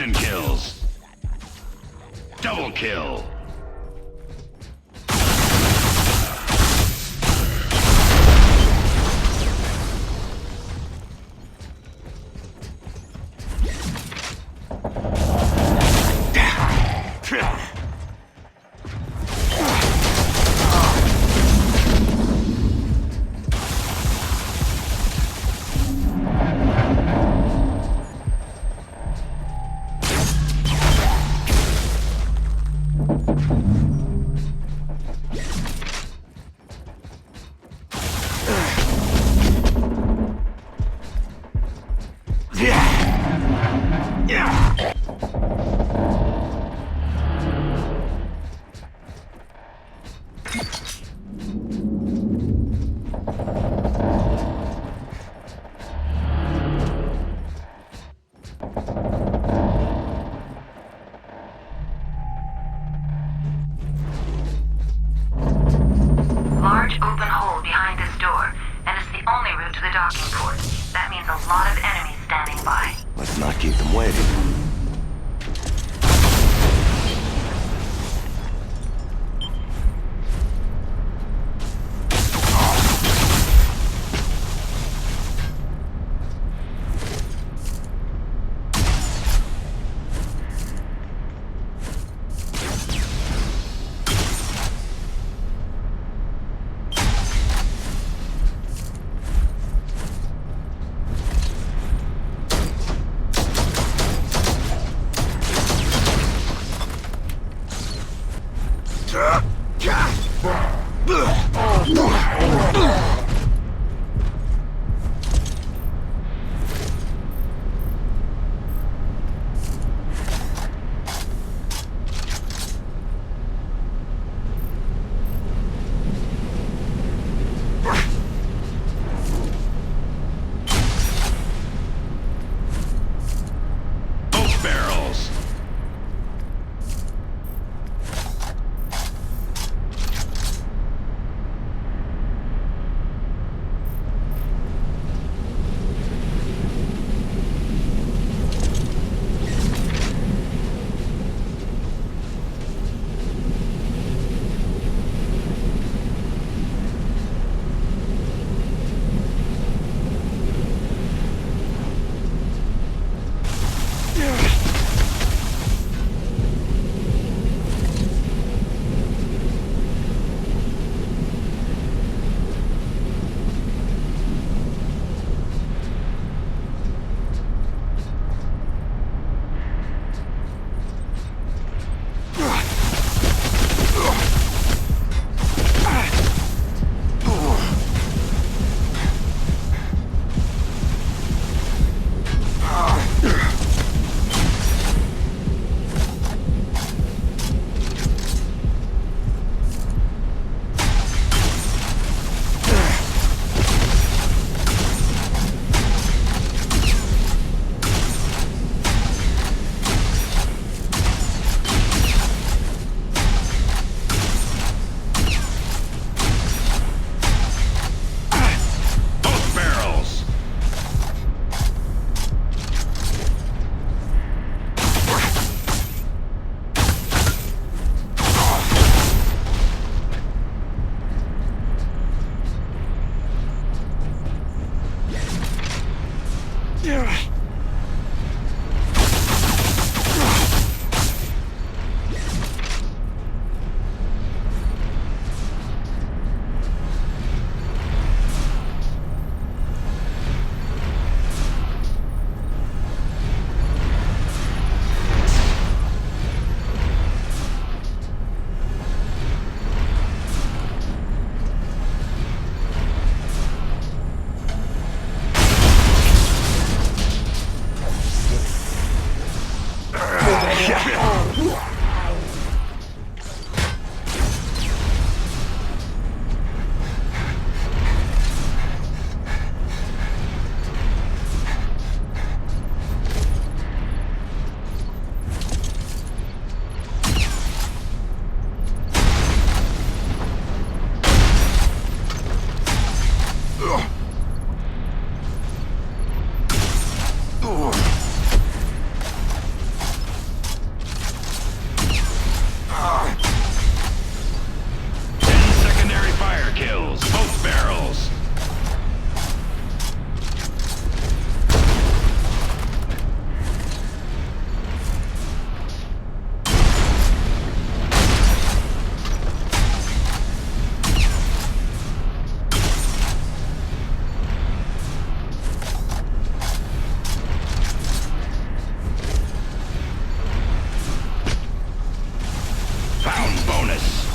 Assassin kills. Double kill. Large open hole behind this door, and it's the only route to the docking port. That means a lot of enemies standing by. Let's not keep them waiting. bonus.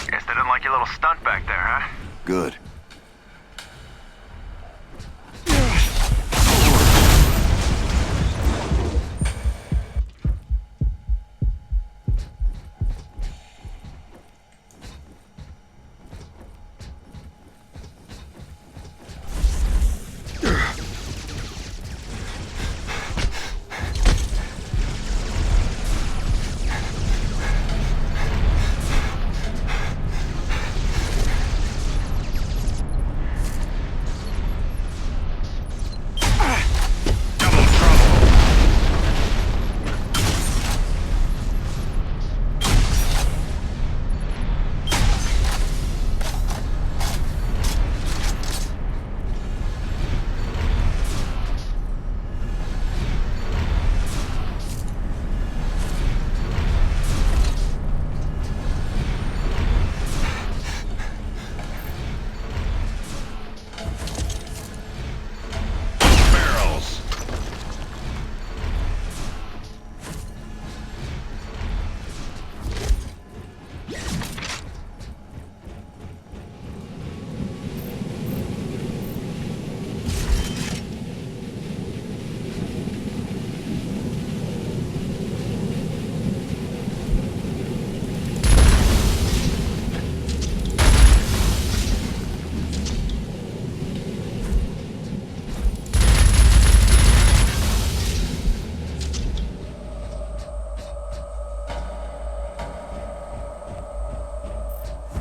Guess they didn't like your little stunt back there, huh? Good.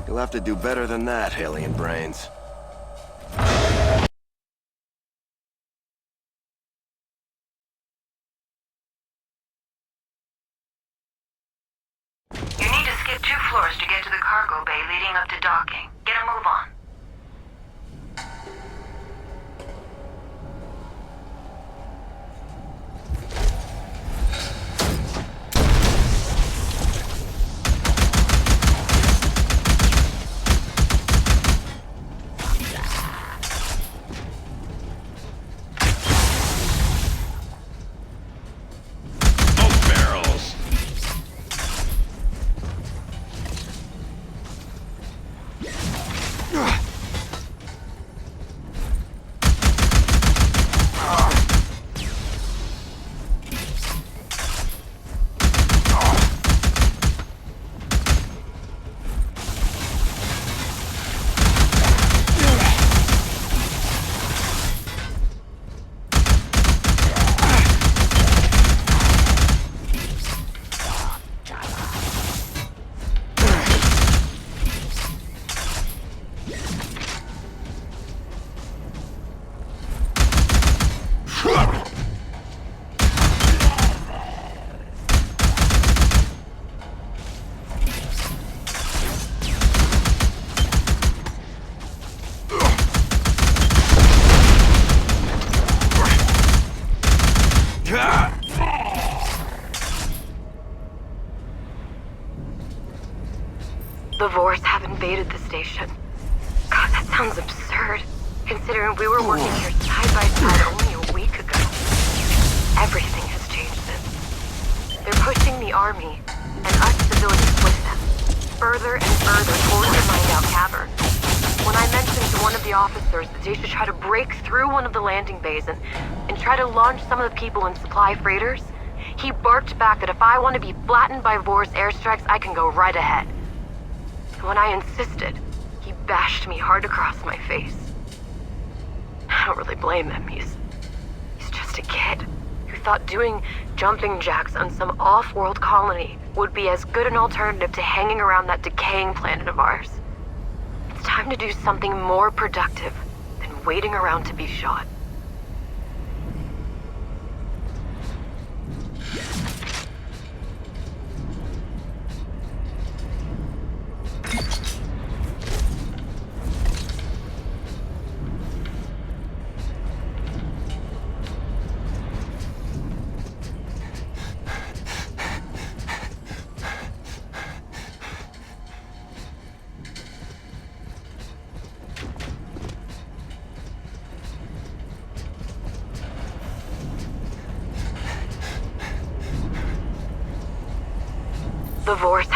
You'll have to do better than that, alien brains. You need to skip 2 floors to get to the cargo bay leading up to docking. Get a move on. The Vors have invaded the station. God, that sounds absurd, considering we were working here side by side only a week ago. Everything has changed since. They're pushing the army, and us civilians with them, further and further towards the Mined-Out Cavern. When I mentioned to one of the officers that they should try to break through one of the landing bays and try to launch some of the people in supply freighters, he barked back that if I want to be flattened by Vors airstrikes, I can go right ahead. When I insisted, he bashed me hard across my face. I don't really blame him. He's just a kid who We thought doing jumping jacks on some off-world colony would be as good an alternative to hanging around that decaying planet of ours. It's time to do something more productive than waiting around to be shot. The Vorse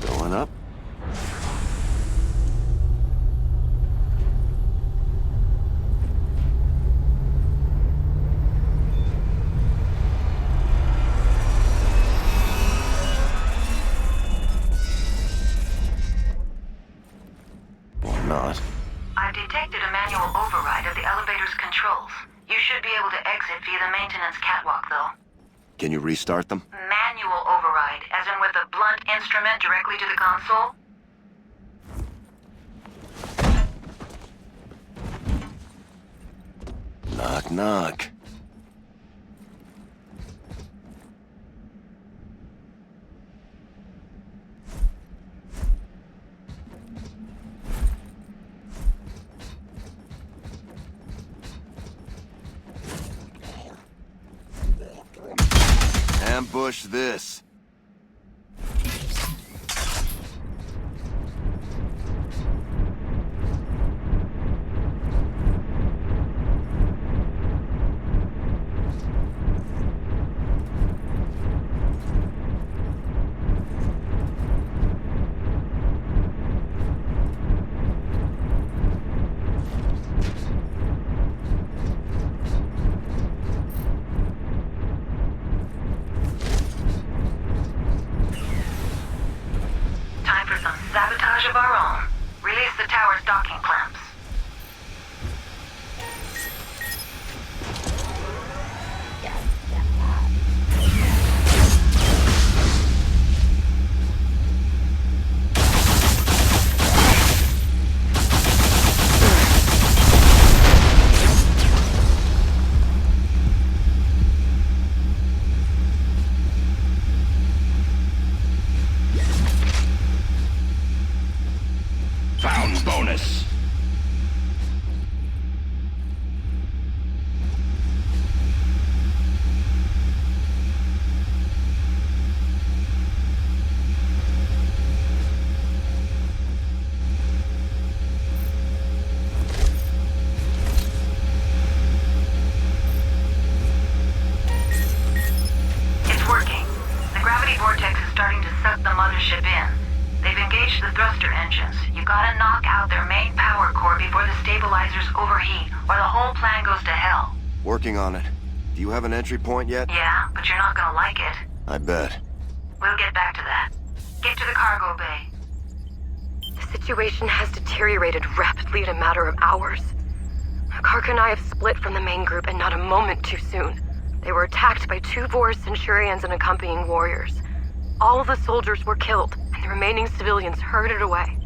Going up. Or not. I've detected a manual override of the elevator's controls. You should be able to exit via the maintenance catwalk, though. Can you restart them? Manual override, as in with a blunt instrument directly to the console? Knock, knock. Ambush this. Time for some sabotage of our own. Release the tower's docking clamps. Found bonus. It's working. The gravity vortex is starting to suck the mothership in. They've engaged the thruster engines. You gotta knock out their main power core before the stabilizers overheat, or the whole plan goes to hell. Working on it. Do you have an entry point yet? Yeah, but you're not gonna like it. I bet. We'll get back to that. Get to the cargo bay. The situation has deteriorated rapidly in a matter of hours. Karka and I have split from the main group, and not a moment too soon. They were attacked by 2 Vorse Centurions and accompanying warriors. All of the soldiers were killed, and the remaining civilians herded away.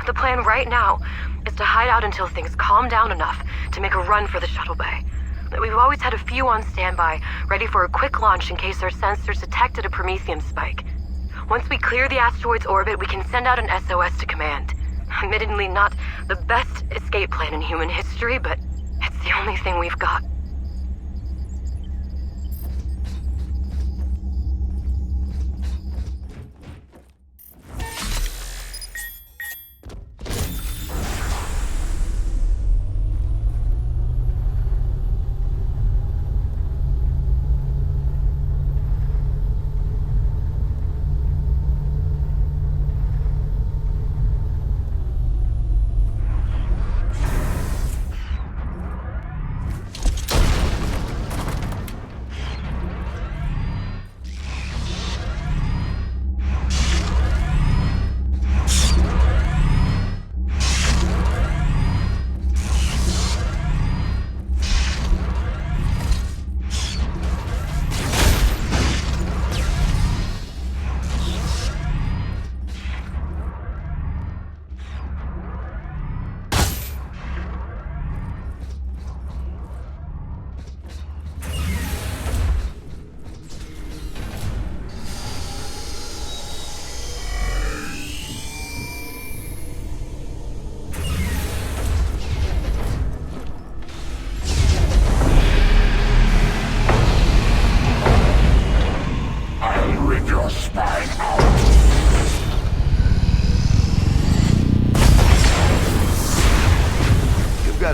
The plan right now is to hide out until things calm down enough to make a run for the shuttle bay. We've always had a few on standby, ready for a quick launch in case our sensors detected a Prometheum spike. Once we clear the asteroid's orbit, we can send out an SOS to command. Admittedly not the best escape plan in human history, but it's the only thing we've got.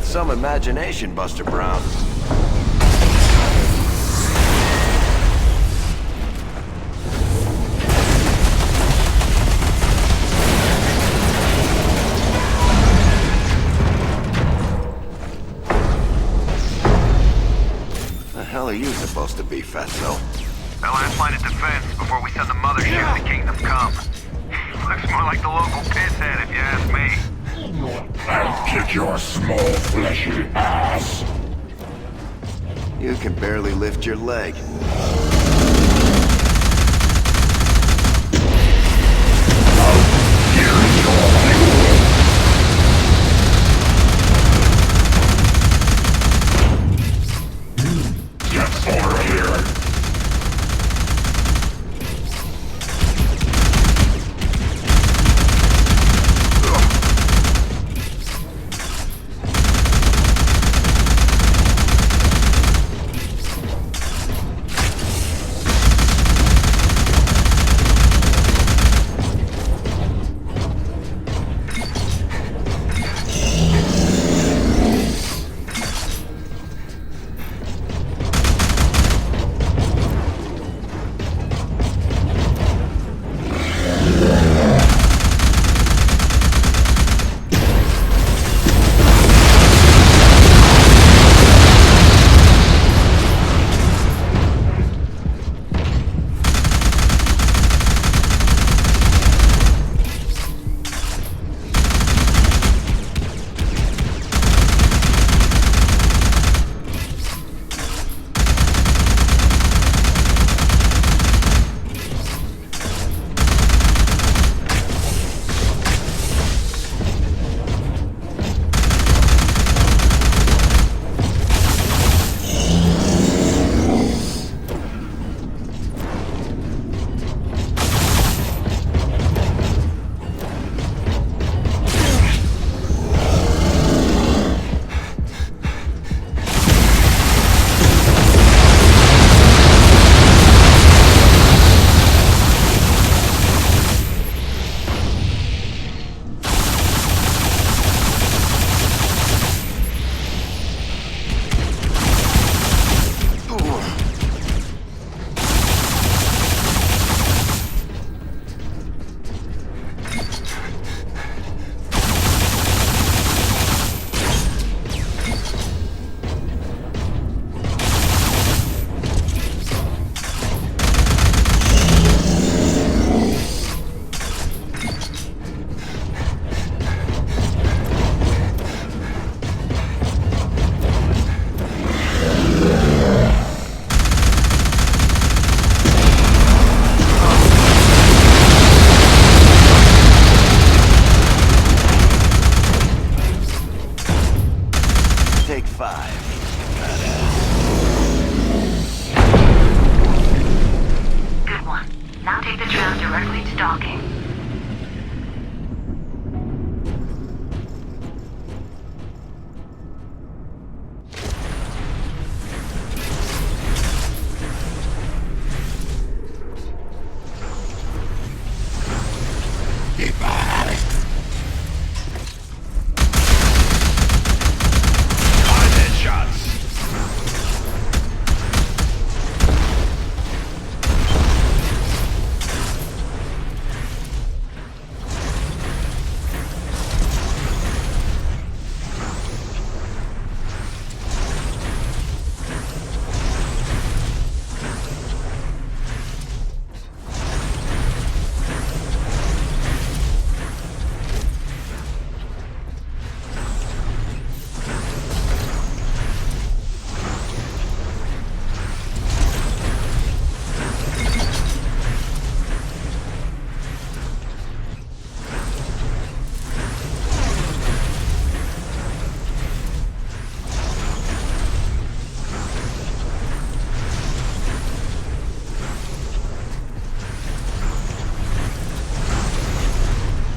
got some imagination, Buster Brown. The hell are you supposed to be, Fatso? The last line of defense before we send the mothership to Kingdom Come. Looks more like the local pisshead, if you ask me. I'll kick your small, fleshy ass. You can barely lift your leg. Get over here.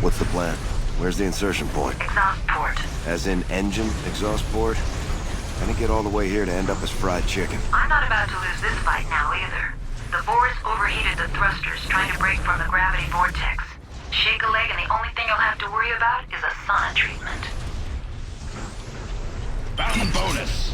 What's the plan? Where's the insertion point? Exhaust port. As in engine exhaust port? I didn't get all the way here to end up as fried chicken. I'm not about to lose this fight now either. The boards overheated the thrusters trying to break from the gravity vortex. Shake a leg and the only thing you'll have to worry about is a sauna treatment. Bounty bonus.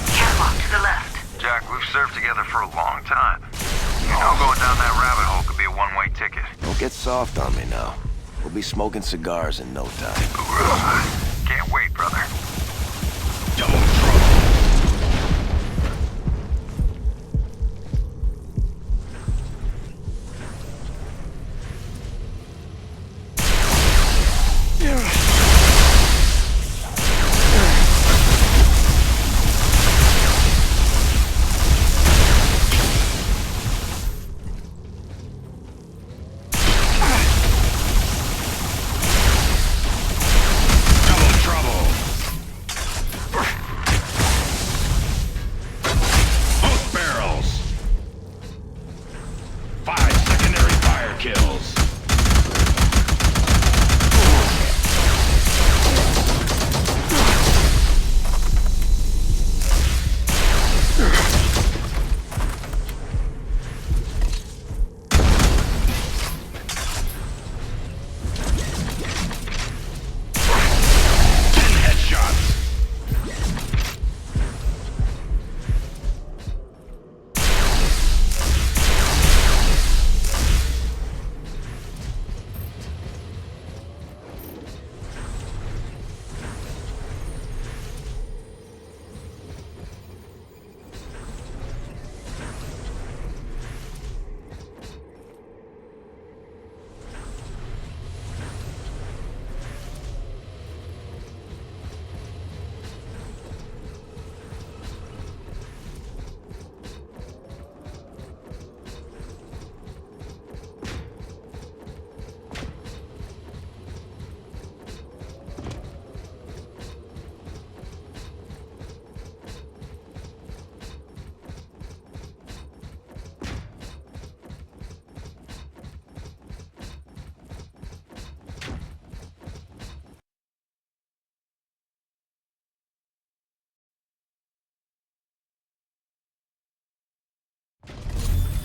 Catwalk to the left. Jack, we've served together for a long time. You know going down that rabbit hole could be a one-way ticket. Don't get soft on me now. We'll be smoking cigars in no time. Can't wait, brother. Double trouble. Double trouble. Both barrels. 5 secondary fire kills. Headshots.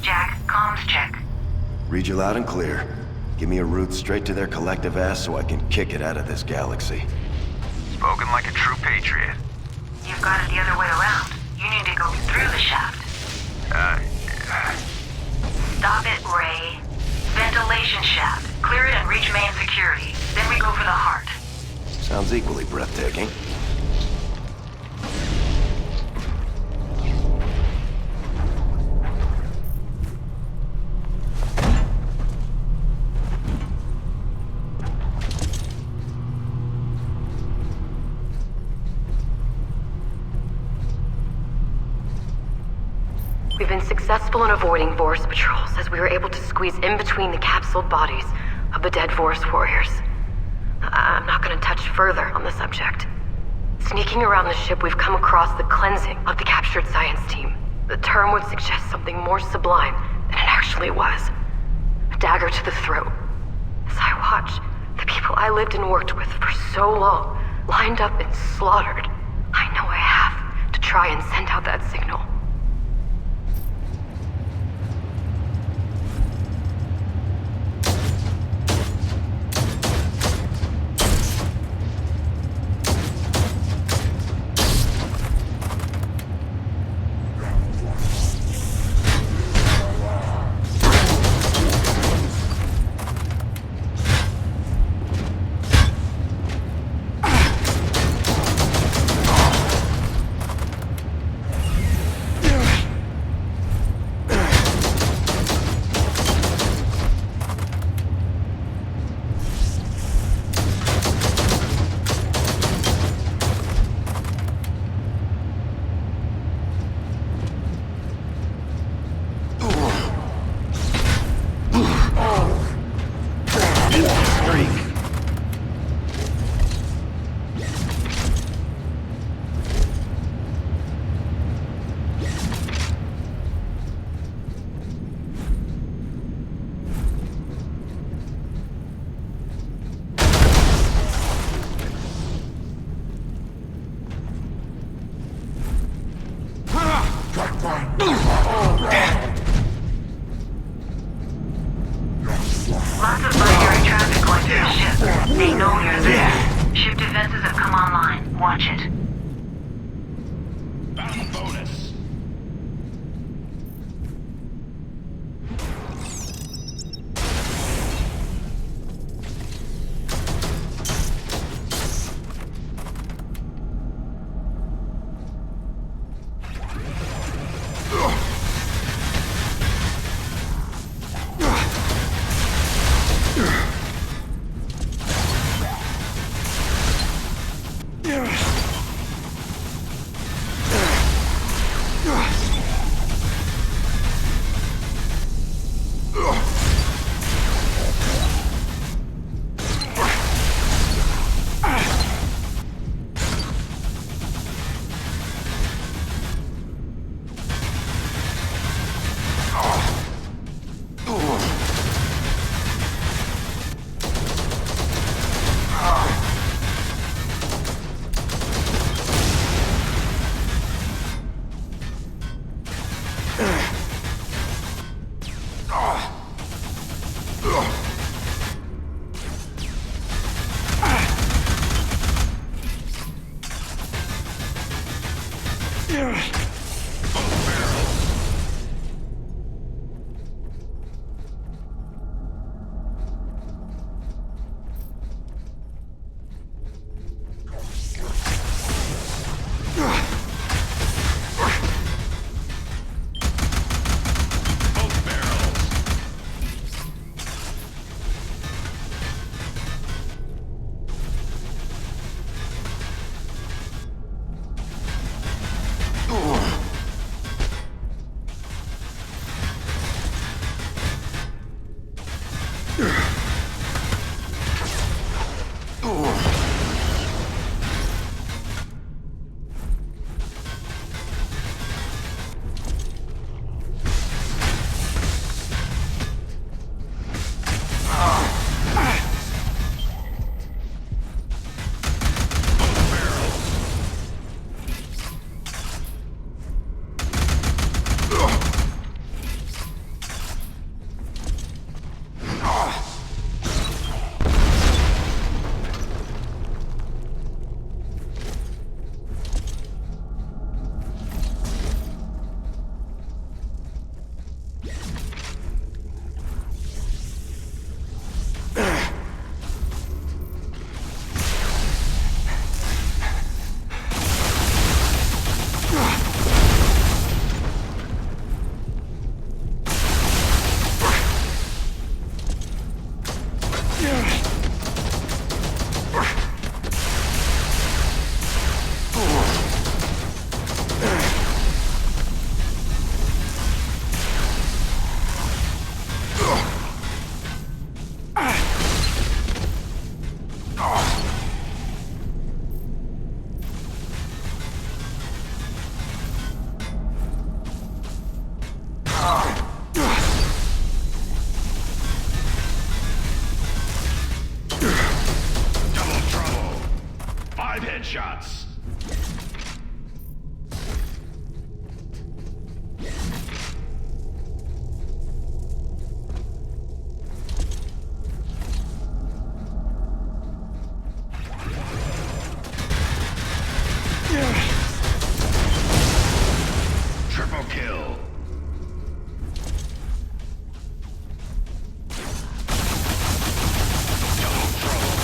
Jack, comms check. Read you loud and clear. Give me a route straight to their collective ass so I can kick it out of this galaxy. Spoken like a true patriot. You've got it the other way around. You need to go through the shaft. Stop it, Ray. Ventilation shaft. Clear it and reach main security. Then we go for the heart. Sounds equally breathtaking. We've been successful in avoiding Vorus patrols as we were able to squeeze in between the capsuled bodies of the dead Vorus warriors. I'm not gonna touch further on the subject. Sneaking around the ship, we've come across the cleansing of the captured science team. The term would suggest something more sublime than it actually was. A dagger to the throat. As I watch the people I lived and worked with for so long lined up and slaughtered, I know I have to try and send out that signal. Watch it. Bound bonus. Headshots. Triple kill. Double trouble.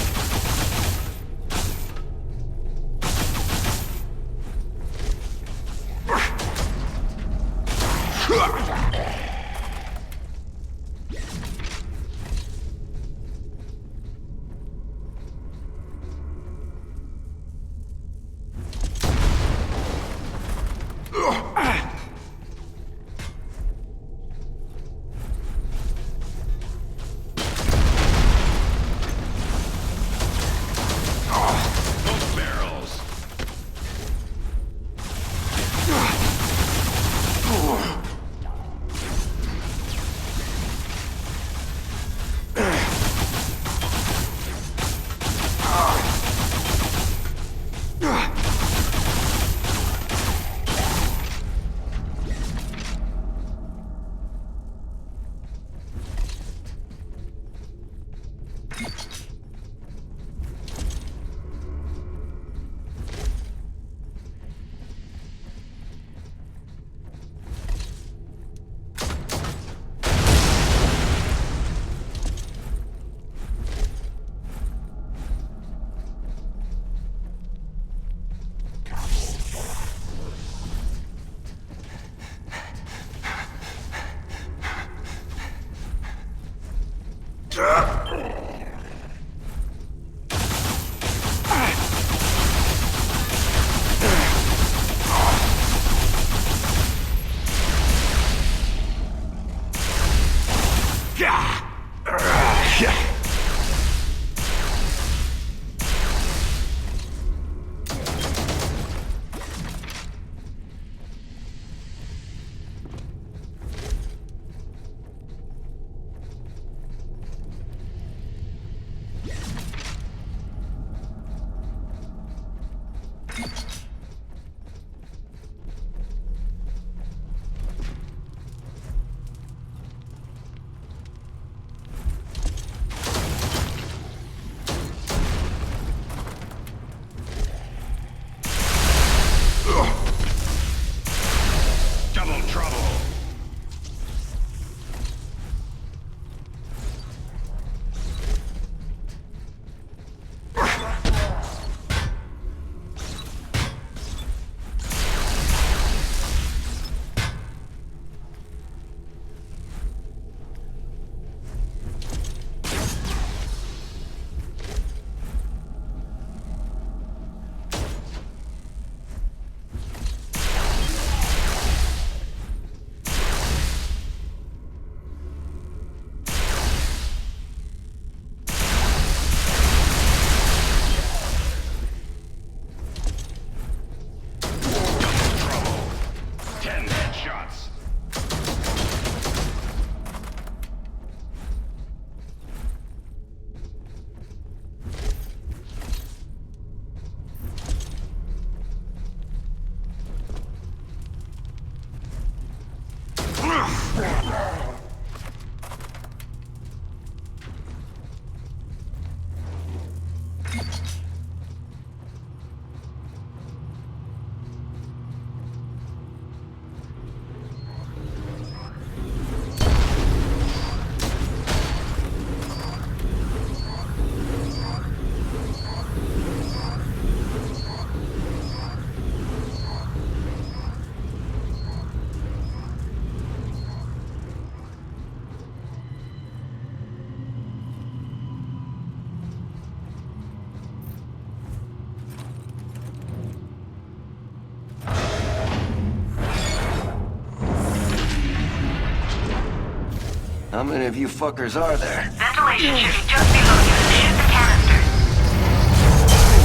How many of you fuckers are there? Ventilation should be just below you. Shoot the canister.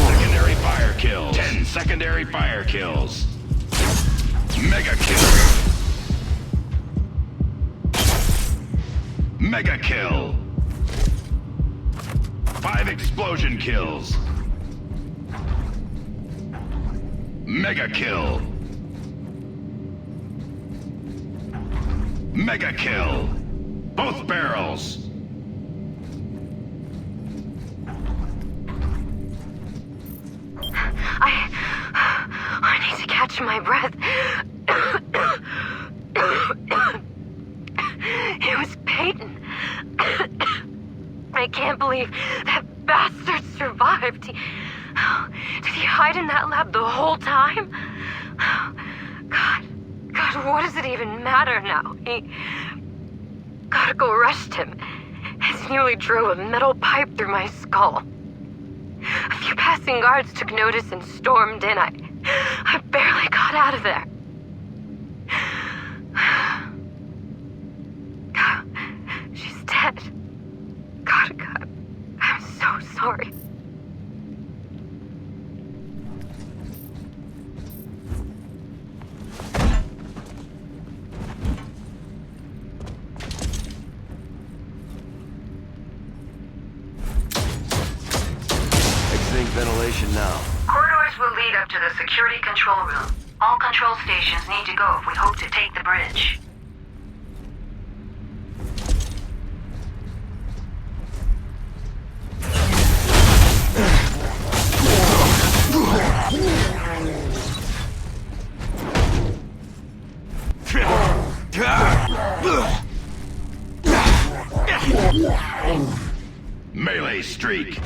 Secondary fire kills. 10 secondary fire kills. Mega kill. Mega kill. 5 explosion kills. Mega kill. Mega kill. Both barrels. I need to catch my breath. It was Peyton. I can't believe that bastard survived. Did he hide in that lab the whole time? God, what does it even matter now? Gotta go arrest him. He nearly drove a metal pipe through my skull. A few passing guards took notice and stormed in. I barely got out of there. She's dead. God, I'm so sorry. Ventilation now. Corridors will lead up to the security control room. All control stations need to go if we hope to take the bridge. Melee streak.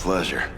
pleasure.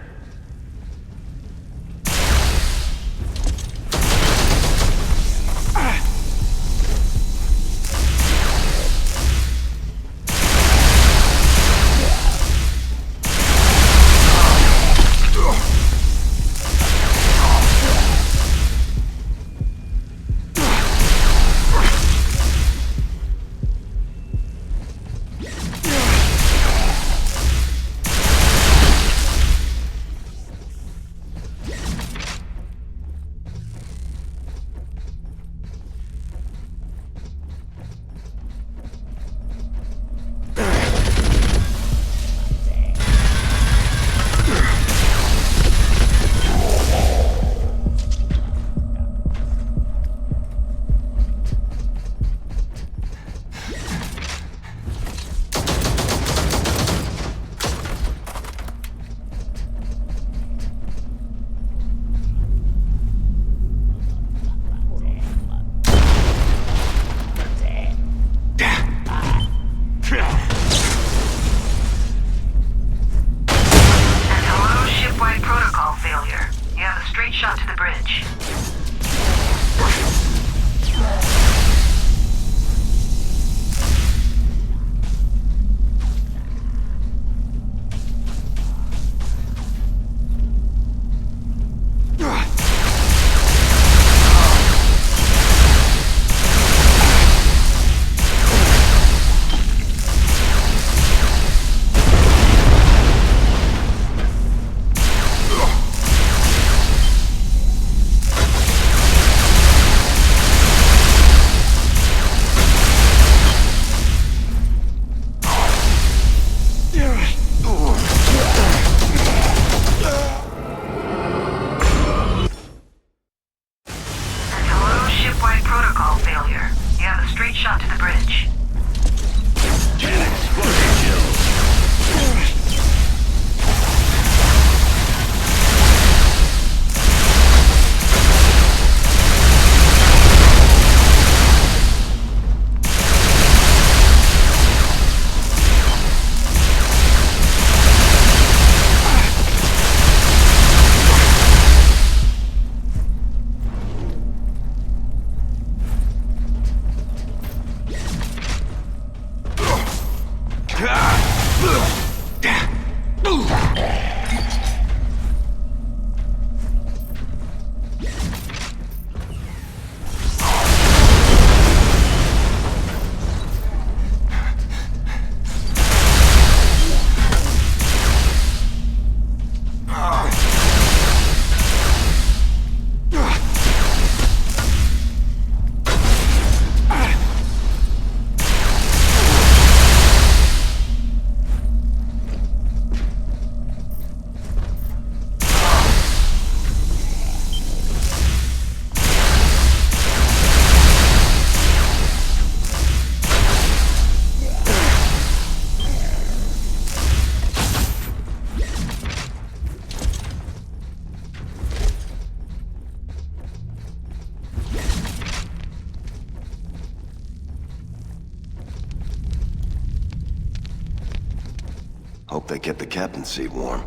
Hope they kept the captain's seat warm,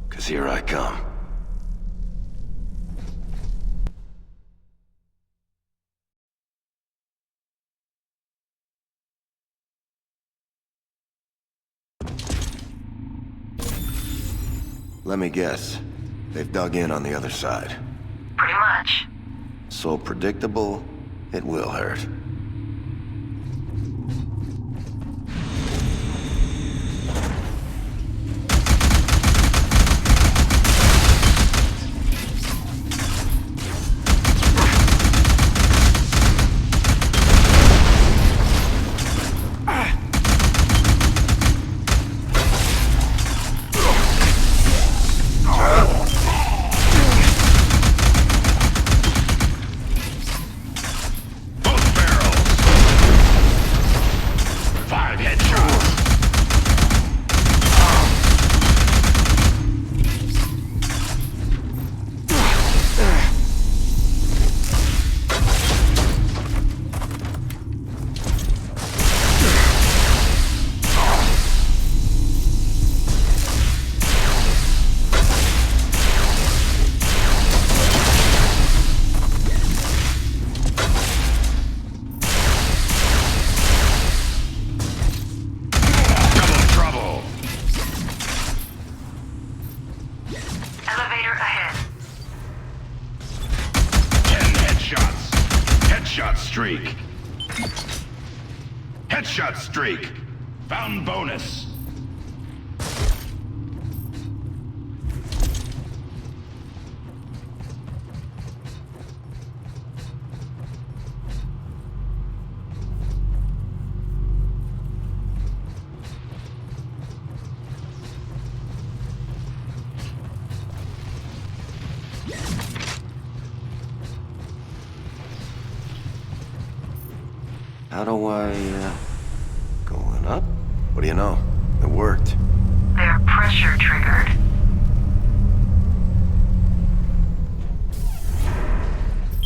'cause here I come. Let me guess. They've dug in on the other side. Pretty much. So predictable, it will hurt. Both barrels. Headshot streak. Headshot streak. Found bonus. How do I, going up? What do you know? It worked. They're pressure triggered.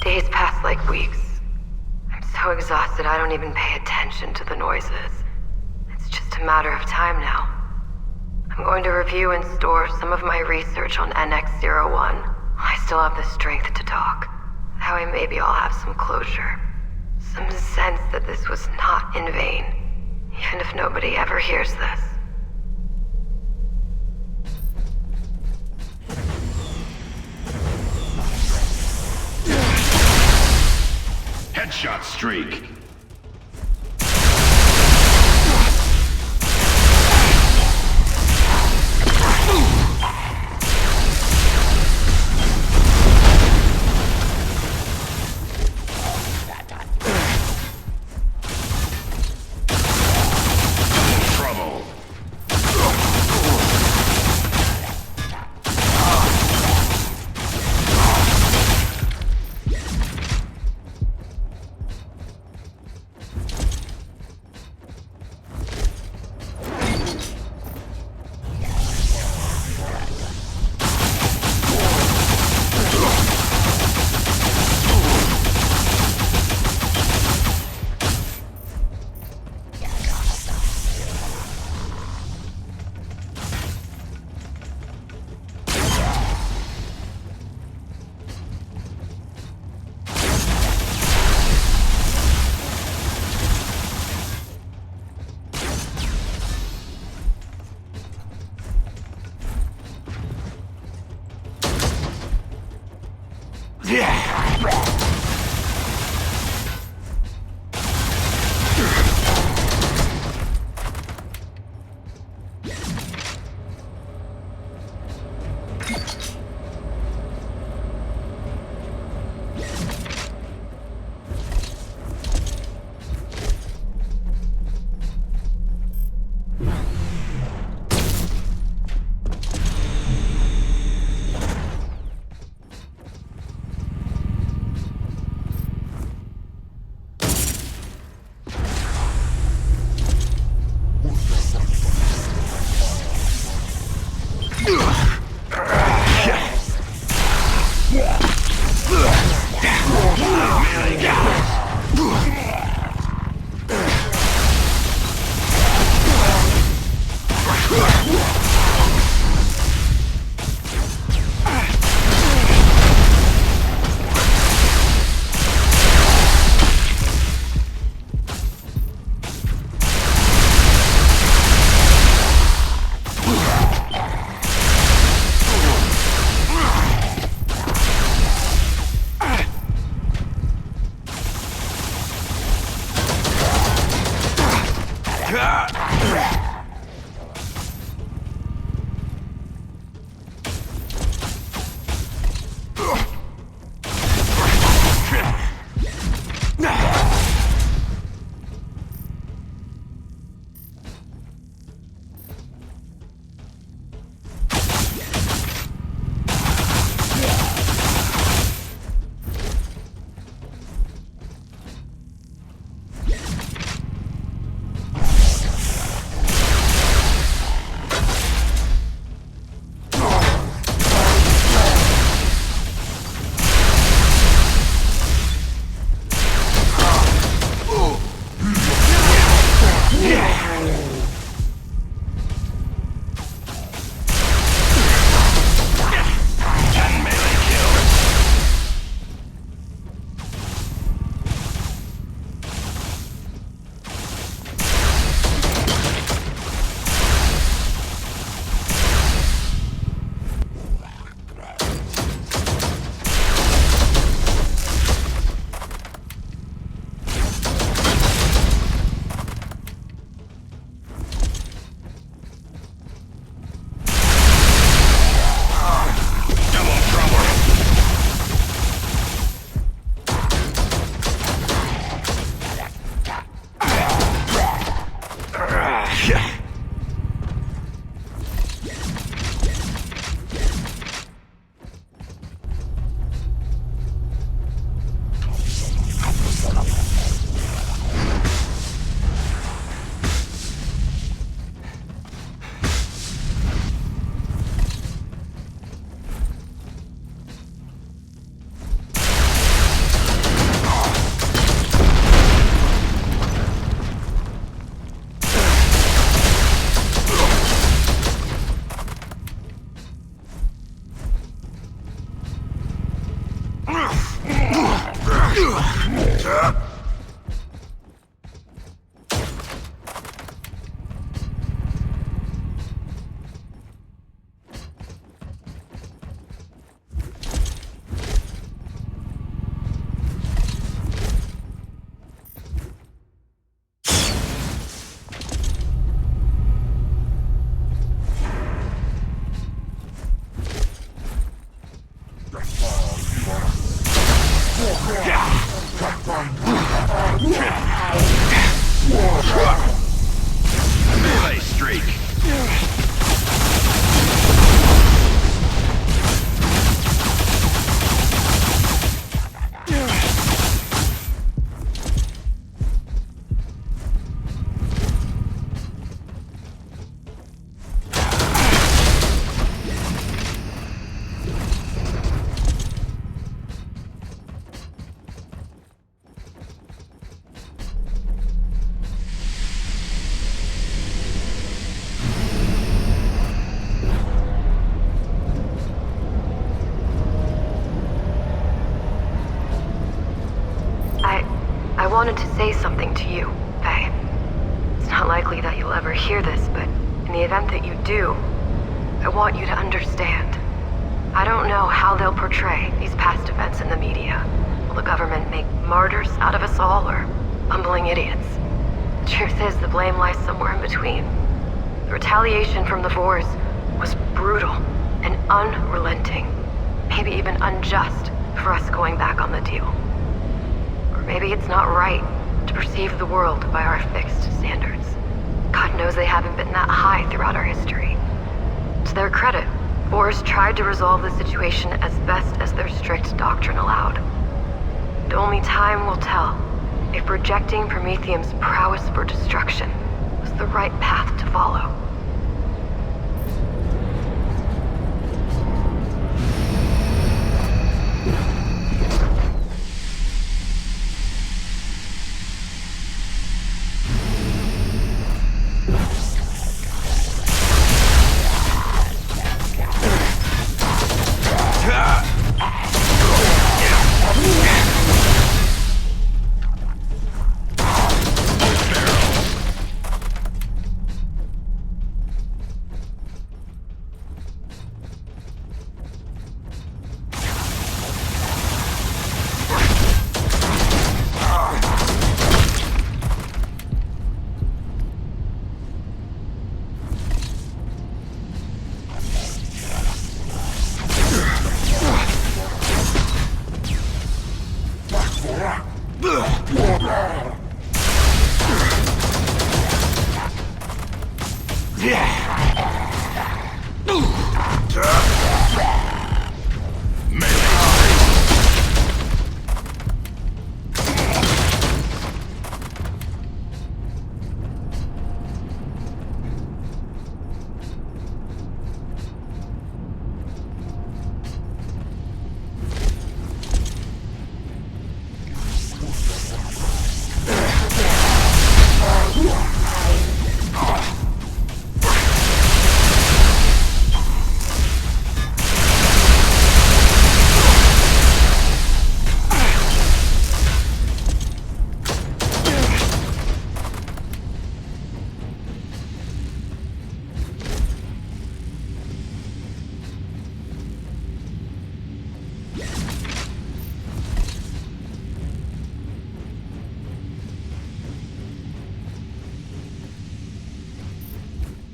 Days pass like weeks. I'm so exhausted I don't even pay attention to the noises. It's just a matter of time now. I'm going to review and store some of my research on NX-01. I still have the strength to talk. That way maybe I'll have some closure. Some sense that this was not in vain, even if nobody ever hears this. Headshot streak. Melee streak. I wanted to say something to you, Faye. It's not likely that you'll ever hear this, but in the event that you do, I want you to understand. I don't know how they'll portray these past events in the media. Will the government make martyrs out of us all, or bumbling idiots? The truth is, the blame lies somewhere in between. The retaliation from the Boers was brutal and unrelenting. Maybe even unjust for us going back on the deal. Maybe it's not right to perceive the world by our fixed standards. God knows they haven't been that high throughout our history. To their credit, Boers tried to resolve the situation as best as their strict doctrine allowed. And only time will tell if rejecting Prometheum's prowess for destruction was the right path to follow.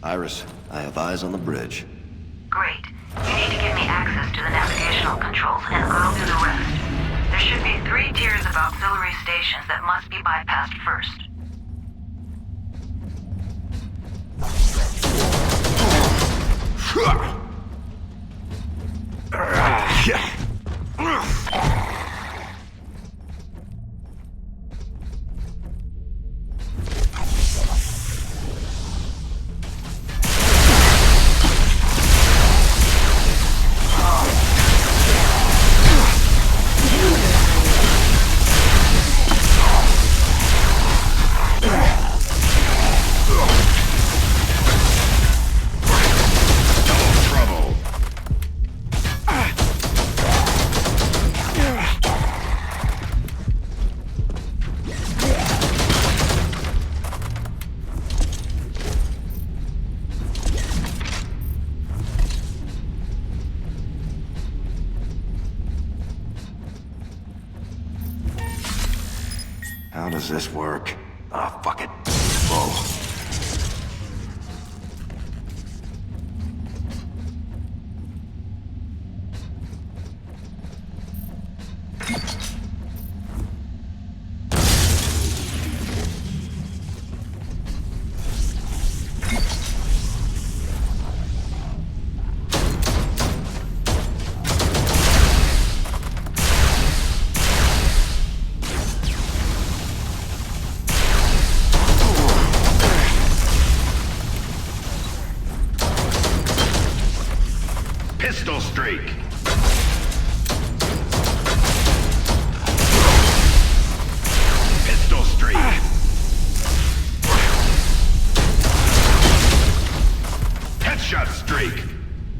Iris, I have eyes on the bridge. Great. You need to give me access to the navigational controls, and I'll do the rest. There should be 3 tiers of auxiliary stations that must be bypassed first. How does this work? Ah, fuck it. Whoa. Pistol streak. Pistol streak. Headshot streak.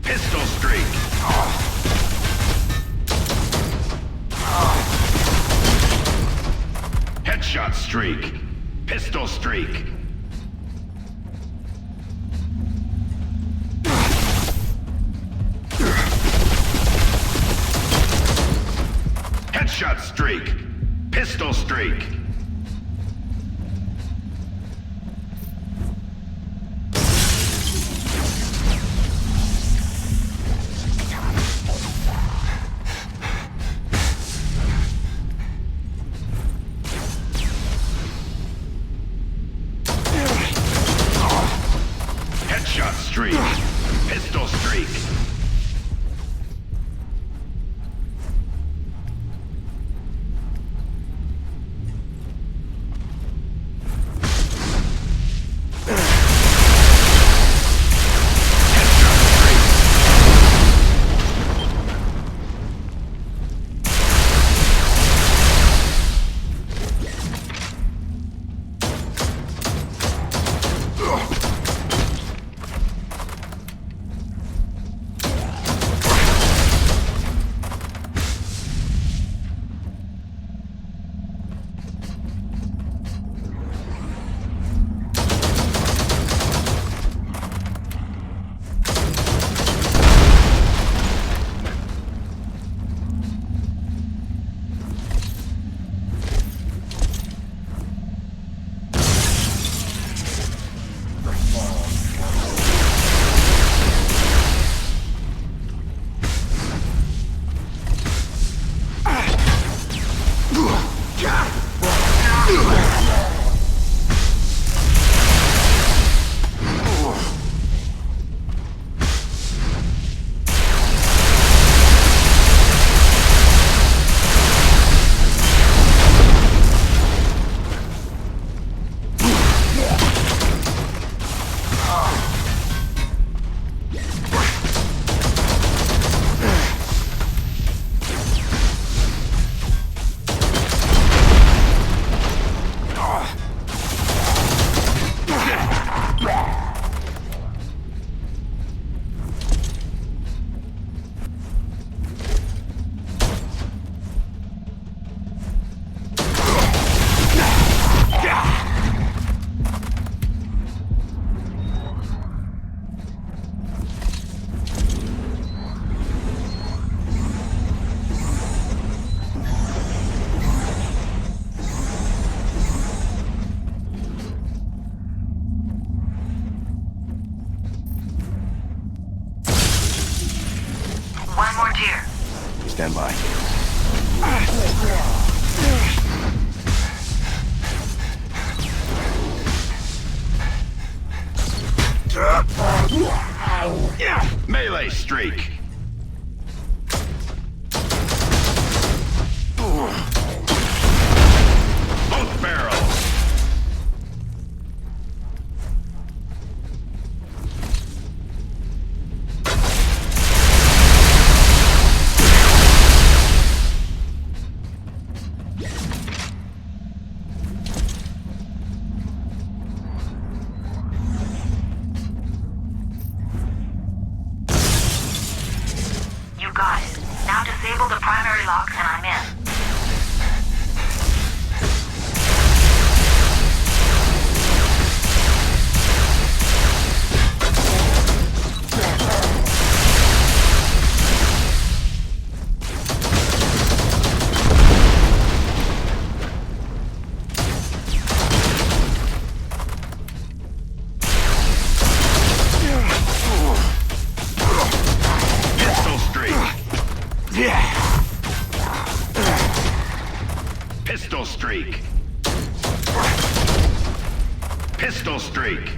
Pistol streak. Headshot streak. Pistol streak. Headshot streak. Pistol streak. Headshot streak. Pistol streak. Stand by. Melee streak. Both barrels. You got it. Now disable the primary locks and I'm in. Pistol streak. Pistol streak.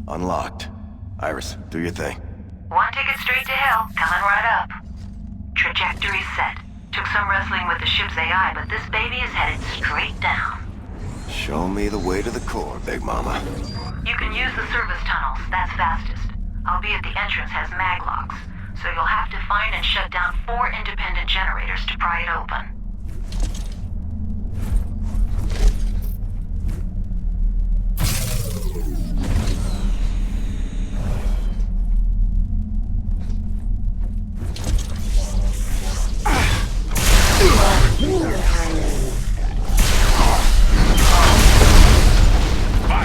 Unlocked. Iris, do your thing. One ticket straight to hell, coming right up. Trajectory set. Took some wrestling with the ship's AI, but this baby is headed straight down. Show me the way to the core, Big Mama. You can use the service tunnels, that's fastest. Albeit the entrance has mag locks, so you'll have to find and shut down 4 independent generators to pry it open.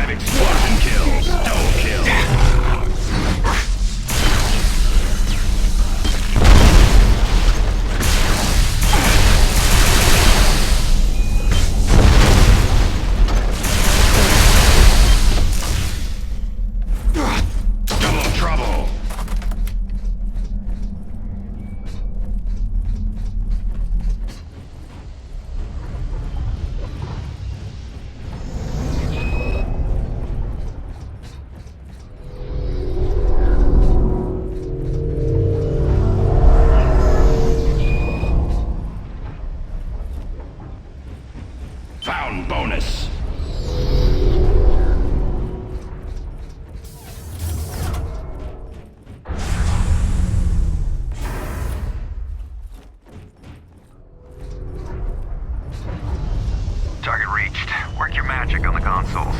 Explosion kills. Double kill. Double trouble. Found bonus. Target reached. Work your magic on the consoles.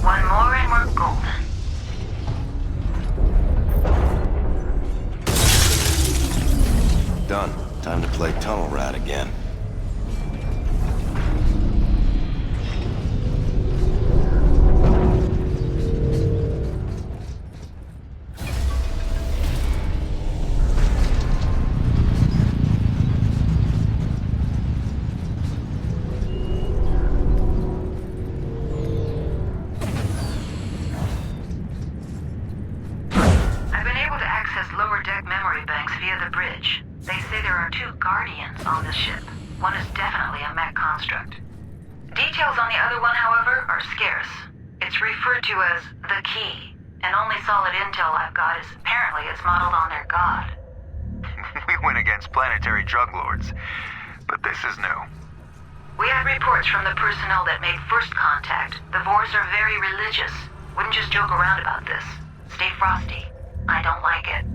One more and we're golden. Done. Time to play Tunnel Rat again. I've been able to access lower deck memory banks via the bridge. They say there are 2 Guardians on this ship. One is definitely a mech construct. Details on the other one, however, are scarce. It's referred to as the Key, and only solid intel I've got is apparently it's modeled on their god. We went against planetary drug lords, but this is new. We had reports from the personnel that made first contact. The Vors are very religious. Wouldn't just joke around about this. Stay frosty. I don't like it.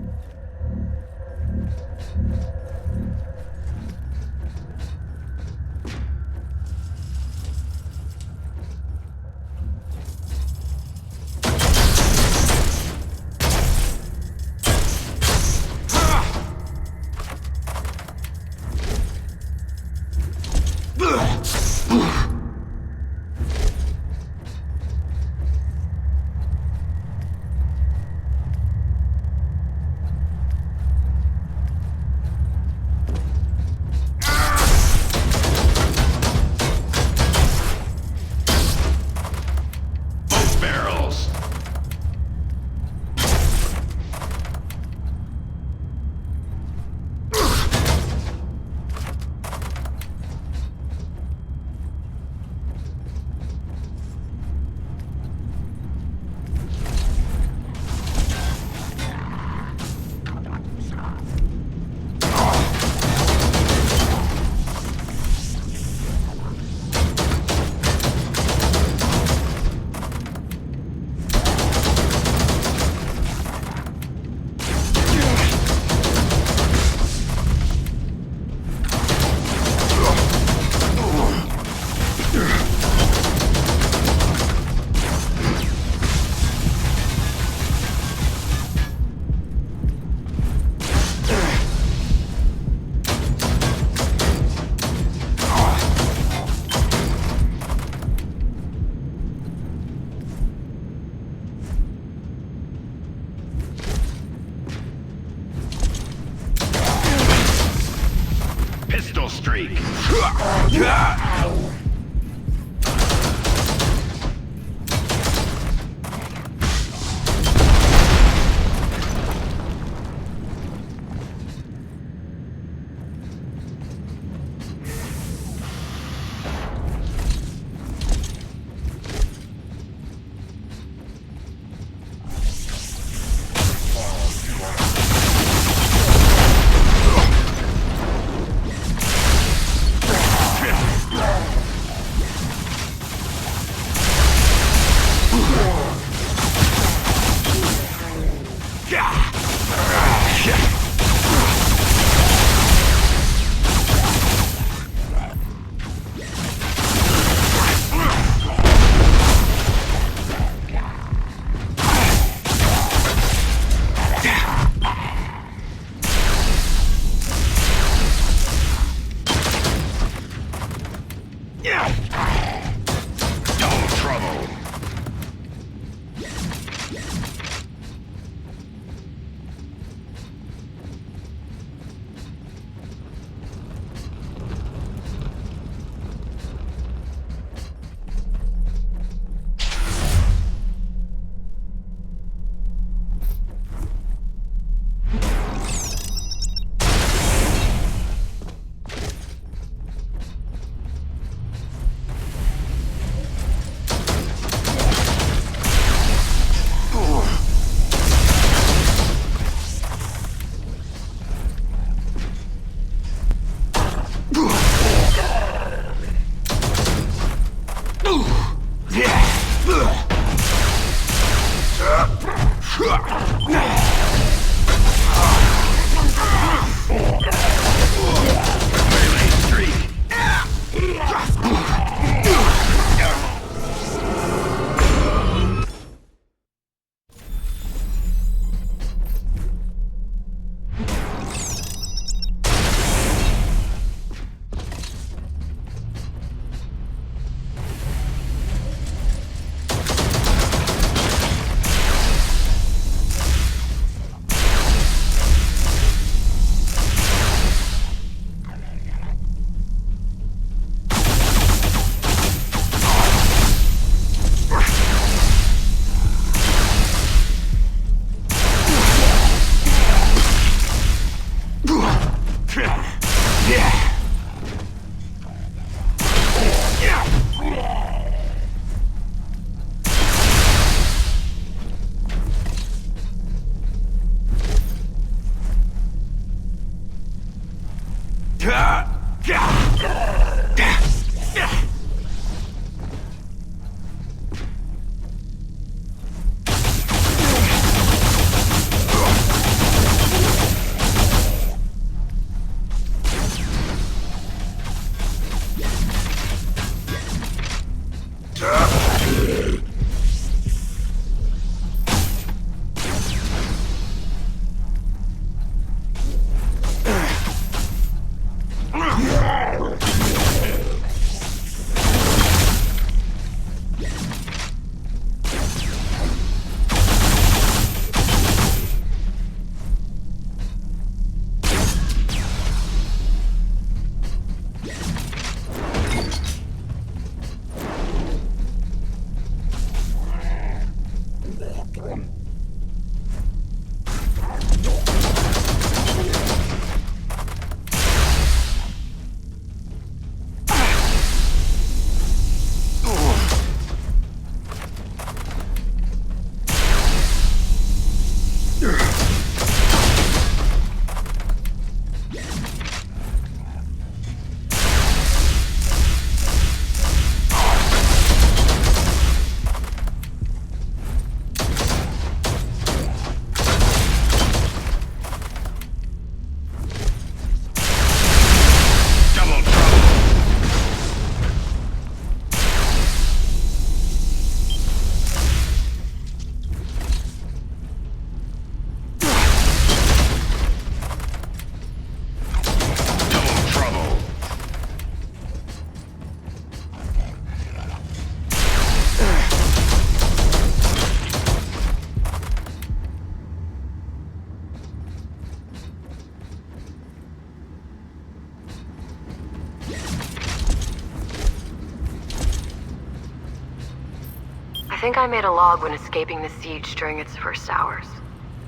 think I made a log when escaping the siege during its first hours,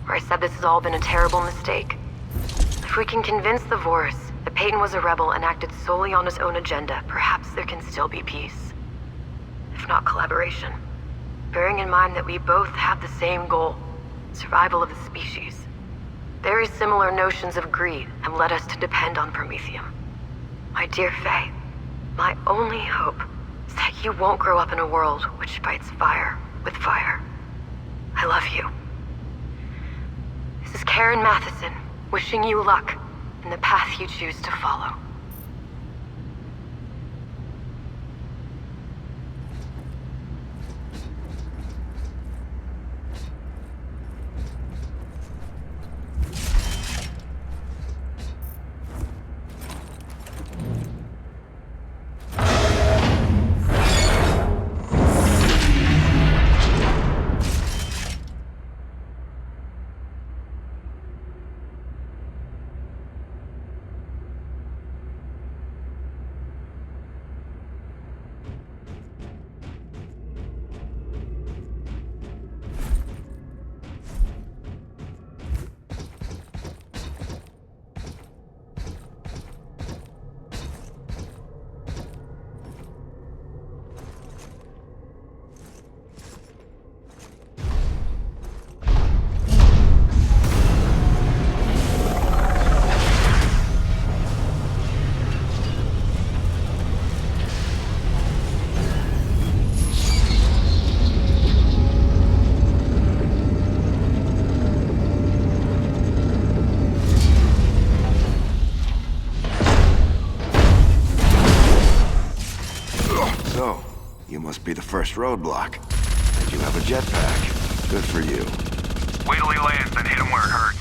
where I said this has all been a terrible mistake. If we can convince the Vorus that Peyton was a rebel and acted solely on his own agenda, perhaps there can still be peace. If not collaboration. Bearing in mind that we both have the same goal, survival of the species. Very similar notions of greed have led us to depend on Promethium. My dear Faye, my only hope is that you won't grow up in a world which fights fire with fire. I love you. This is Karen Matheson, wishing you luck in the path you choose to follow. So, you must be the first roadblock. And you have a jetpack. Good for you. Wait till he lands, then hit him where it hurts.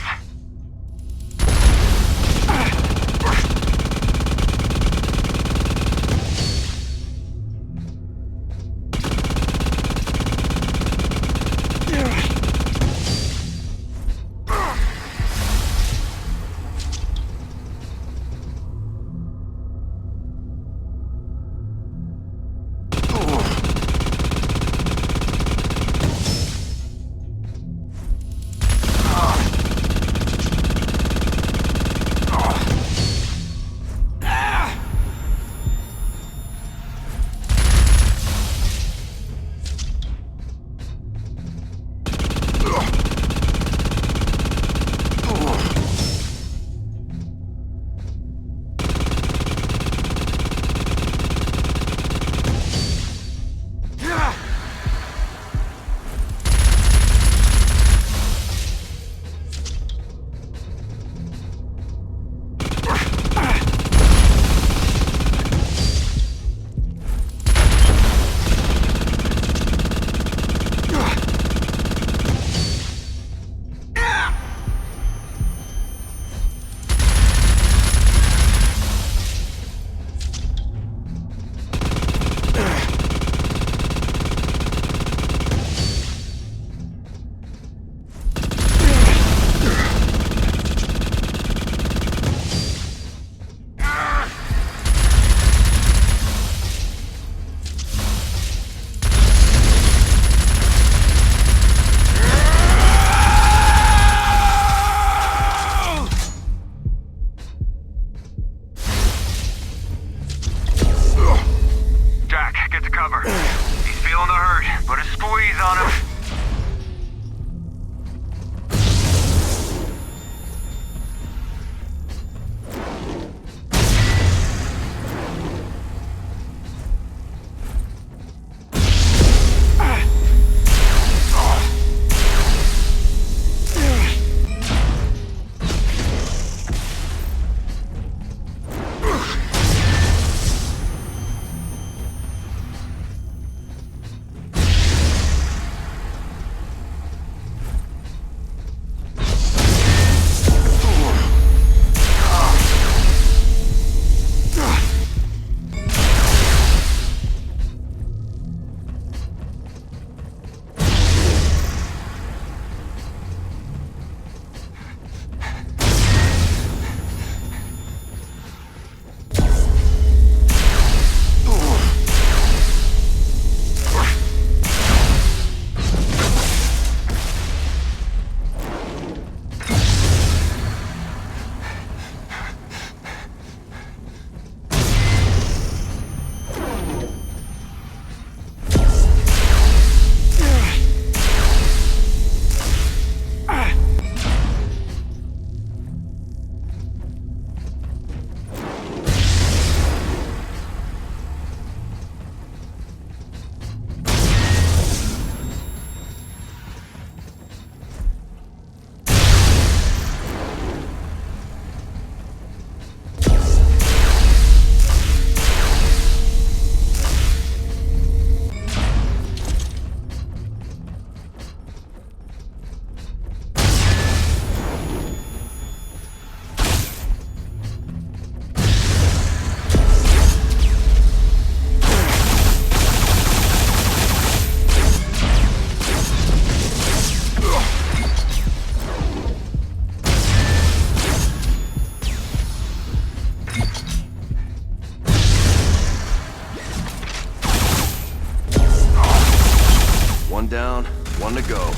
One down, one to go.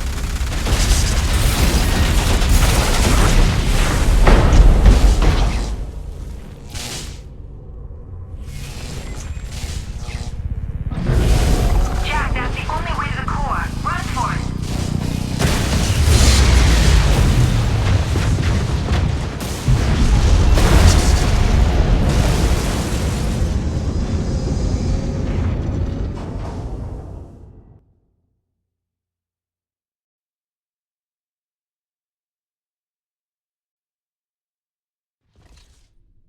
Jack, that's the only way to the core. Run for it.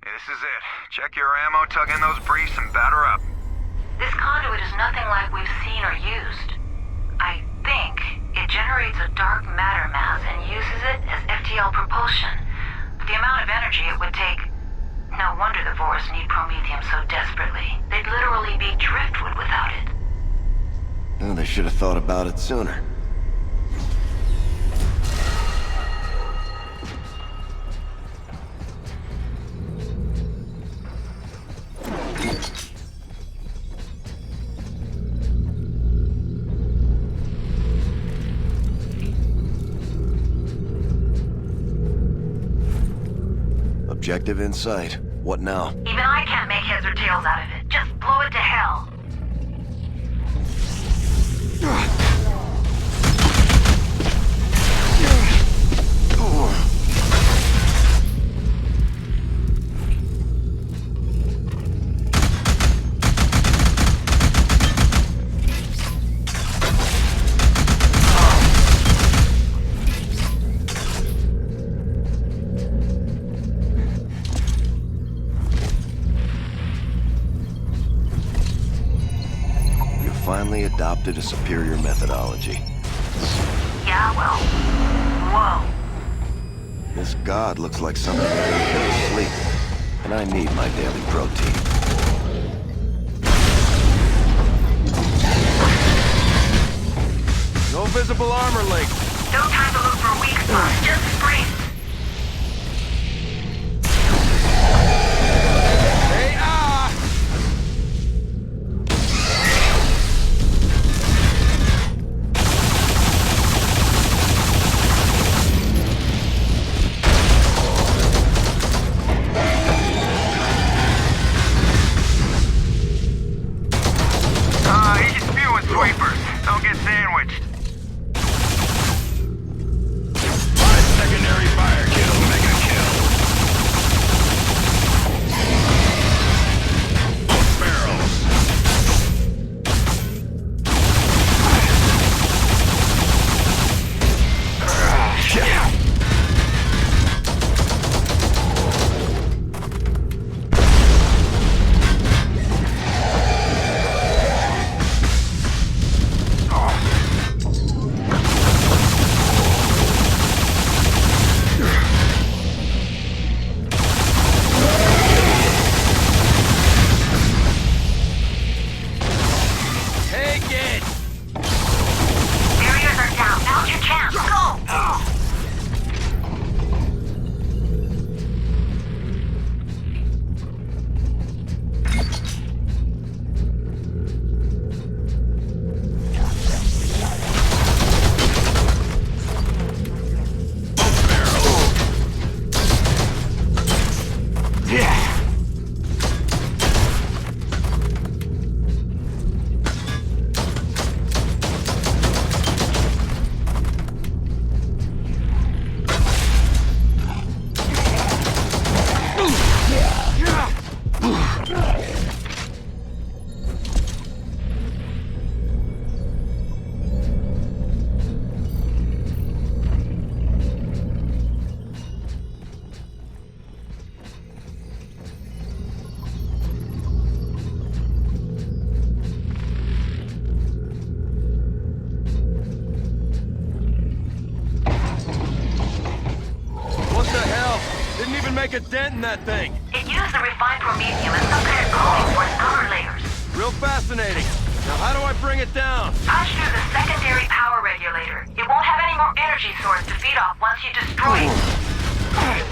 This is it. Check your ammo, tug in those briefs, and batter up. This conduit is nothing like we've seen or used. I think it generates a dark matter mass and uses it as FTL propulsion. But the amount of energy it would take... No wonder the Vores need Promethium so desperately. They'd literally be driftwood without it. Well, they should have thought about it sooner. Objective in sight. What now? Even I can't make heads or tails out of it. Just blow it to hell. Finally adopted a superior methodology. Yeah, well... Whoa. This god looks like something I ate in his sleep, and I need my daily protein. No visible armor link. No time to look for weak spots. Just sprint. Hey, He's spewing sweepers. Don't get sandwiched. Secondary fire kill, mega kill. Both barrels. Barriers are down. Now's your chance. Go! Make a dent in that thing. It used the refined promethium as some kind of coating for its outer layers. Real fascinating. Now how do I bring it down? Punch through the secondary power regulator. It won't have any more energy source to feed off once you destroy it.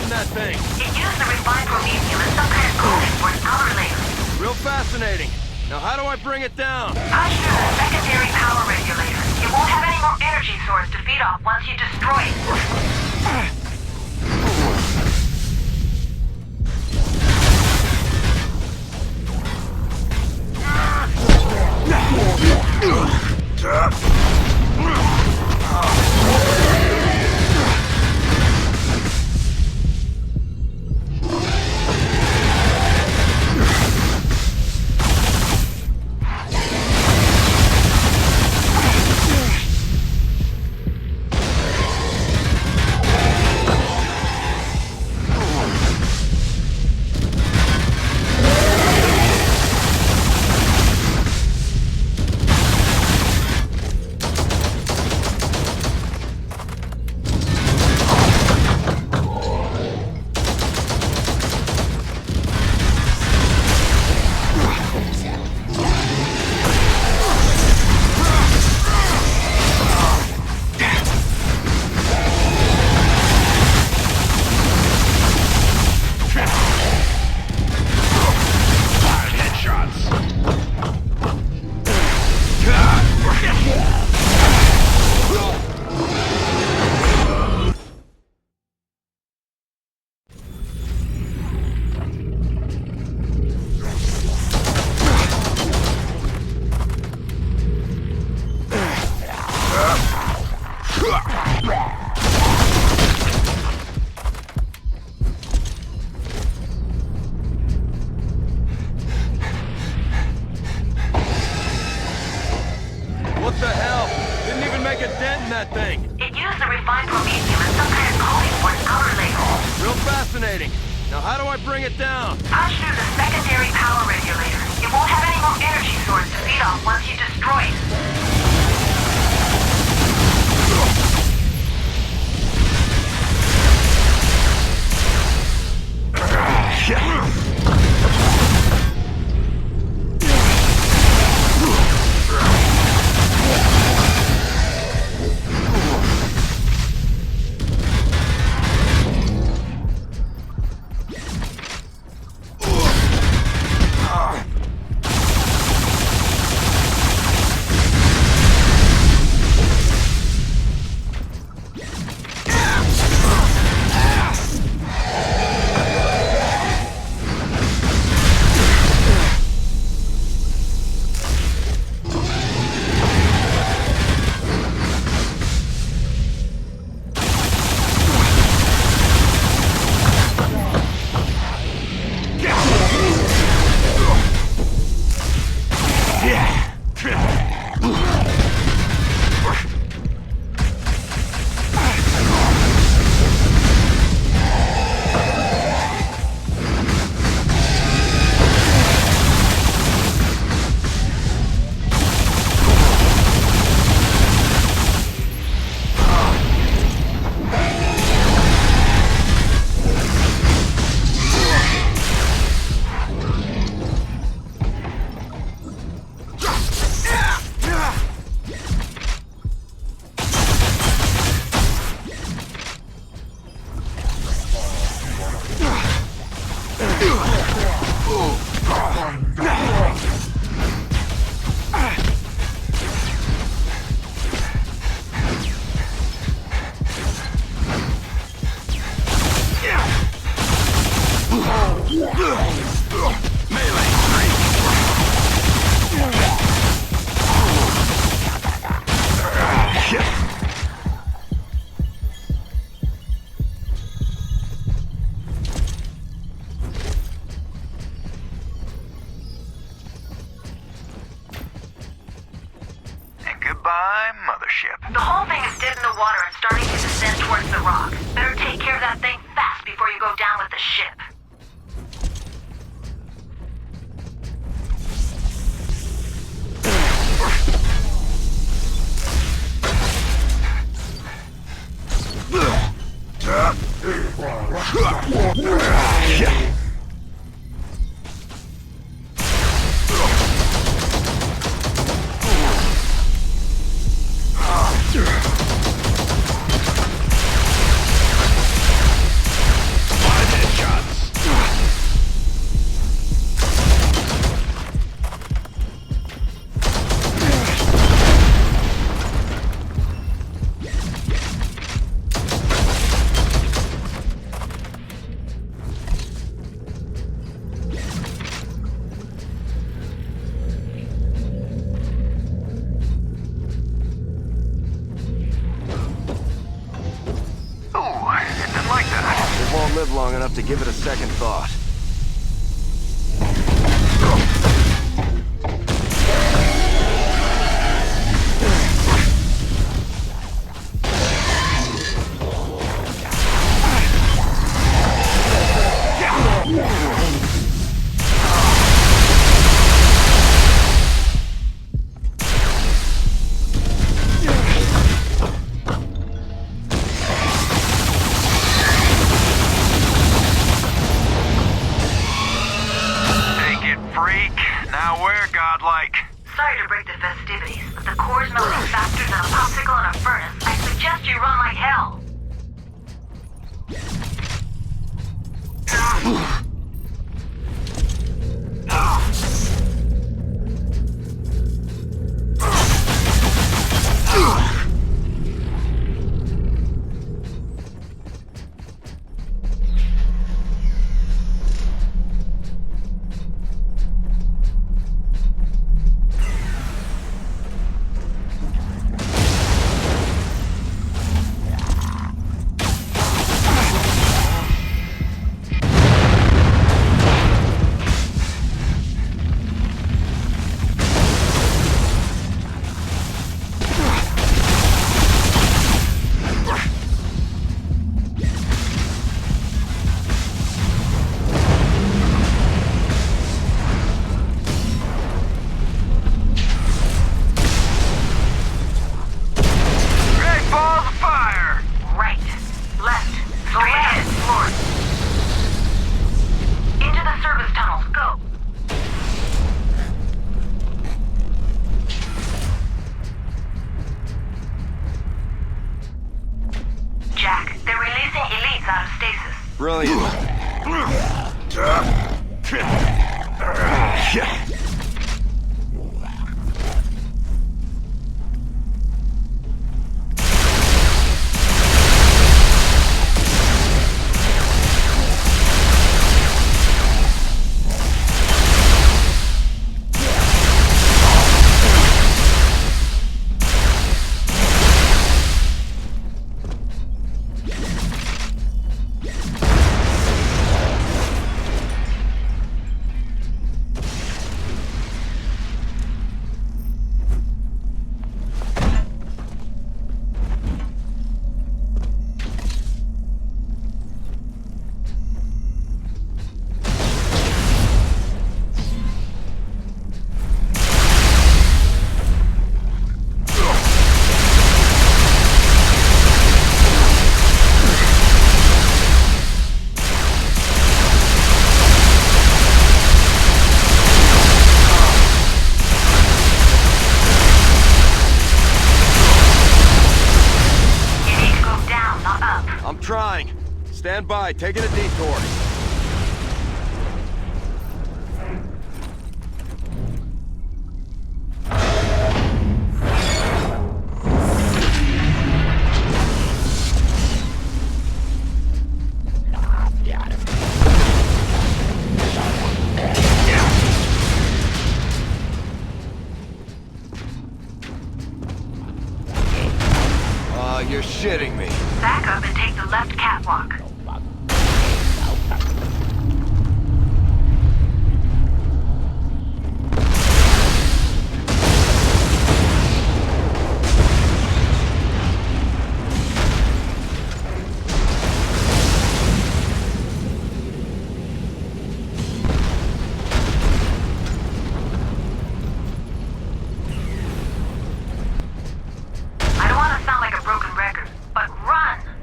causing that thing? It used the refined promethium as some kind of coating for its outer layer. Real fascinating. Now how do I bring it down? Push through the secondary power regulator. It won't have any more energy source to feed off once you destroy it. What the hell? Didn't even make a dent in that thing. It used the refined promethium as some kind of coating for its outer layer. Real fascinating. Now how do I bring it down? Push through the secondary power regulator. It won't have any more energy source to feed off once you destroy it. Goodbye, mothership. The whole thing is dead in the water and starting to descend towards the rock. Better take care of that thing fast before you go down with the ship. live long enough to give it a second thought. Sorry to break the festivities, but the core's melting faster than a popsicle in a furnace. I suggest you run like hell. Brilliant. Trying. Stand by, taking a detour. You're shitting me. Back up and take the left catwalk.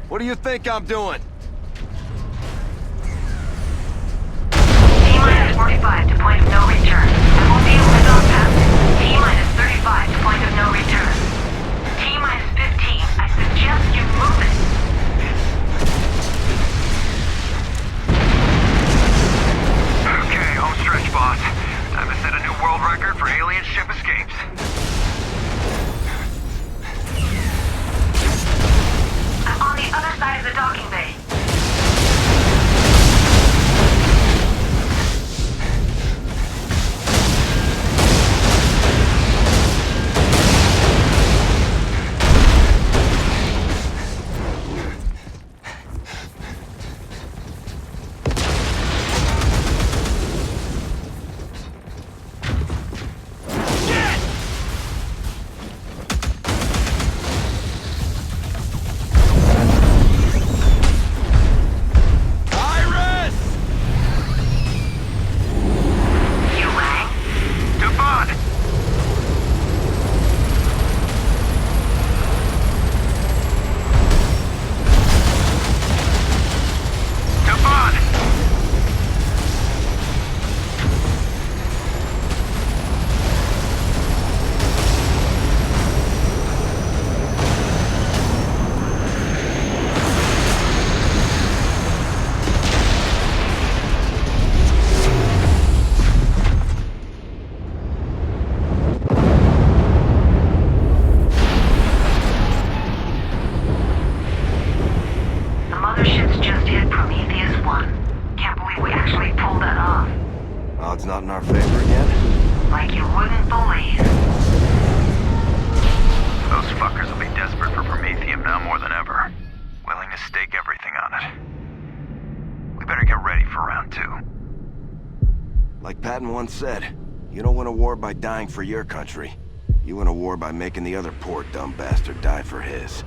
What do you think I'm doing? T-minus 45 to point of no return. I won't be able to go past it. T-minus 35 to point of no return. T-minus 15. I suggest you move it. Okay, home stretch, boss. Time to set a new world record for alien ship escapes. On the other side of the docking bay. odds not in our favor again? Like you wouldn't believe. Those fuckers will be desperate for Promethium now more than ever. Willing to stake everything on it. We better get ready for round 2. Like Patton once said, you don't win a war by dying for your country. You win a war by making the other poor dumb bastard die for his.